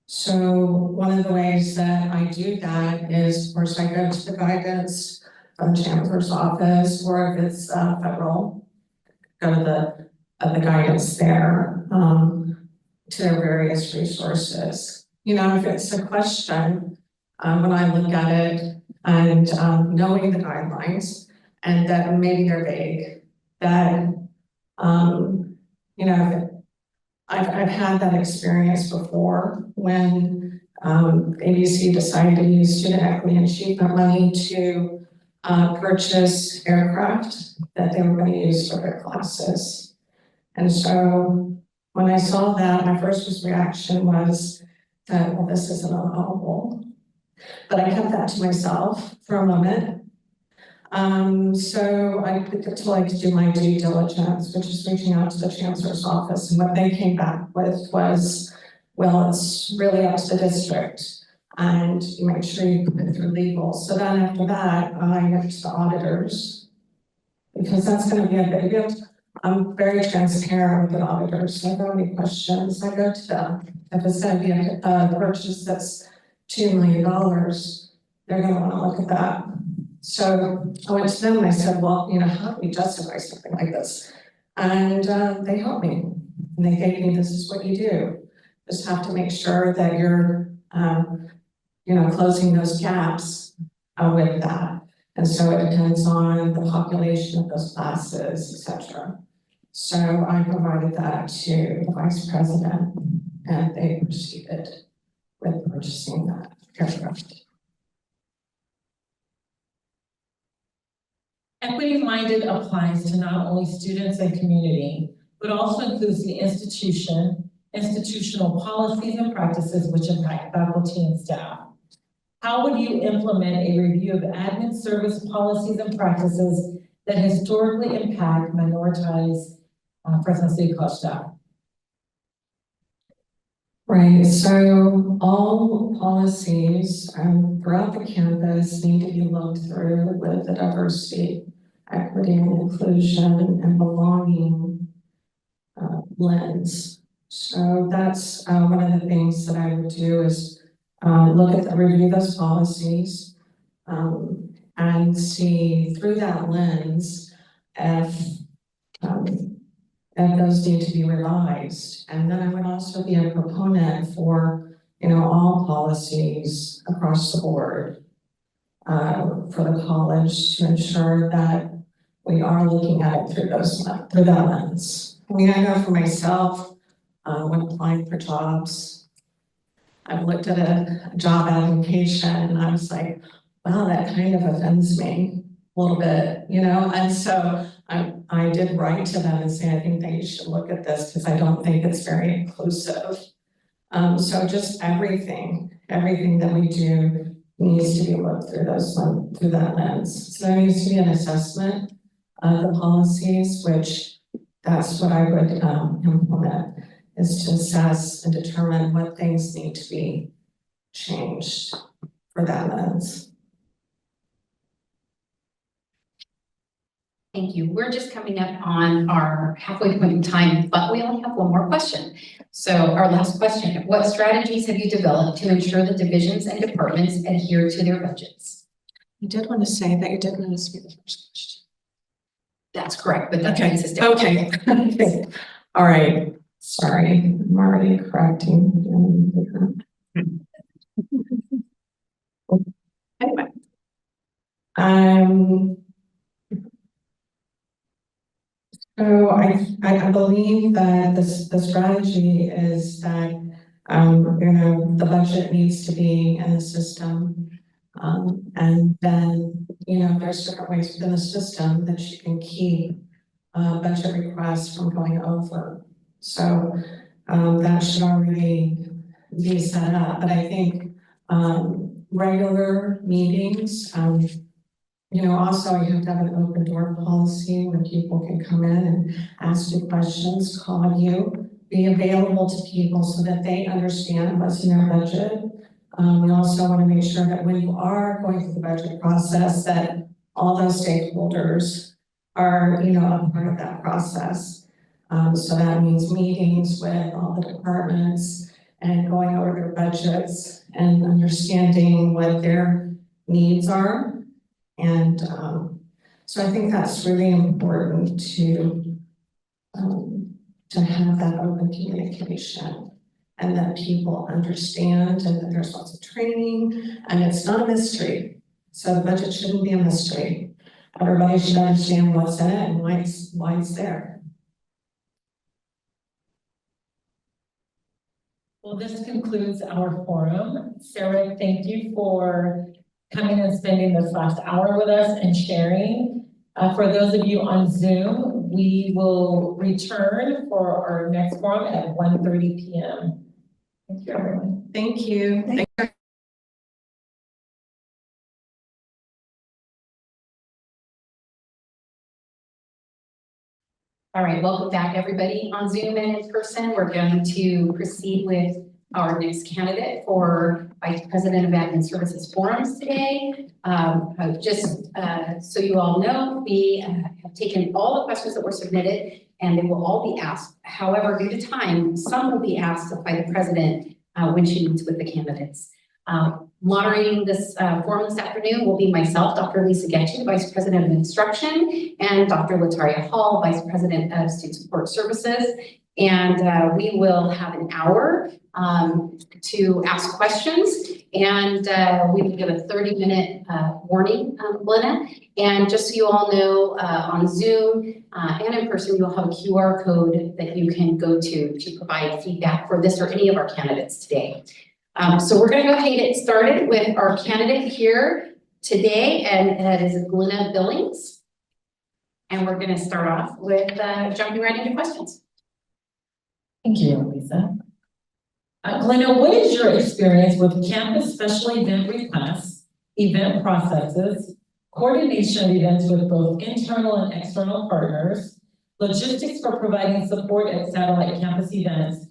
So one of the ways that I do that is, of course, I go to the guidance from the Chancellor's office, or if it's federal, go to the guidance there to their various resources. You know, if it's a question, when I look at it and knowing the guidelines and that maybe they're vague, that, you know, I've had that experience before when ABC decided to use student equity and achievement money to purchase aircraft that they were going to use for their classes. And so when I saw that, my first reaction was that, well, this isn't allowable. But I kept that to myself for a moment. So I took to do my due diligence, which is reaching out to the Chancellor's office. And what they came back with was, well, it's really up to the district. And you make sure you put it through legal. So then after that, I went to the auditors, because that's going to be a big, I'm very transparent with auditors, so if I have any questions, I go to them. If it's gonna be a purchase that's $2 million, they're gonna wanna look at that. So I went to them and I said, well, you know, how do we justify something like this? And they helped me, and they gave me, this is what you do. Just have to make sure that you're, you know, closing those gaps with that. And so it depends on the population of those classes, et cetera. So I provided that to the vice president, and they proceeded with purchasing that aircraft. Equity-minded applies to not only students and community, but also includes the institution, institutional policies and practices which impact faculty and staff. How would you implement a review of admin service policies and practices that historically impact minoritized Fresno City College staff? Right, so all policies throughout the campus need to be looked through with the diversity, equity and inclusion and belonging lens. So that's one of the things that I would do is review those policies and see through that lens if those need to be revised. And then I would also be a proponent for, you know, all policies across the board for the college to ensure that we are looking at it through that lens. I mean, I know for myself, when applying for jobs, I've looked at a job application and I was like, wow, that kind of offends me a little bit, you know? And so I did write to them and say, I think that you should look at this because I don't think it's very inclusive. So just everything that we do needs to be looked through that lens. So there needs to be an assessment of the policies, which that's what I would implement, is to assess and determine what things need to be changed for that lens. Thank you. We're just coming up on our halfway point in time, but we only have one more question. So our last question, what strategies have you developed to ensure that divisions and departments adhere to their budgets? You did want to say that you didn't ask me the first question. That's correct, but that's Okay. consistent. Okay. All right. Sorry, I'm already correcting. Anyway. So I believe that the strategy is that, you know, the budget needs to be in the system. And then, you know, there's different ways within the system that you can keep budget requests from going over. So that should already be set up. But I think regular meetings, you know, also you have to have an open door policy where people can come in and ask you questions, call you, be available to people so that they understand what's in their budget. We also want to make sure that when you are going through the budget process, that all those stakeholders are, you know, a part of that process. So that means meetings with all the departments and going over their budgets and understanding what their needs are. And so I think that's really important to have that open communication and that people understand and that there's lots of training and it's not a mystery. So the budget shouldn't be a mystery. Everybody should understand what's in it and why it's there. Well, this concludes our forum. Sarah, thank you for coming and spending this last hour with us and sharing. For those of you on Zoom, we will return for our next forum at 1:30 p.m. Thank you, everyone. Thank you. All right, welcome back, everybody on Zoom and in person. We're going to proceed with our next candidate for Vice President of Admin Services Forums today. So you all know, we have taken all the questions that were submitted and they will all be asked. However, due to time, some will be asked by the president when she meets with the candidates. Moderating this forum this afternoon will be myself, Dr. Lisa Getchie, Vice President of Instruction, and Dr. Lataria Hall, Vice President of Student Support Services. And we will have an hour to ask questions, and we will give a 30-minute warning, Glynna. And just so you all know, on Zoom and in person, you'll have a QR code that you can go to provide feedback for this or any of our candidates today. So we're going to go ahead and get started with our candidate here today, and that is Glynna Billings. And we're going to start off with jumping right into questions. Thank you, Lisa. Glynna, what is your experience with campus special event requests, event processes, coordination of events with both internal and external partners, logistics for providing support at satellite campus events,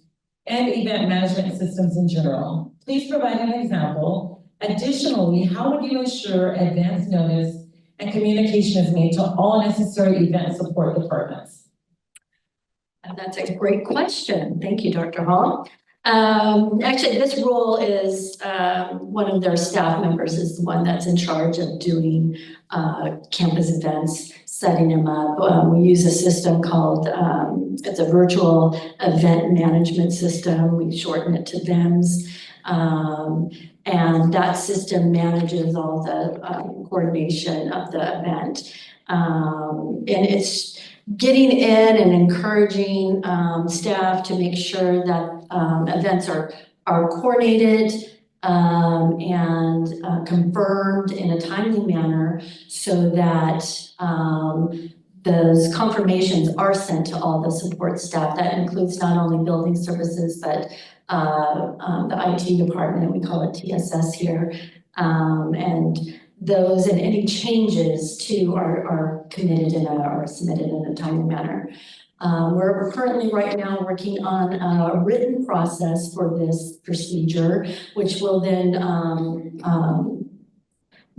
and event management systems in general? Please provide an example. Additionally, how would you ensure advance notice and communication is made to all necessary event support departments? That's a great question. Thank you, Dr. Hall. Actually, this role is one of their staff members is the one that's in charge of doing campus events, setting them up. We use a system called, it's a virtual event management system. We shorten it to VEMS. And that system manages all the coordination of the event. And it's getting in and encouraging staff to make sure that events are coordinated and confirmed in a timely manner so that those confirmations are sent to all the support staff. That includes not only building services, but the IT department, we call it TSS here, and those and any changes to are committed and are submitted in a timely manner. We're currently right now working on a written process for this procedure, which will then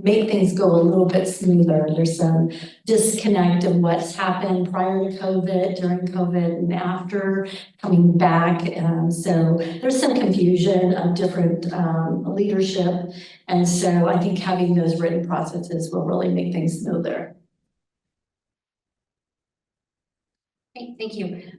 make things go a little bit smoother. There's some disconnect of what's happened prior to COVID, during COVID, and after coming back. So there's some confusion of different leadership. And so I think having those written processes will really make things smoother. Okay, thank you.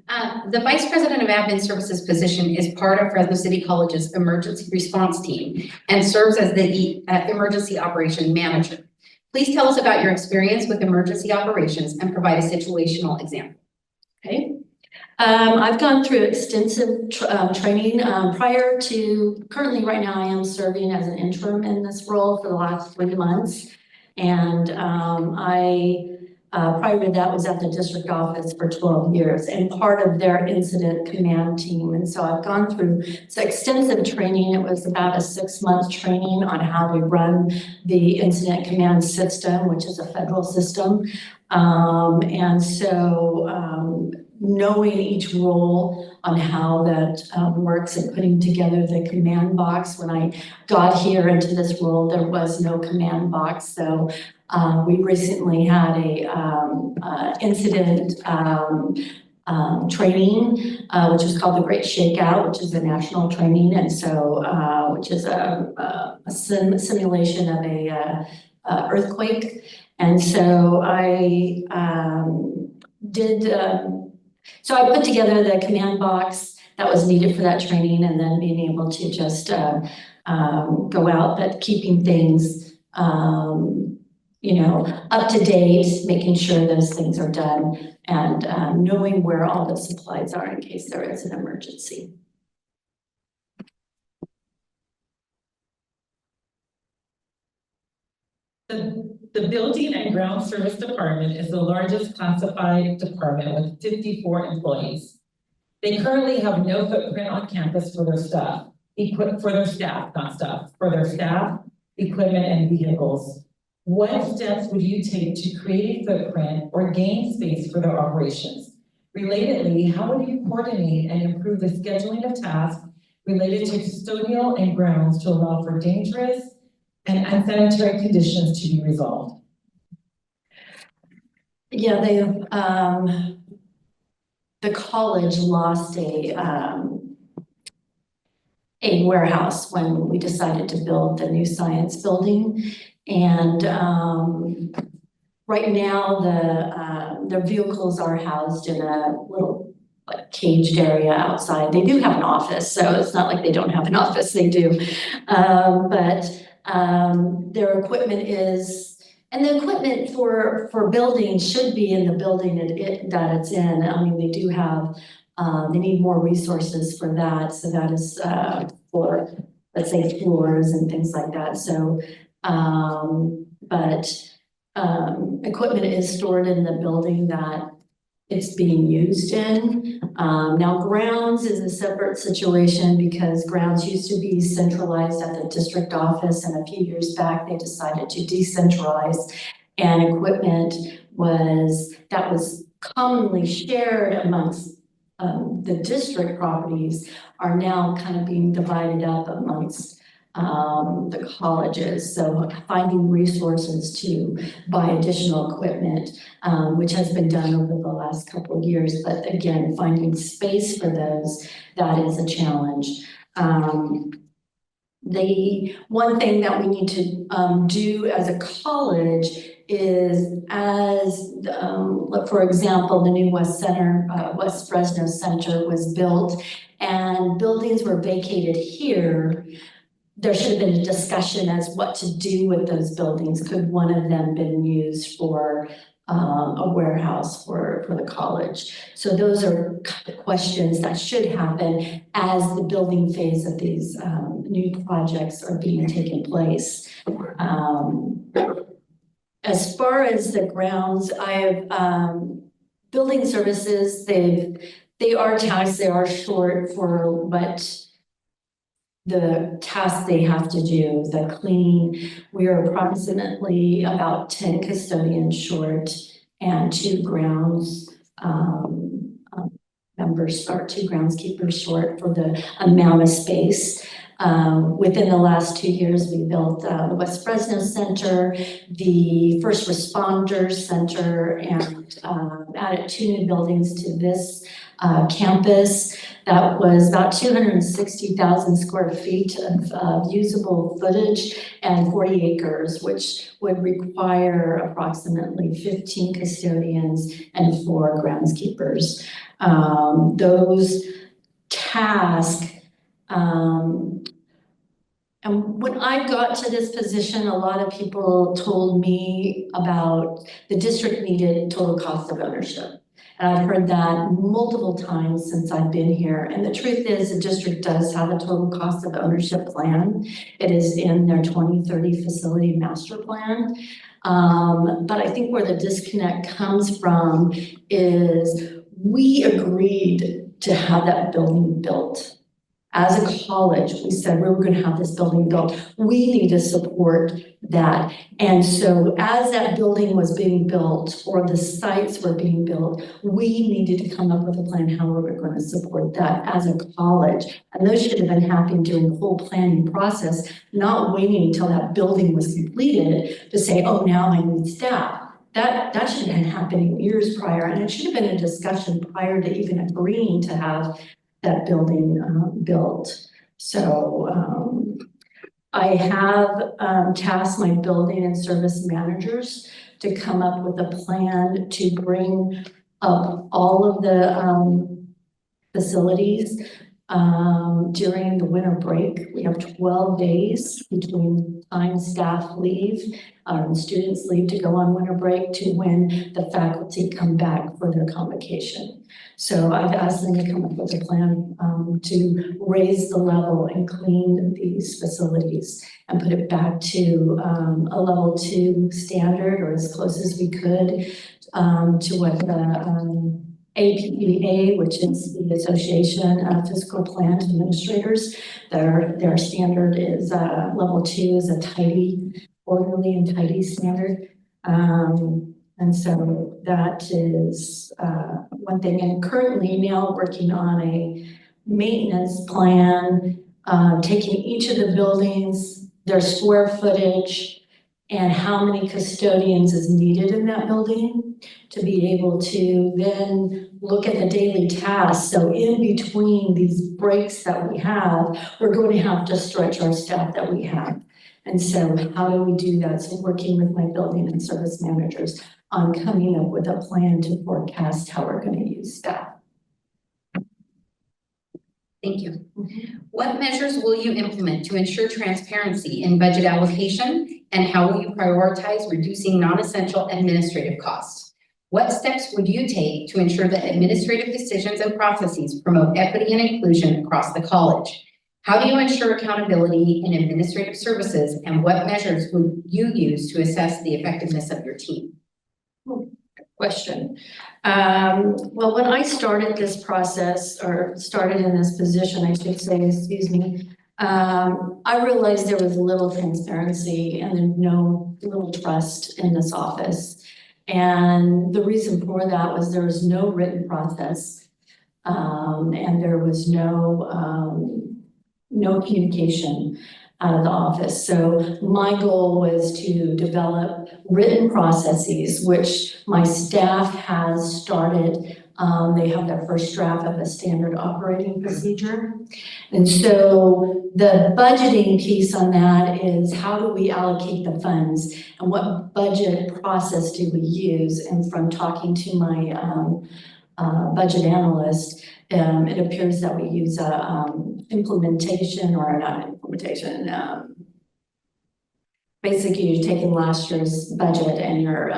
The Vice President of Admin Services position is part of Fresno City College's emergency response team and serves as the emergency operation manager. Please tell us about your experience with emergency operations and provide a situational example. Okay. I've gone through extensive training prior to, currently right now I am serving as an interim in this role for the last 3 months. And prior to that was at the district office for 12 years and part of their incident command team. And so I've gone through extensive training. It was about a 6-month training on how to run the incident command system, which is a federal system. And so knowing each role on how that works and putting together the command box. When I got here into this role, there was no command box. So we recently had a incident training, which was called the Great Shakeout, which is a national training. And so, which is a simulation of a earthquake. And so I so I put together the command box that was needed for that training, and then being able to just go out, but keeping things, you know, up to date, making sure those things are done, and knowing where all the supplies are in case there is an emergency. The Building and Ground Service Department is the largest classified department with 54 employees. They currently have no footprint on campus for their staff, equipment, and vehicles. What steps would you take to create a footprint or gain space for their operations? Relatedly, how would you coordinate and improve the scheduling of tasks related to custodial and grounds to allow for dangerous and unsanitary conditions to be resolved. Yeah, the college lost a warehouse when we decided to build the new science building. And right now, their vehicles are housed in a little like caged area outside. They do have an office, so it's not like they don't have an office, they do. But their equipment and the equipment for building should be in the building that it's in. I mean, they do have, they need more resources for that. So that is for, let's say, floors and things like that. So, equipment is stored in the building that it's being used in. Now grounds is a separate situation because grounds used to be centralized at the district office, and a few years back they decided to decentralize, and equipment was commonly shared amongst the district properties are now kind of being divided up amongst the colleges. So finding resources to buy additional equipment, which has been done over the last couple of years. But again, finding space for those, that is a challenge. The one thing that we need to do as a college is for example, the new West Fresno Center was built and buildings were vacated here. There should have been a discussion as what to do with those buildings. Could one of them been used for a warehouse for the college? So those are questions that should happen as the building phase of these new projects are being taken place. As far as the grounds, I have building services. They are tasked. They are short for what the tasks they have to do, the cleaning. We are approximately about 10 custodians short and 2 grounds members or 2 groundskeepers short for the amount of space. Within the last 2 years, we built the West Fresno Center, the First Responders Center, and added 2 new buildings to this campus. That was about 260,000 square feet of usable footage and 40 acres, which would require approximately 15 custodians and 4 groundskeepers. Those tasks, and when I got to this position, a lot of people told me about the district needed total cost of ownership. And I've heard that multiple times since I've been here. And the truth is the district does have a total cost of ownership plan. It is in their 2030 facility master plan. But I think where the disconnect comes from is we agreed to have that building built. As a college, we said we were going to have this building built. We need to support that. And so as that building was being built or the sites were being built, we needed to come up with a plan how we were going to support that as a college. And those should have been happening during the whole planning process, not waiting until that building was completed to say, oh, now I need staff. That should have been happening years prior. And it should have been a discussion prior to even agreeing to have that building built. So I have tasked my building and service managers to come up with a plan to bring up all of the facilities during the winter break. We have 12 days between time staff leave, students leave to go on winter break to when the faculty come back for their convocation. So I've asked them to come up with a plan to raise the level and clean these facilities and put it back to a level 2 standard or as close as we could to what the APEA, which is the Association of Physical Plant Administrators, their standard is level 2 is a tidy, orderly and tidy standard. And so that is one thing. And currently now working on maintenance plan, taking each of the buildings, their square footage, and how many custodians is needed in that building to be able to then look at the daily tasks. So in between these breaks that we have, we're going to have to stretch our staff that we have. And so how do we do that? So working with my building and service managers on coming up with a plan to forecast how we're going to use staff. Thank you. What measures will you implement to ensure transparency in budget allocation, and how will you prioritize reducing non-essential administrative costs? What steps would you take to ensure that administrative decisions and processes promote equity and inclusion across the college? How do you ensure accountability in administrative services, and what measures would you use to assess the effectiveness of your team? Question. Well, when I started this process, or started in this position, I should say, excuse me, I realized there was little transparency and little trust in this office. And the reason for that was there was no written process, and there was no communication out of the office. So my goal was to develop written processes, which my staff has started. They have their first draft of a standard operating procedure. And so the budgeting piece on that is, how do we allocate the funds and what budget process do we use? And from talking to my budget analyst, it appears that we use implementation, or not implementation. Basically, you're taking last year's budget and you're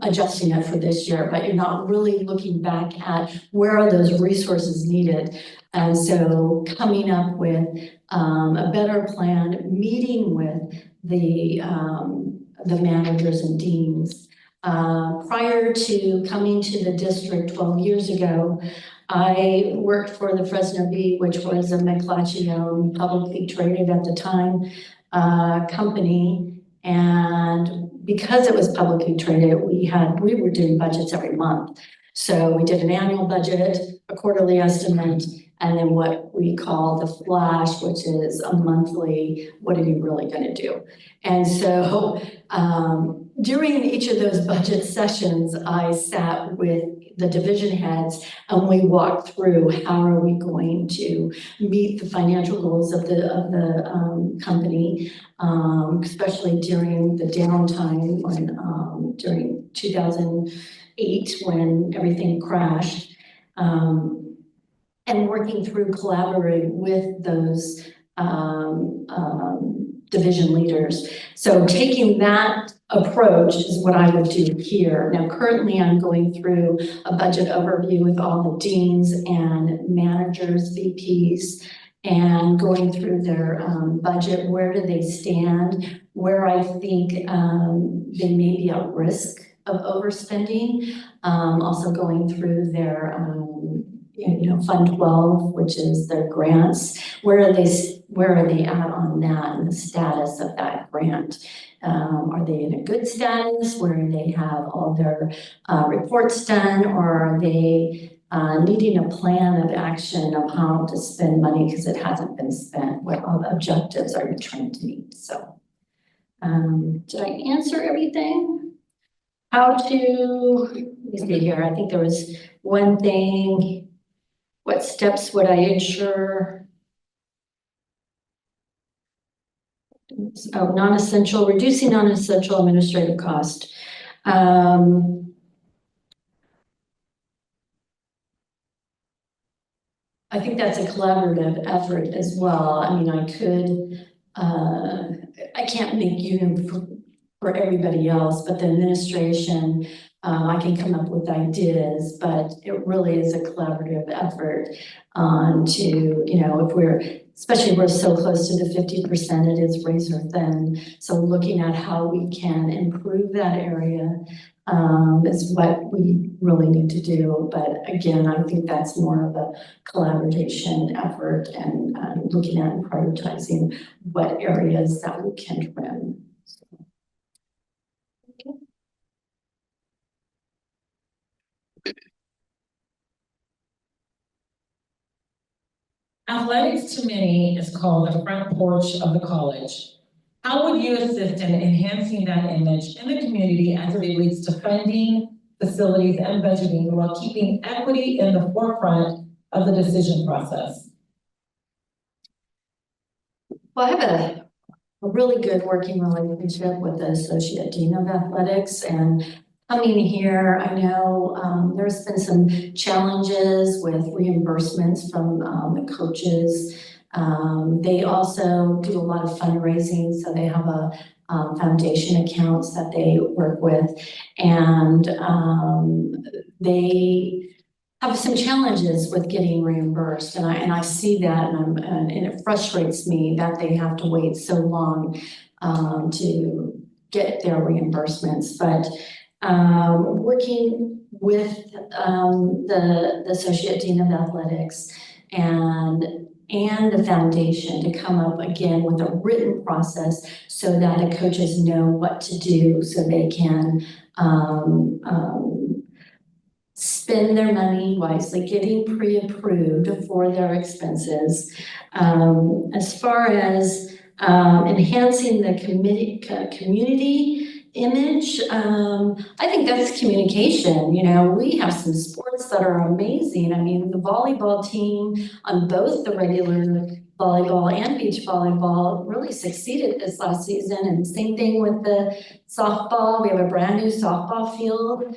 adjusting it for this year, but you're not really looking back at where are those resources needed. And so coming up with a better plan, meeting with the managers and deans. Prior to coming to the district 12 years ago, I worked for the Fresno Bee, which was a McClatchy-owned, publicly traded at the time, company. And because it was publicly traded, we were doing budgets every month. So we did an annual budget, a quarterly estimate, and then what we call the flash, which is a monthly, what are you really going to do? And so during each of those budget sessions, I sat with the division heads and we walked through how are we going to meet the financial goals of the company, especially during the downtime when during 2008 when everything crashed. And working through collaborating with those division leaders. So taking that approach is what I would do here. Now, currently I'm going through a budget overview with all the deans and managers, VPs, and going through their budget. Where do they stand? Where I think they may be at risk of overspending. Also going through their Fund 12, which is their grants. Where are they at on that and the status of that grant? Are they in a good status where they have all their reports done, or are they needing a plan of action of how to spend money because it hasn't been spent? What all the objectives are you trying to meet? So did I answer everything? Let me see here. I think there was one thing. What steps would I ensure? Oh, non-essential, reducing non-essential administrative cost. I think that's a collaborative effort as well. I mean, I can't make uniform for everybody else, but the administration, I can come up with ideas, but it really is a collaborative effort especially we're so close to the 50%, it is razor thin. So looking at how we can improve that area is what we really need to do. But again, I think that's more of a collaboration effort and looking at and prioritizing what areas that we can trim. Athletics to many is called the front porch of the college. How would you assist in enhancing that image in the community as it relates to funding, facilities, and budgeting while keeping equity in the forefront of the decision process? Well, I have a really good working relationship with the Associate Dean of Athletics, and coming here, I know there's been some challenges with reimbursements from the coaches. They also do a lot of fundraising, so they have a foundation accounts that they work with, and they have some challenges with getting reimbursed, and I see that, and it frustrates me that they have to wait so long to get their reimbursements. But working with the Associate Dean of Athletics and the foundation to come up again with a written process so that the coaches know what to do so they can spend their money wisely, getting pre-approved for their expenses. As far as enhancing the community image, I think that's communication. You know, we have some sports that are amazing. I mean, the volleyball team on both the regular volleyball and beach volleyball really succeeded this last season, and same thing with the softball. We have a brand new softball field.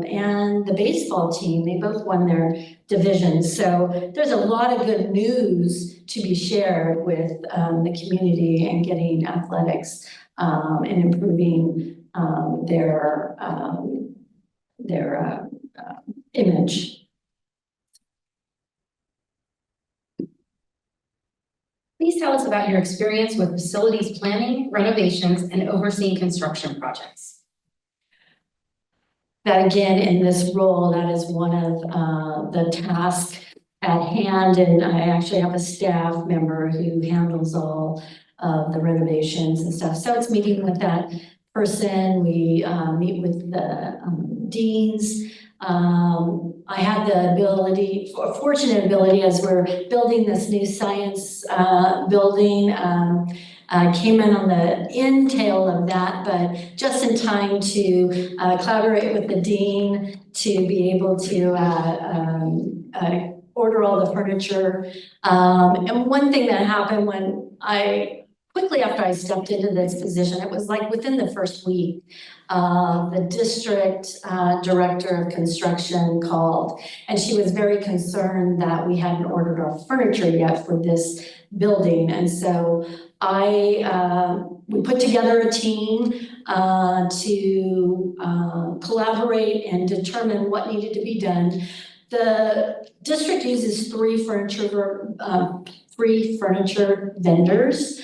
And the baseball team, they both won their divisions. So there's a lot of good news to be shared with the community and getting athletics and improving their image. Please tell us about your experience with facilities planning, renovations, and overseeing construction projects. That again, in this role, that is one of the tasks at hand, and I actually have a staff member who handles all of the renovations and stuff. So it's meeting with that person. We meet with the deans. I had the fortunate ability as we're building this new science building. I came in on the end tail of that, but just in time to collaborate with the dean to be able to order all the furniture. And one thing that happened when quickly after I stepped into this position, it was like within the first week, the district director of construction called, and she was very concerned that we hadn't ordered our furniture yet for this building. And so we put together a team to collaborate and determine what needed to be done. The district uses three furniture vendors.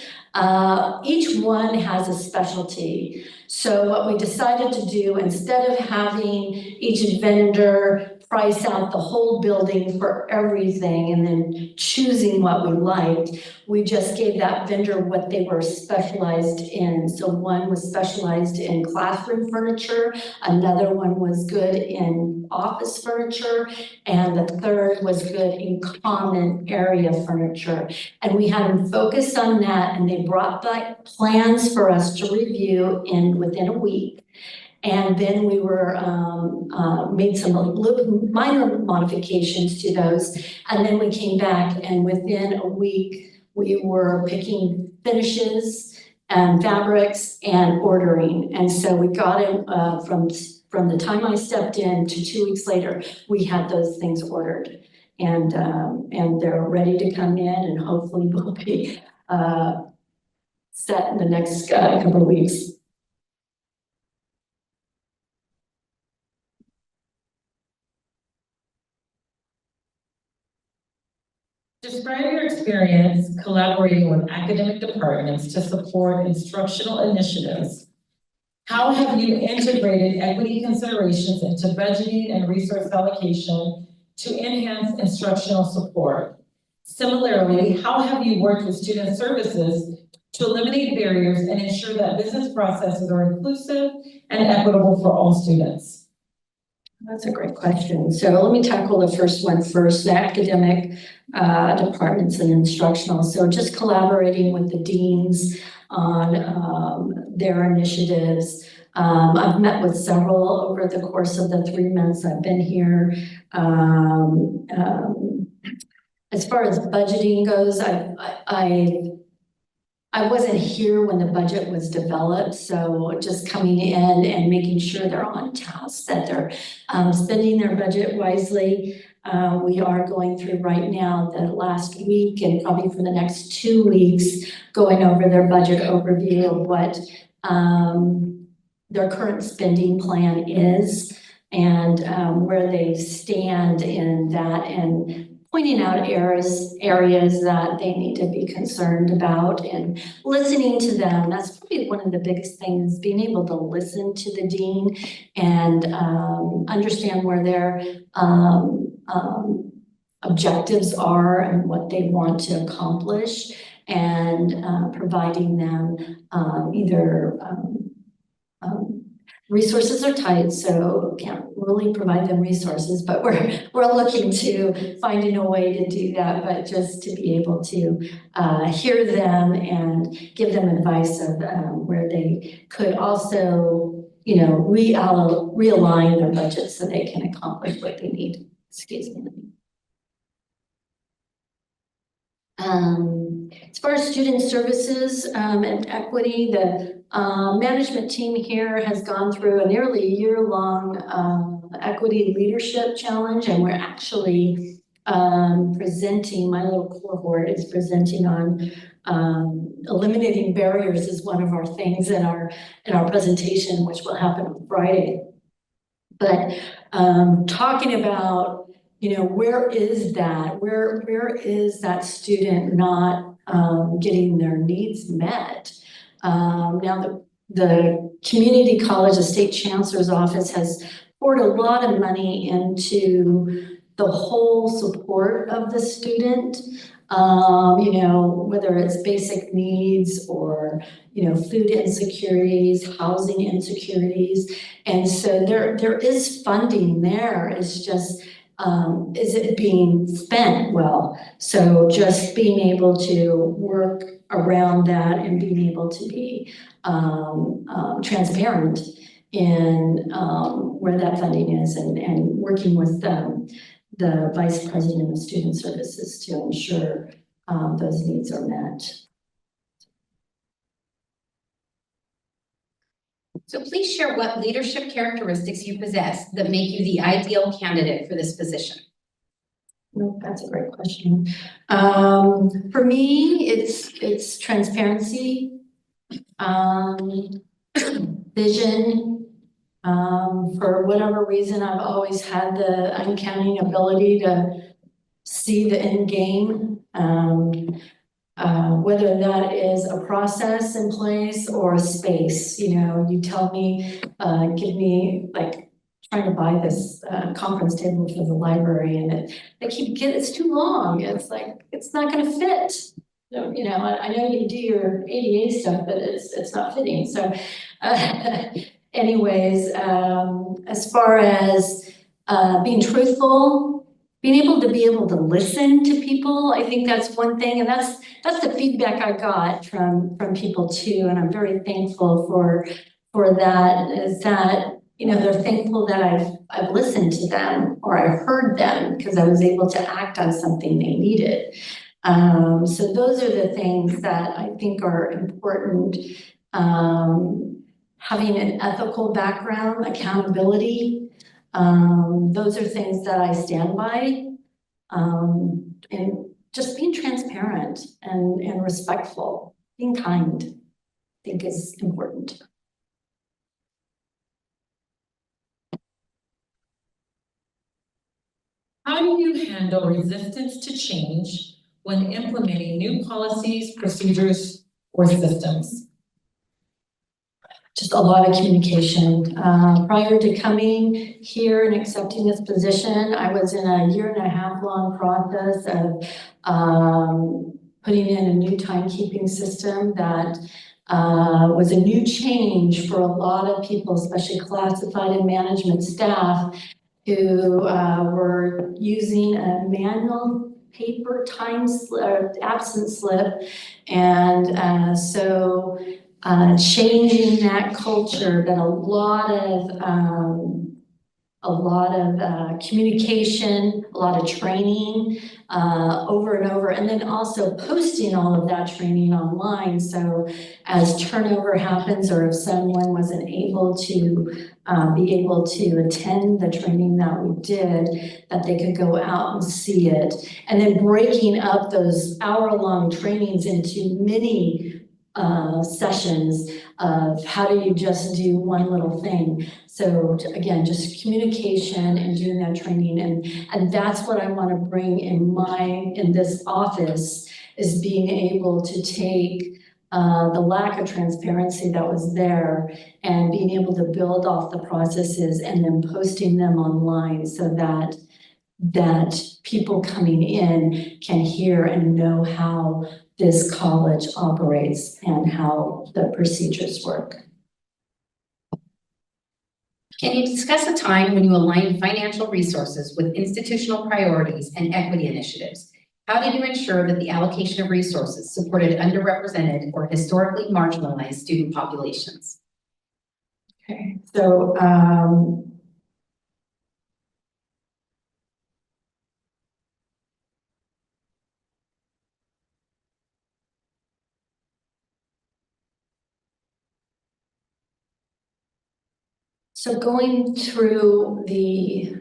Each one has a specialty. So what we decided to do, instead of having each vendor price out the whole building for everything and then choosing what we liked, we just gave that vendor what they were specialized in. So one was specialized in classroom furniture, another one was good in office furniture, and the third was good in common area furniture. And we had them focus on that, and they brought back plans for us to review within a week. And then we were made some minor modifications to those. And then we came back, and within a week, we were picking finishes and fabrics and ordering. And so we got it from the time I stepped in to 2 weeks later, we had those things ordered. And they're ready to come in, and hopefully will be set in the next couple of weeks. Describe your experience collaborating with academic departments to support instructional initiatives. How have you integrated equity considerations into budgeting and resource allocation to enhance instructional support? Similarly, how have you worked with student services to eliminate barriers and ensure that business processes are inclusive and equitable for all students? That's a great question. So let me tackle the first one first, the academic departments and instructional. So just collaborating with the deans on their initiatives. I've met with several over the course of the 3 months I've been here. As far as budgeting goes, I wasn't here when the budget was developed, so just coming in and making sure they're on task, that they're spending their budget wisely. We are going through right now the last week and probably for the next 2 weeks, going over their budget overview of what their current spending plan is and where they stand in that, and pointing out areas that they need to be concerned about and listening to them. That's probably one of the biggest things, being able to listen to the dean and understand where their objectives are and what they want to accomplish, and providing them either resources are tight, so can't really provide them resources, but we're looking to finding a way to do that, but just to be able to hear them and give them advice of where they could also, you know, realign their budget so they can accomplish what they need. Excuse me. As far as student services and equity, the management team here has gone through a nearly year-long equity leadership challenge, and we're actually presenting, my little cohort is presenting on eliminating barriers is one of our things in our presentation, which will happen on Friday. But talking about, you know, where is that student not getting their needs met? Now the community college, the state chancellor's office has poured a lot of money into the whole support of the student. You know, whether it's basic needs or, you know, food insecurities, housing insecurities. And so there is funding there. It's just, is it being spent well? So just being able to work around that and being able to be transparent in where that funding is, and working with the Vice President of Student Services to ensure those needs are met. So please share what leadership characteristics you possess that make you the ideal candidate for this position. No, that's a great question. For me, it's transparency, vision. For whatever reason, I've always had the uncanny ability to see the end game. Whether that is a process in place or a space, you know, you tell me, give me, like, trying to buy this conference table for the library, and it's too long. It's like, it's not gonna fit. So, you know, I know you do your ADA stuff, but it's not fitting. So anyways, as far as being truthful, being able to listen to people, I think that's one thing, and that's the feedback I got from people too, and I'm very thankful for that. Is that, you know, they're thankful that I've listened to them, or I've heard them, because I was able to act on something they needed. So those are the things that I think are important. Having an ethical background, accountability. Those are things that I stand by, and just being transparent and respectful, being kind, I think is important. How do you handle resistance to change when implementing new policies, procedures, or systems? Just a lot of communication. Prior to coming here and accepting this position, I was in a 1.5-year long process of putting in a new timekeeping system that was a new change for a lot of people, especially classified and management staff, who were using a manual paper absence slip. And so changing that culture, but a lot of communication, a lot of training over and over, and then also posting all of that training online. So as turnover happens, or if someone wasn't able to be able to attend the training that we did, that they could go out and see it. And then breaking up those hour-long trainings into mini sessions of how do you just do one little thing. So again, just communication and doing that training, and that's what I want to bring in this office, is being able to take the lack of transparency that was there and being able to build off the processes and then posting them online so that people coming in can hear and know how this college operates and how the procedures work. Can you discuss a time when you aligned financial resources with institutional priorities and equity initiatives? How did you ensure that the allocation of resources supported underrepresented or historically marginalized student populations? Okay, so going through the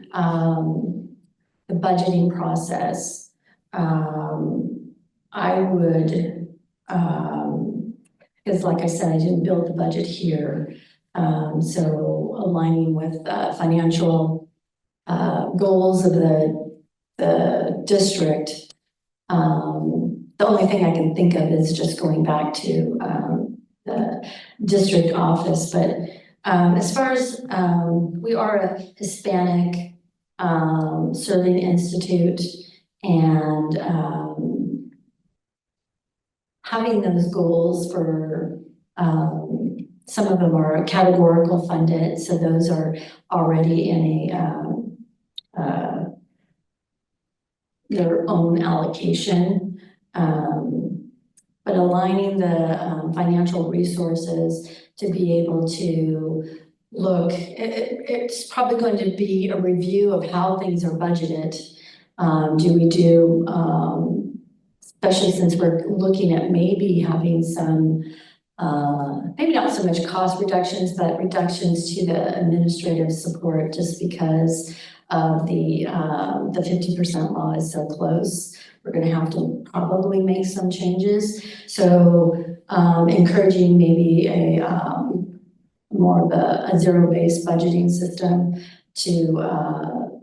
budgeting process, I would, because like I said, I didn't build the budget here. So aligning with financial goals of the district, the only thing I can think of is just going back to the district office. But as far as we are a Hispanic serving institute, and having those goals for some of them are categorical funded, so those are already in their own allocation. But aligning the financial resources to be able to look, it's probably going to be a review of how things are budgeted. Do we do, especially since we're looking at maybe having some, maybe not so much cost reductions, but reductions to the administrative support, just because of the 50% law is so close. We're going to have to probably make some changes. So encouraging maybe more of a zero-based budgeting system to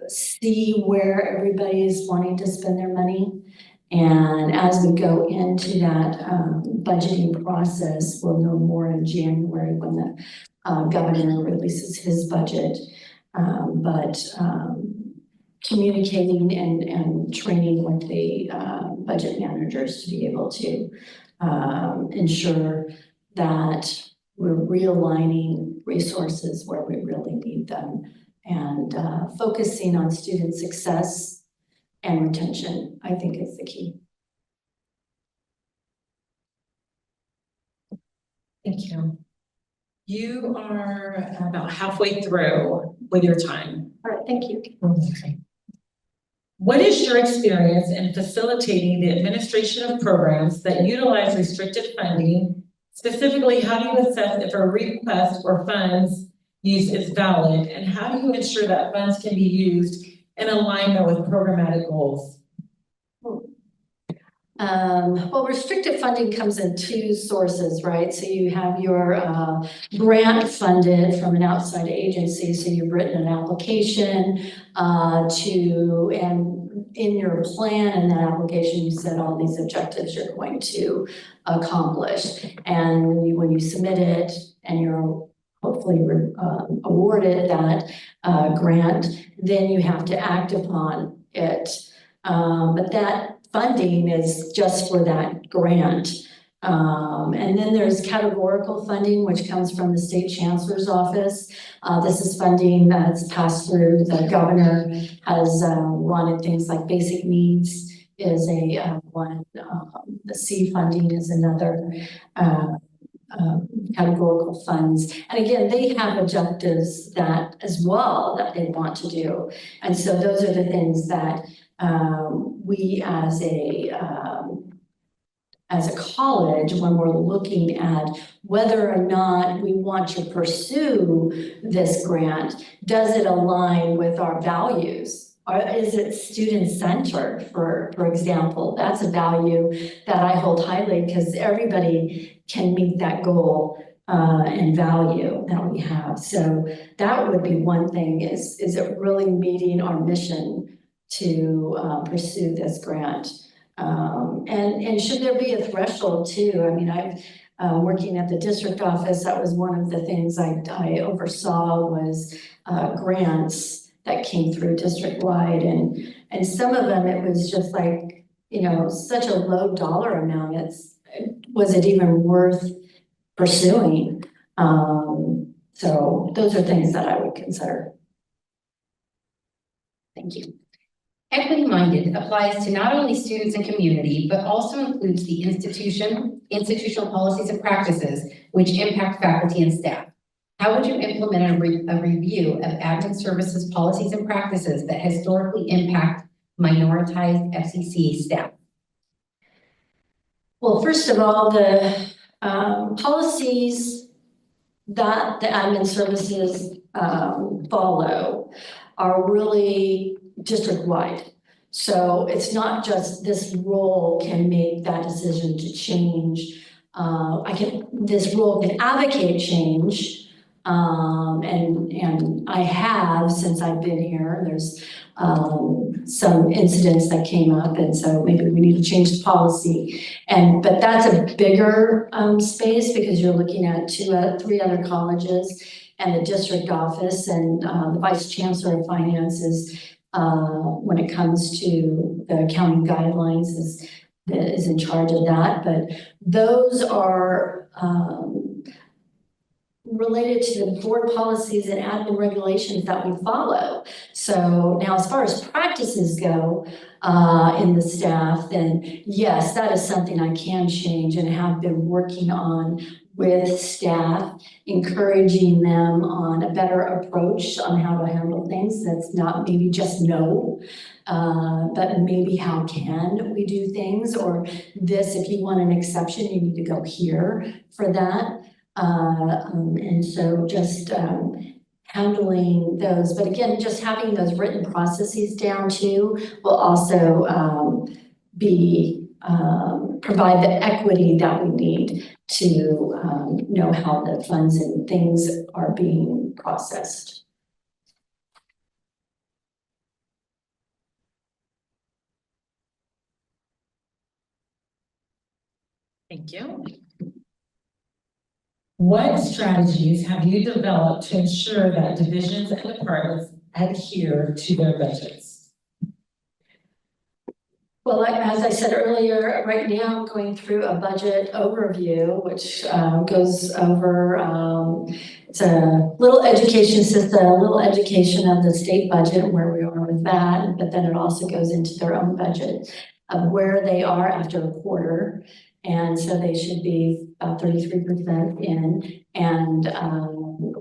see where everybody is wanting to spend their money. And as we go into that budgeting process, we'll know more in January when the governor releases his budget. But communicating and training with the budget managers to be able to ensure that we're realigning resources where we really need them, and focusing on student success and retention, I think, is the key. Thank you. You are about halfway through with your time. All right, thank you. Okay. What is your experience in facilitating the administration of programs that utilize restricted funding? Specifically, how do you assess if a request for funds used is valid, and how do you ensure that funds can be used in alignment with programmatic goals? Well, restricted funding comes in two sources, right? So you have your grant funded from an outside agency. So you've written an application and in your plan in that application, you said all these objectives you're going to accomplish. And when you submit it and you're hopefully awarded that grant, then you have to act upon it. But that funding is just for that grant. And then there's categorical funding, which comes from the state chancellor's office. This is funding that's passed through. The governor has wanted things like basic needs is a one. The C funding is another. Categorical funds. And again, they have objectives that as well that they want to do. And so those are the things that we as a college, when we're looking at whether or not we want to pursue this grant, does it align with our values? Or is it student-centered, for example? That's a value that I hold highly because everybody can meet that goal and value that we have. So that would be one thing, is it really meeting our mission to pursue this grant? And should there be a threshold too? I mean, I've working at the district office, that was one of the things I oversaw was grants that came through district-wide, and some of them, it was just like, you know, such a low dollar amount, was it even worth pursuing? So those are things that I would consider. Thank you. Equity-minded applies to not only students and community, but also includes the institutional policies and practices which impact faculty and staff. How would you implement a review of admin services policies and practices that historically impact minoritized FCC staff? Well, first of all, the policies that the admin services follow are really district-wide. So it's not just this role can make that decision to change. This role can advocate change. And I have, since I've been here, there's some incidents that came up, and so maybe we need to change the policy. But that's a bigger space because you're looking at three other colleges and the district office, and the vice chancellor of finances, when it comes to the accounting guidelines, is in charge of that. But those are related to the board policies and admin regulations that we follow. So now, as far as practices go in the staff, then yes, that is something I can change and have been working on with staff, encouraging them on a better approach on how to handle things. That's not maybe just no, but maybe how can we do things, or this, if you want an exception, you need to go here for that. And so just handling those, but again, just having those written processes down too will also provide the equity that we need to know how the funds and things are being processed. Thank you. What strategies have you developed to ensure that divisions and departments adhere to their budgets? Well, as I said earlier, right now I'm going through a budget overview, which goes over, it's a little education system, a little education of the state budget and where we are with that, but then it also goes into their own budget of where they are after a quarter. And so they should be about 33% in, and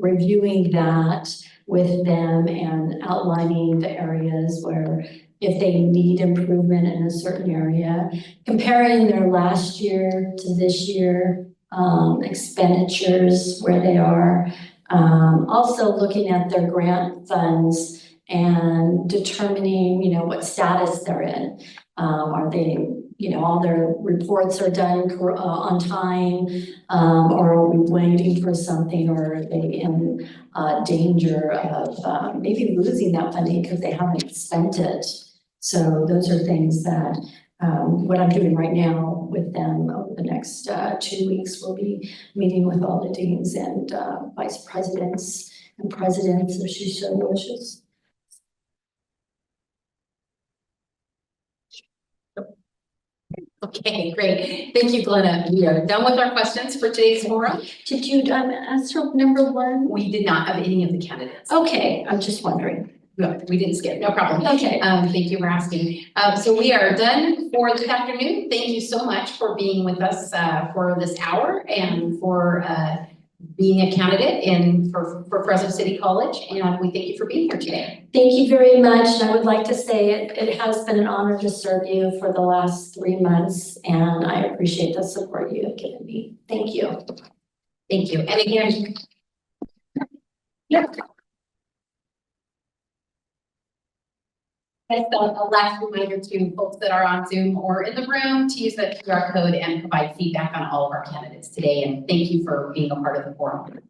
reviewing that with them and outlining the areas where if they need improvement in a certain area, comparing their last year to this year, expenditures, where they are, also looking at their grant funds and determining, you know, what status they're in. Are they, you know, all their reports are done on time, or are we waiting for something, or are they in danger of maybe losing that funding because they haven't spent it? So those are things that what I'm doing right now with them over the next 2 weeks, we'll be meeting with all the deans and vice presidents and presidents, if she so wishes. Okay, great. Thank you, Glynna. We are done with our questions for today's forum. Did you answer number one? We did not have any of the candidates. Okay, I'm just wondering. No, we didn't skip, no problem. Okay. Thank you for asking. So we are done for this afternoon. Thank you so much for being with us, for this hour and for, being a candidate for Fresno City College. And we thank you for being here today. Thank you very much. And I would like to say it has been an honor to serve you for the last 3 months, and I appreciate the support you have given me. Thank you. Thank you. And again, a last reminder to folks that are on Zoom or in the room to use the QR code and provide feedback on all of our candidates today. And thank you for being a part of the forum.